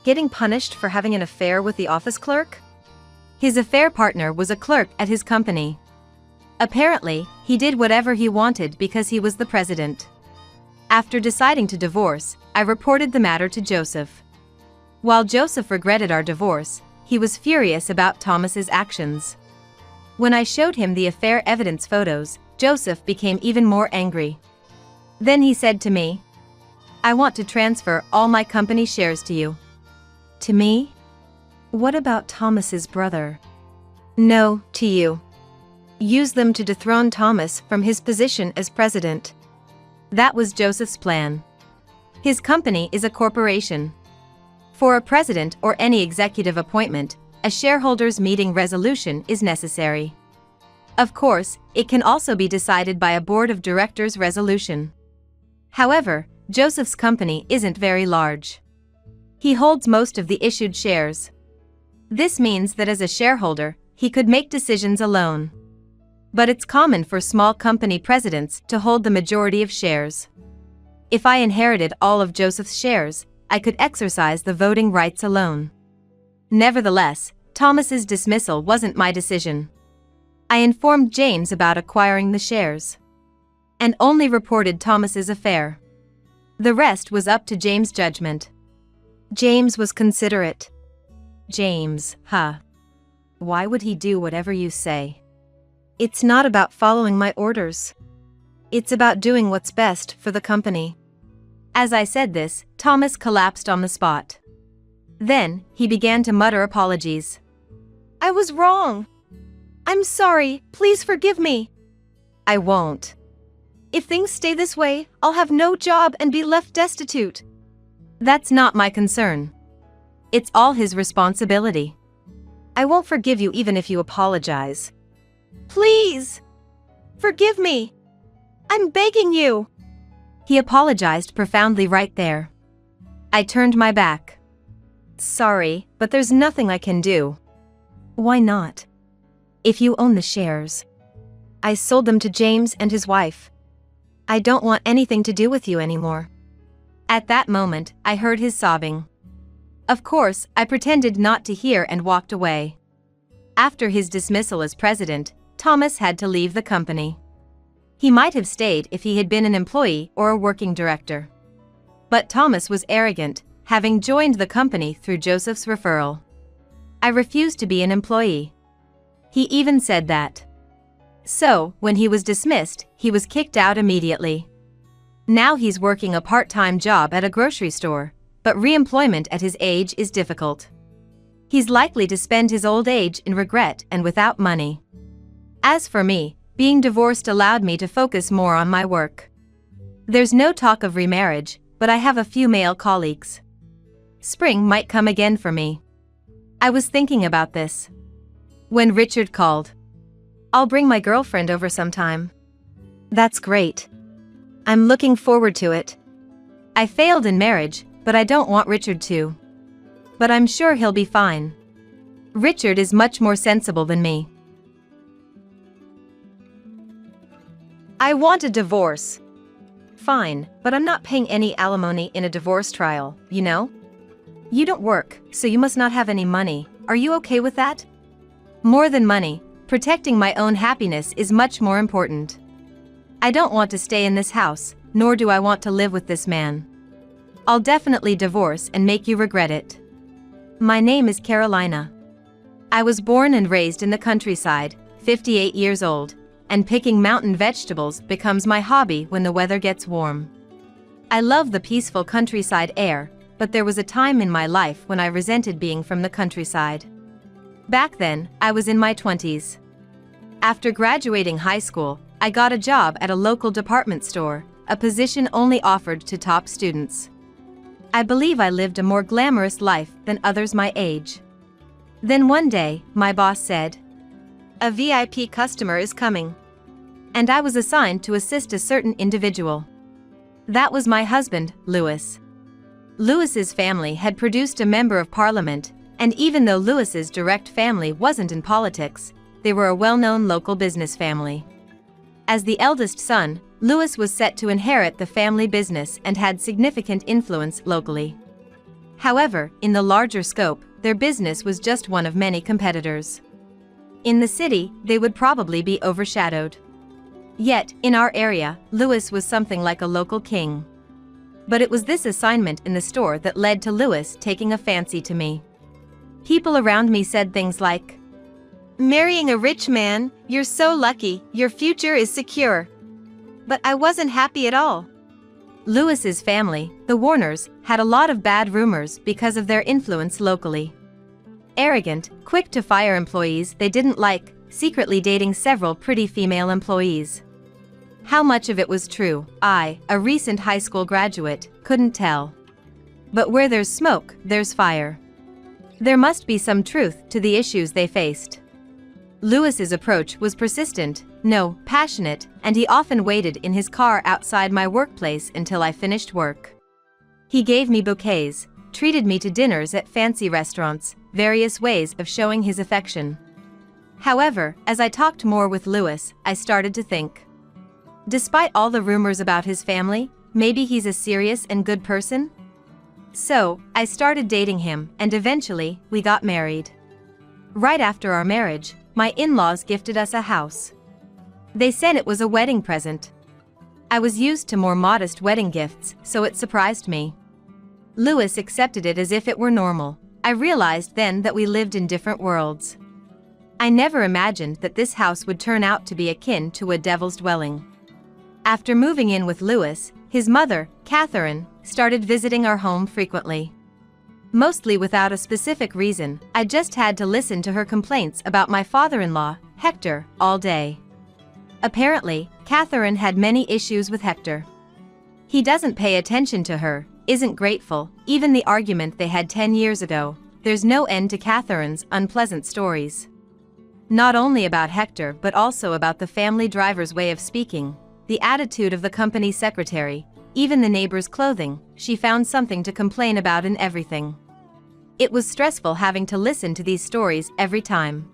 Getting punished for having an affair with the office clerk? His affair partner was a clerk at his company. Apparently, he did whatever he wanted because he was the president. After deciding to divorce, I reported the matter to Joseph. While Joseph regretted our divorce, he was furious about Thomas's actions. When I showed him the affair evidence photos, Joseph became even more angry. Then he said to me, I want to transfer all my company shares to you. To me? What about Thomas's brother? No, to you. Use them to dethrone Thomas from his position as president. That was Joseph's plan. His company is a corporation. For a president or any executive appointment, a shareholders' meeting resolution is necessary. Of course, it can also be decided by a board of directors resolution. However, Joseph's company isn't very large. He holds most of the issued shares. This means that as a shareholder, he could make decisions alone. But it's common for small company presidents to hold the majority of shares. If I inherited all of Joseph's shares, I could exercise the voting rights alone. Nevertheless, Thomas's dismissal wasn't my decision. I informed James about acquiring the shares, and only reported Thomas's affair. The rest was up to James' judgment. James was considerate. James, huh? Why would he do whatever you say? It's not about following my orders. It's about doing what's best for the company. As I said this, Thomas collapsed on the spot. Then, he began to mutter apologies. I was wrong. I'm sorry, please forgive me. I won't. If things stay this way, I'll have no job and be left destitute. That's not my concern. It's all his responsibility. I won't forgive you even if you apologize. Please! Forgive me! I'm begging you! He apologized profoundly right there. I turned my back. Sorry, but there's nothing I can do. Why not? If you own the shares. I sold them to James and his wife. I don't want anything to do with you anymore. At that moment, I heard his sobbing. Of course, I pretended not to hear and walked away. After his dismissal as president, Thomas had to leave the company. He might have stayed if he had been an employee or a working director. But Thomas was arrogant, having joined the company through Joseph's referral. I refused to be an employee. He even said that. So, when he was dismissed, he was kicked out immediately. Now he's working a part-time job at a grocery store, but re-employment at his age is difficult. He's likely to spend his old age in regret and without money. As for me, being divorced allowed me to focus more on my work. There's no talk of remarriage, but I have a few male colleagues. Spring might come again for me. I was thinking about this when Richard called. I'll bring my girlfriend over sometime. That's great. I'm looking forward to it. I failed in marriage, but I don't want Richard to. But I'm sure he'll be fine. Richard is much more sensible than me. I want a divorce. Fine, but I'm not paying any alimony in a divorce trial, you know? You don't work, so you must not have any money. Are you okay with that? More than money, protecting my own happiness is much more important. I don't want to stay in this house, nor do I want to live with this man. I'll definitely divorce and make you regret it. My name is Carolina. I was born and raised in the countryside, 58 years old, and picking mountain vegetables becomes my hobby when the weather gets warm. I love the peaceful countryside air, but there was a time in my life when I resented being from the countryside. Back then, I was in my 20s. After graduating high school, I got a job at a local department store, a position only offered to top students. I believe I lived a more glamorous life than others my age. Then one day, my boss said, "A VIP customer is coming." And I was assigned to assist a certain individual. That was my husband, Louis. Louis's family had produced a member of parliament, and even though Louis's direct family wasn't in politics, they were a well-known local business family. As the eldest son, Louis was set to inherit the family business and had significant influence locally. However, in the larger scope, their business was just one of many competitors. In the city, they would probably be overshadowed. Yet, in our area, Louis was something like a local king. But it was this assignment in the store that led to Louis taking a fancy to me. People around me said things like, "Marrying a rich man, you're so lucky, your future is secure." But I wasn't happy at all. Louis's family, the Warners, had a lot of bad rumors because of their influence locally. Arrogant, quick to fire employees they didn't like, secretly dating several pretty female employees. How much of it was true, I, a recent high school graduate, couldn't tell. But where there's smoke, there's fire. There must be some truth to the issues they faced. Louis's approach was persistent, no, passionate, and he often waited in his car outside my workplace until I finished work. He gave me bouquets, treated me to dinners at fancy restaurants, various ways of showing his affection. However, as I talked more with Louis, I started to think. Despite all the rumors about his family, maybe he's a serious and good person? So, I started dating him, and eventually, we got married. Right after our marriage, my in-laws gifted us a house. They said it was a wedding present. I was used to more modest wedding gifts, so it surprised me. Louis accepted it as if it were normal. I realized then that we lived in different worlds. I never imagined that this house would turn out to be akin to a devil's dwelling. After moving in with Louis, his mother, Catherine, started visiting our home frequently. Mostly without a specific reason, I just had to listen to her complaints about my father-in-law, Hector, all day. Apparently, Catherine had many issues with Hector. He doesn't pay attention to her, isn't grateful, even the argument they had 10 years ago. There's no end to Catherine's unpleasant stories. Not only about Hector but also about the family driver's way of speaking, the attitude of the company secretary, even the neighbor's clothing. She found something to complain about in everything. It was stressful having to listen to these stories every time.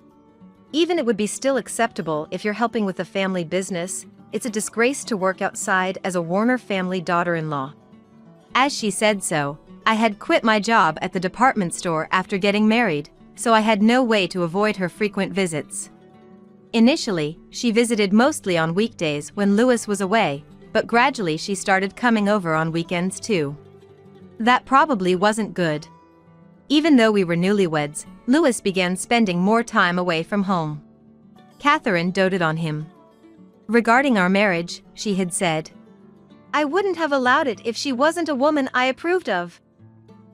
Even it would be still acceptable if you're helping with a family business, it's a disgrace to work outside as a Warner family daughter-in-law. As she said so, I had quit my job at the department store after getting married, so I had no way to avoid her frequent visits. Initially, she visited mostly on weekdays when Louis was away, but gradually she started coming over on weekends too. That probably wasn't good. Even though we were newlyweds, Louis began spending more time away from home. Catherine doted on him. Regarding our marriage, she had said, "I wouldn't have allowed it if she wasn't a woman I approved of."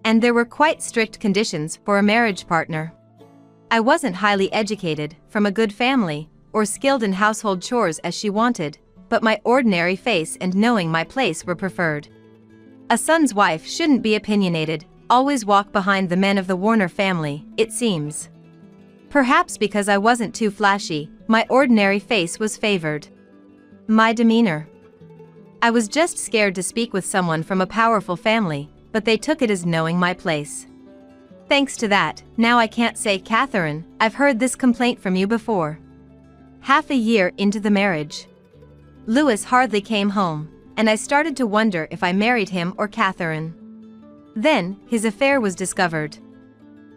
And there were quite strict conditions for a marriage partner. I wasn't highly educated, from a good family, or skilled in household chores as she wanted, but my ordinary face and knowing my place were preferred. A son's wife shouldn't be opinionated, always walk behind the men of the Warner family, it seems. Perhaps because I wasn't too flashy, my ordinary face was favored. My demeanor. I was just scared to speak with someone from a powerful family, but they took it as knowing my place. Thanks to that, now I can't say, "Catherine, I've heard this complaint from you before." Half a year into the marriage, Louis hardly came home, and I started to wonder if I married him or Catherine. Then, his affair was discovered.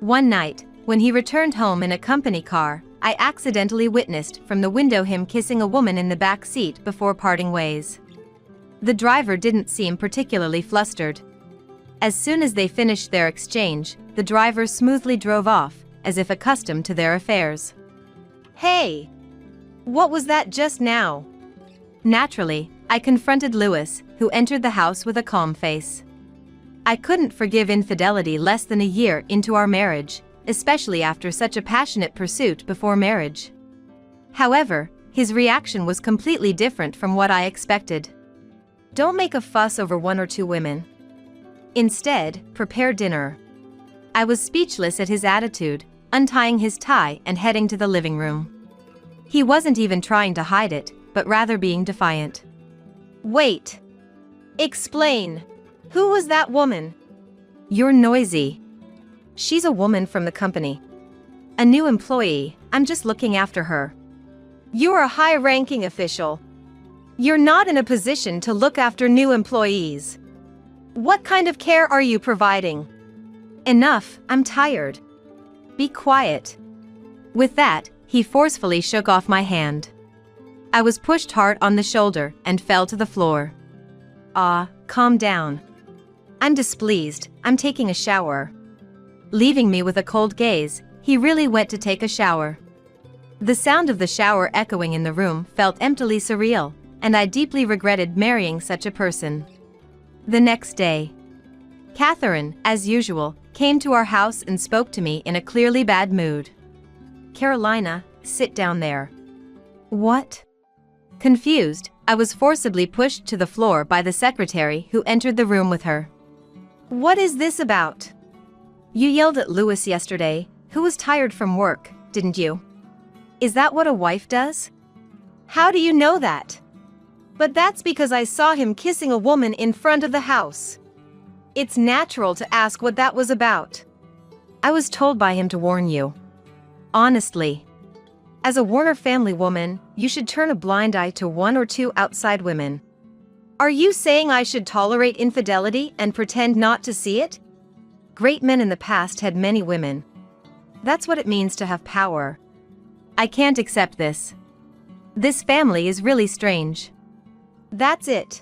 One night, when he returned home in a company car, I accidentally witnessed from the window him kissing a woman in the back seat before parting ways. The driver didn't seem particularly flustered. As soon as they finished their exchange, the driver smoothly drove off, as if accustomed to their affairs. Hey! What was that just now? Naturally, I confronted Louis, who entered the house with a calm face. I couldn't forgive infidelity less than a year into our marriage, especially after such a passionate pursuit before marriage. However, his reaction was completely different from what I expected. Don't make a fuss over one or two women. Instead, prepare dinner. I was speechless at his attitude, untying his tie and heading to the living room. He wasn't even trying to hide it, but rather being defiant. Wait. Explain. Who was that woman? You're noisy. She's a woman from the company. A new employee, I'm just looking after her. You're a high-ranking official. You're not in a position to look after new employees. What kind of care are you providing? Enough, I'm tired. Be quiet. With that, he forcefully shook off my hand. I was pushed hard on the shoulder and fell to the floor. Calm down. I'm displeased, I'm taking a shower. Leaving me with a cold gaze, he really went to take a shower. The sound of the shower echoing in the room felt emptily surreal, and I deeply regretted marrying such a person. The next day, Catherine, as usual, came to our house and spoke to me in a clearly bad mood. "Carolina, sit down there." "What?" Confused, I was forcibly pushed to the floor by the secretary who entered the room with her. "What is this about?" "You yelled at Louis yesterday, who was tired from work, didn't you? Is that what a wife does?" "How do you know that?" "But that's because I saw him kissing a woman in front of the house. It's natural to ask what that was about." "I was told by him to warn you. Honestly, as a Warner family woman, you should turn a blind eye to one or two outside women." "Are you saying I should tolerate infidelity and pretend not to see it?" Great men in the past had many women. That's what it means to have power. I can't accept this. This family is really strange. "That's it.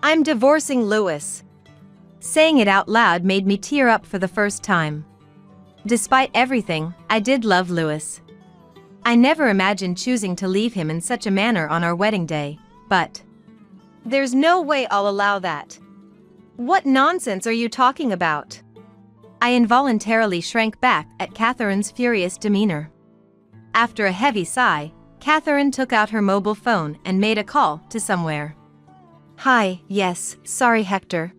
I'm divorcing Louis." Saying it out loud made me tear up for the first time. Despite everything, I did love Louis. I never imagined choosing to leave him in such a manner on our wedding day, but "There's no way I'll allow that. What nonsense are you talking about?" I involuntarily shrank back at Catherine's furious demeanor. After a heavy sigh, Catherine took out her mobile phone and made a call to somewhere. "Hi, yes, sorry Hector.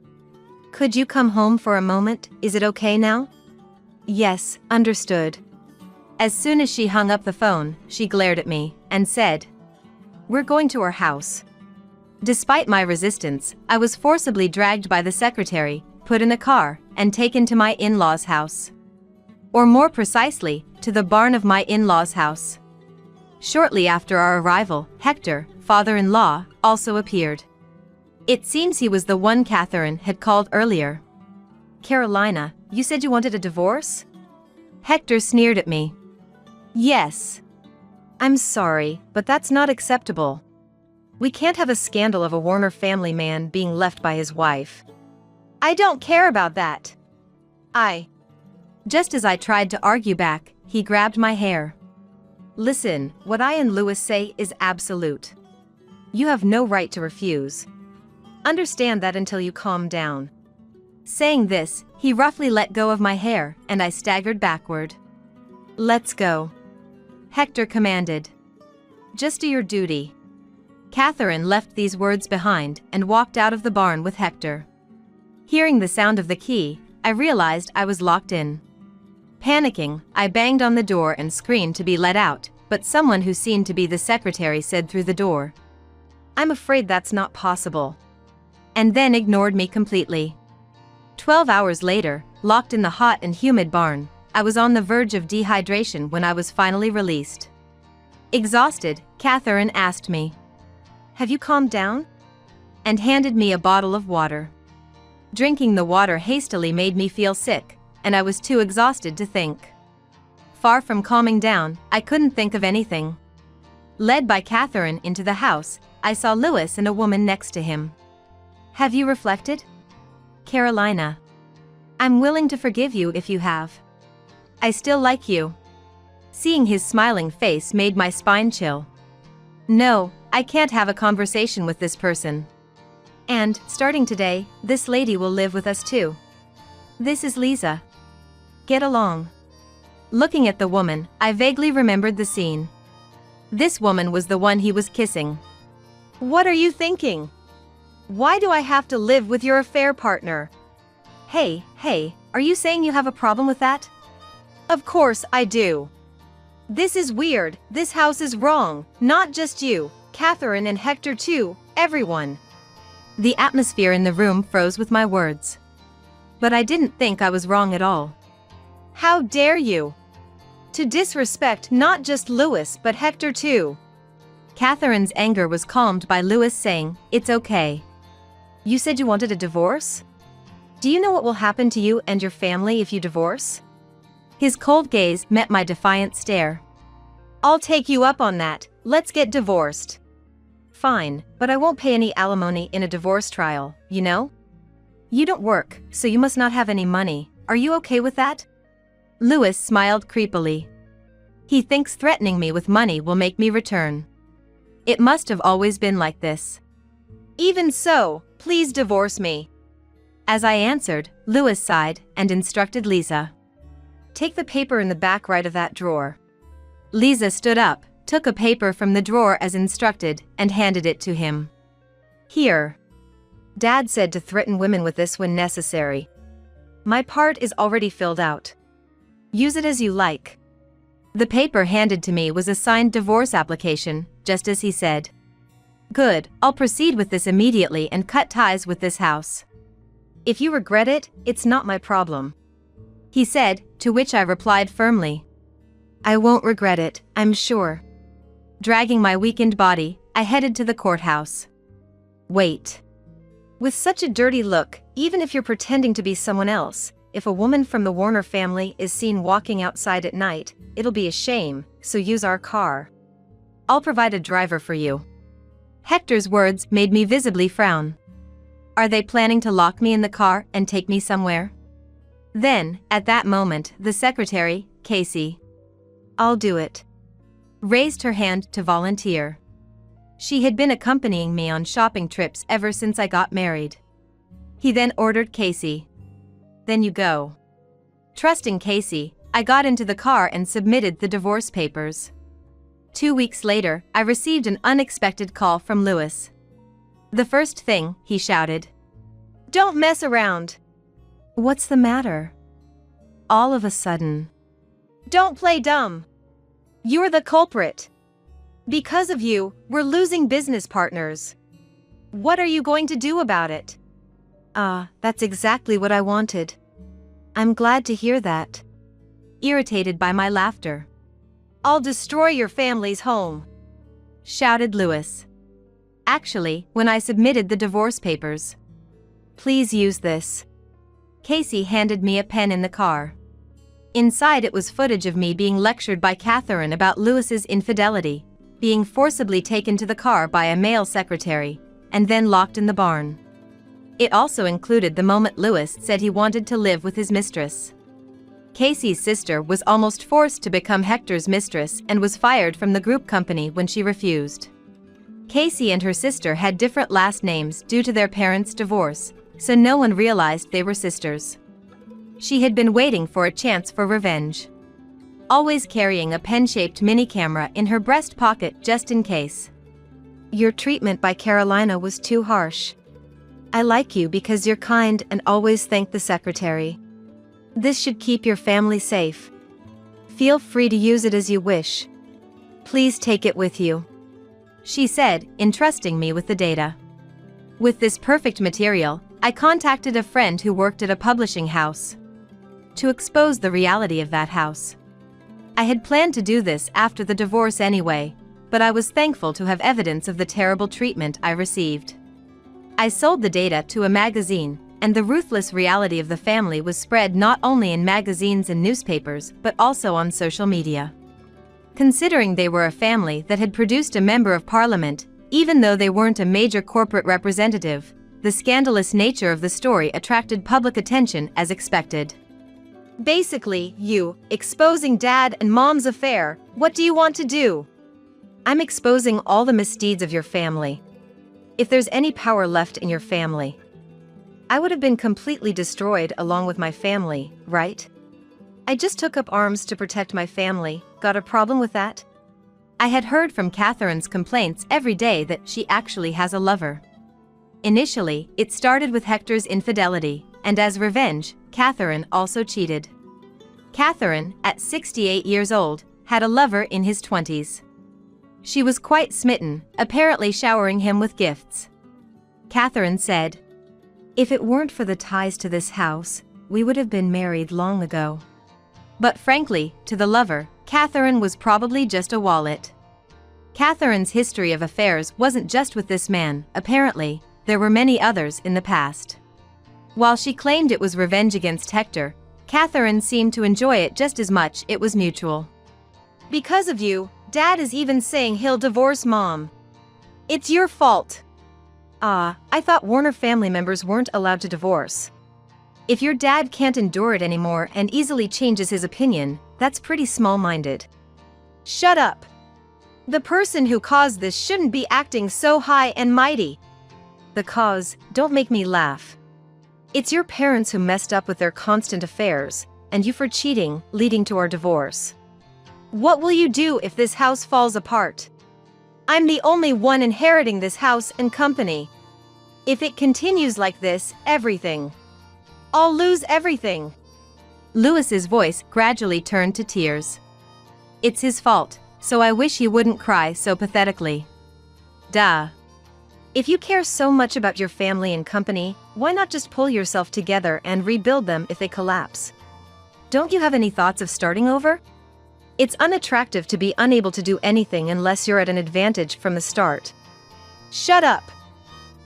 Could you come home for a moment, is it okay now?" "Yes, understood." As soon as she hung up the phone, she glared at me and said, "We're going to our house." Despite my resistance, I was forcibly dragged by the secretary, put in a car, and taken to my in-laws' house. Or more precisely, to the barn of my in-laws' house. Shortly after our arrival, Hector, father-in-law, also appeared. It seems he was the one Catherine had called earlier. "Carolina, you said you wanted a divorce?" Hector sneered at me. "Yes. I'm sorry, but that's not acceptable. We can't have a scandal of a Warner family man being left by his wife." "I don't care about that. Just as I tried to argue back, he grabbed my hair. "Listen, what I and Louis say is absolute. You have no right to refuse. Understand that until you calm down." Saying this, he roughly let go of my hair, and I staggered backward. "Let's go," Hector commanded. "Just do your duty." Catherine left these words behind and walked out of the barn with Hector. Hearing the sound of the key, I realized I was locked in. Panicking, I banged on the door and screamed to be let out, but someone who seemed to be the secretary said through the door, "I'm afraid that's not possible," and then ignored me completely. 12 hours later, locked in the hot and humid barn, I was on the verge of dehydration when I was finally released. Exhausted, Catherine asked me, "Have you calmed down?" and handed me a bottle of water. Drinking the water hastily made me feel sick, and I was too exhausted to think. Far from calming down, I couldn't think of anything. Led by Catherine into the house, I saw Louis and a woman next to him. "Have you reflected?" "Carolina. I'm willing to forgive you if you have. I still like you." Seeing his smiling face made my spine chill. "No, I can't have a conversation with this person. And, starting today, this lady will live with us too. This is Lisa. Get along." Looking at the woman, I vaguely remembered the scene. This woman was the one he was kissing. What are you thinking? Why do I have to live with your affair partner? Hey, are you saying you have a problem with that? Of course I do. This is weird, this house is wrong, not just you, Catherine and Hector too, everyone. The atmosphere in the room froze with my words. But I didn't think I was wrong at all. How dare you? To disrespect not just Louis but Hector too. Catherine's anger was calmed by Louis saying, "It's okay. You said you wanted a divorce? Do you know what will happen to you and your family if you divorce?" His cold gaze met my defiant stare. "I'll take you up on that, let's get divorced." "Fine, but I won't pay any alimony in a divorce trial, you know? You don't work, so you must not have any money. Are you okay with that?" Louis smiled creepily. He thinks threatening me with money will make me return. It must have always been like this. "Even so, please divorce me." As I answered, Louis sighed and instructed Lisa. "Take the paper in the back right of that drawer." Lisa stood up, took a paper from the drawer as instructed, and handed it to him. "Here. Dad said to threaten women with this when necessary. My part is already filled out. Use it as you like." The paper handed to me was a signed divorce application, just as he said. "Good, I'll proceed with this immediately and cut ties with this house. If you regret it, it's not my problem," he said, to which I replied firmly, "I won't regret it, I'm sure." Dragging my weakened body, I headed to the courthouse. Wait. With such a dirty look, even if you're pretending to be someone else, if a woman from the Warner family is seen walking outside at night, it'll be a shame, so use our car. I'll provide a driver for you. Hector's words made me visibly frown. Are they planning to lock me in the car and take me somewhere? Then, at that moment, the secretary, Casey, "I'll do it," raised her hand to volunteer. She had been accompanying me on shopping trips ever since I got married. He then ordered Casey, "Then you go." Trusting Casey, I got into the car and submitted the divorce papers. 2 weeks later, I received an unexpected call from Louis. The first thing, he shouted, "Don't mess around." "What's the matter?" All of a sudden, "Don't play dumb. You're the culprit. Because of you, we're losing business partners. What are you going to do about it?" That's exactly what I wanted. I'm glad to hear that." Irritated by my laughter. "I'll destroy your family's home," shouted Louis. Actually, when I submitted the divorce papers. "Please use this." Casey handed me a pen in the car. Inside it was footage of me being lectured by Catherine about Louis's infidelity, being forcibly taken to the car by a male secretary, and then locked in the barn. It also included the moment Louis said he wanted to live with his mistress. Casey's sister was almost forced to become Hector's mistress and was fired from the group company when she refused. Casey and her sister had different last names due to their parents' divorce, so no one realized they were sisters. She had been waiting for a chance for revenge, always carrying a pen-shaped mini-camera in her breast pocket just in case. "Your treatment by Carolina was too harsh. I like you because you're kind and always thank the secretary. This should keep your family safe. Feel free to use it as you wish. Please take it with you," she said, entrusting me with the data. With this perfect material, I contacted a friend who worked at a publishing house to expose the reality of that house. I had planned to do this after the divorce anyway, but I was thankful to have evidence of the terrible treatment I received. I sold the data to a magazine, and the ruthless reality of the family was spread not only in magazines and newspapers but also on social media. Considering they were a family that had produced a member of parliament, even though they weren't a major corporate representative, the scandalous nature of the story attracted public attention as expected. Basically, you exposing dad and mom's affair. What do you want to do? I'm exposing all the misdeeds of your family. If there's any power left in your family, I would have been completely destroyed along with my family, right? I just took up arms to protect my family. Got a problem with that? I had heard from Catherine's complaints every day that she actually has a lover. Initially, it started with Hector's infidelity, and as revenge, Catherine also cheated. Catherine, at 68 years old, had a lover in his 20s. She was quite smitten, apparently showering him with gifts. Catherine said, "If it weren't for the ties to this house, we would have been married long ago." But frankly, to the lover, Catherine was probably just a wallet. Catherine's history of affairs wasn't just with this man. Apparently, there were many others in the past. While she claimed it was revenge against Hector, Catherine seemed to enjoy it just as much. It was mutual. Because of you, Dad is even saying he'll divorce Mom. It's your fault. I thought Warner family members weren't allowed to divorce. If your dad can't endure it anymore and easily changes his opinion, that's pretty small-minded. Shut up. The person who caused this shouldn't be acting so high and mighty. The cause, don't make me laugh. It's your parents who messed up with their constant affairs, and you for cheating, leading to our divorce. What will you do if this house falls apart? I'm the only one inheriting this house and company. If it continues like this, I'll lose everything. Louis's voice gradually turned to tears. It's his fault, so I wish he wouldn't cry so pathetically. Duh. If you care so much about your family and company, why not just pull yourself together and rebuild them if they collapse? Don't you have any thoughts of starting over? It's unattractive to be unable to do anything unless you're at an advantage from the start. Shut up.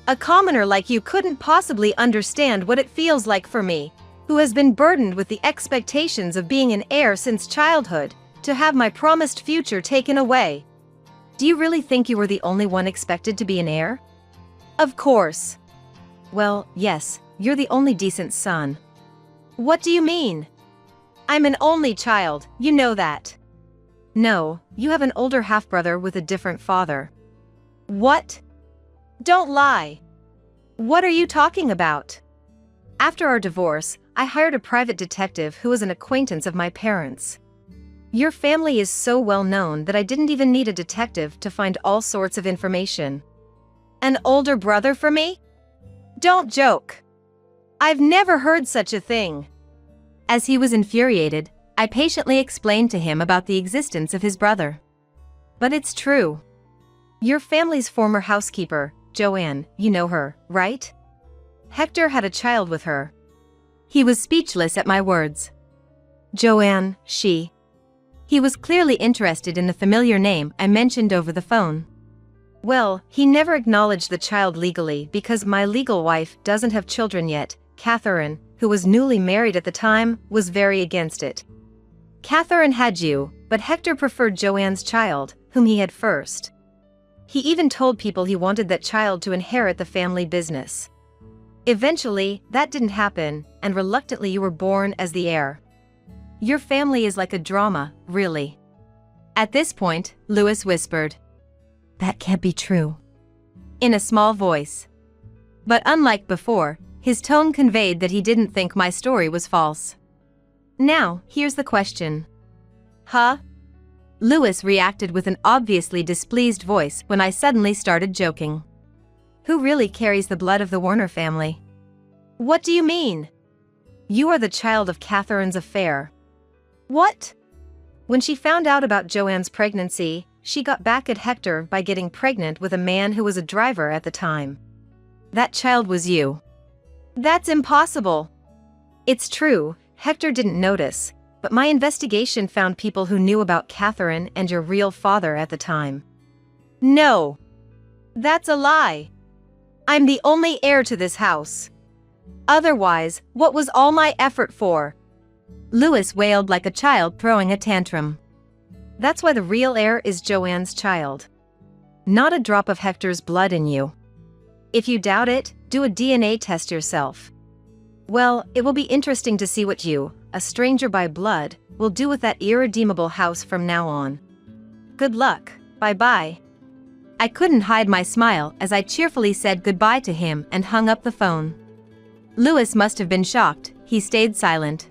A commoner like you couldn't possibly understand what it feels like for me, who has been burdened with the expectations of being an heir since childhood, to have my promised future taken away. Do you really think you were the only one expected to be an heir? Of course. Well, yes, you're the only decent son. What do you mean? I'm an only child, you know that. No, you have an older half-brother with a different father. What? Don't lie. What are you talking about? After our divorce, I hired a private detective who was an acquaintance of my parents. Your family is so well known that I didn't even need a detective to find all sorts of information. An older brother for me? Don't joke. I've never heard such a thing. As he was infuriated, I patiently explained to him about the existence of his brother. But it's true. Your family's former housekeeper, Joanne, you know her, right? Hector had a child with her. He was speechless at my words. Joanne, she. He was clearly interested in the familiar name I mentioned over the phone. Well, he never acknowledged the child legally because my legal wife doesn't have children yet. Catherine, who was newly married at the time, was very against it. Catherine had you, but Hector preferred Joanne's child, whom he had first. He even told people he wanted that child to inherit the family business. Eventually, that didn't happen, and reluctantly you were born as the heir. Your family is like a drama, really. At this point, Louis whispered, "That can't be true," in a small voice. But unlike before, his tone conveyed that he didn't think my story was false. Now, here's the question. Huh? Louis reacted with an obviously displeased voice when I suddenly started joking. Who really carries the blood of the Warner family? What do you mean? You are the child of Catherine's affair. What? When she found out about Joanne's pregnancy, she got back at Hector by getting pregnant with a man who was a driver at the time. That child was you. That's impossible. It's true, Hector didn't notice, but my investigation found people who knew about Catherine and your real father at the time. No. That's a lie. I'm the only heir to this house. Otherwise, what was all my effort for? Louis wailed like a child throwing a tantrum. That's why the real heir is Joanne's child. Not a drop of Hector's blood in you. If you doubt it, do a DNA test yourself. Well, it will be interesting to see what you, a stranger by blood, will do with that irredeemable house from now on. Good luck, bye-bye. I couldn't hide my smile as I cheerfully said goodbye to him and hung up the phone. Louis must have been shocked, he stayed silent.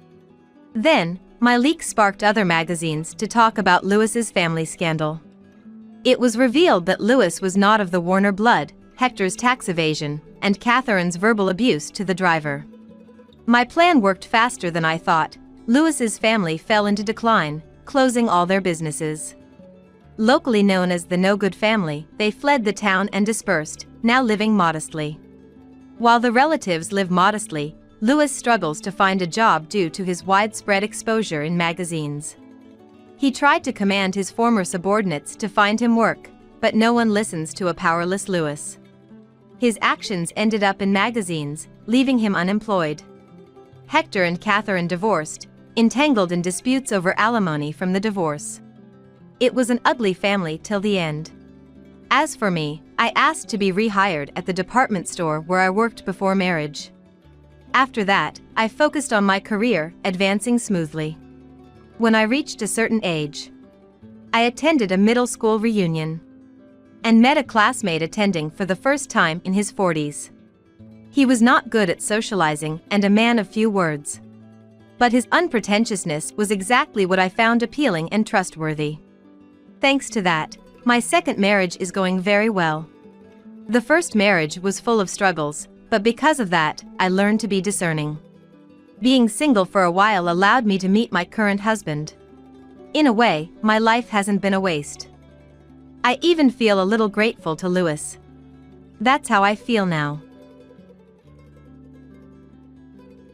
Then, my leak sparked other magazines to talk about Louis's family scandal. It was revealed that Louis was not of the Warner blood, Hector's tax evasion, and Catherine's verbal abuse to the driver. My plan worked faster than I thought. Louis's family fell into decline, closing all their businesses. Locally known as the no-good family, they fled the town and dispersed, now living modestly. While the relatives live modestly, Louis struggles to find a job due to his widespread exposure in magazines. He tried to command his former subordinates to find him work, but no one listens to a powerless Louis. His actions ended up in magazines, leaving him unemployed. Hector and Catherine divorced, entangled in disputes over alimony from the divorce. It was an ugly family till the end. As for me, I asked to be rehired at the department store where I worked before marriage. After that, I focused on my career, advancing smoothly. When I reached a certain age, I attended a middle school reunion and met a classmate attending for the first time in his 40s. He was not good at socializing and a man of few words. But his unpretentiousness was exactly what I found appealing and trustworthy. Thanks to that, my second marriage is going very well. The first marriage was full of struggles, but because of that, I learned to be discerning. Being single for a while allowed me to meet my current husband. In a way, my life hasn't been a waste. I even feel a little grateful to Louis. That's how I feel now.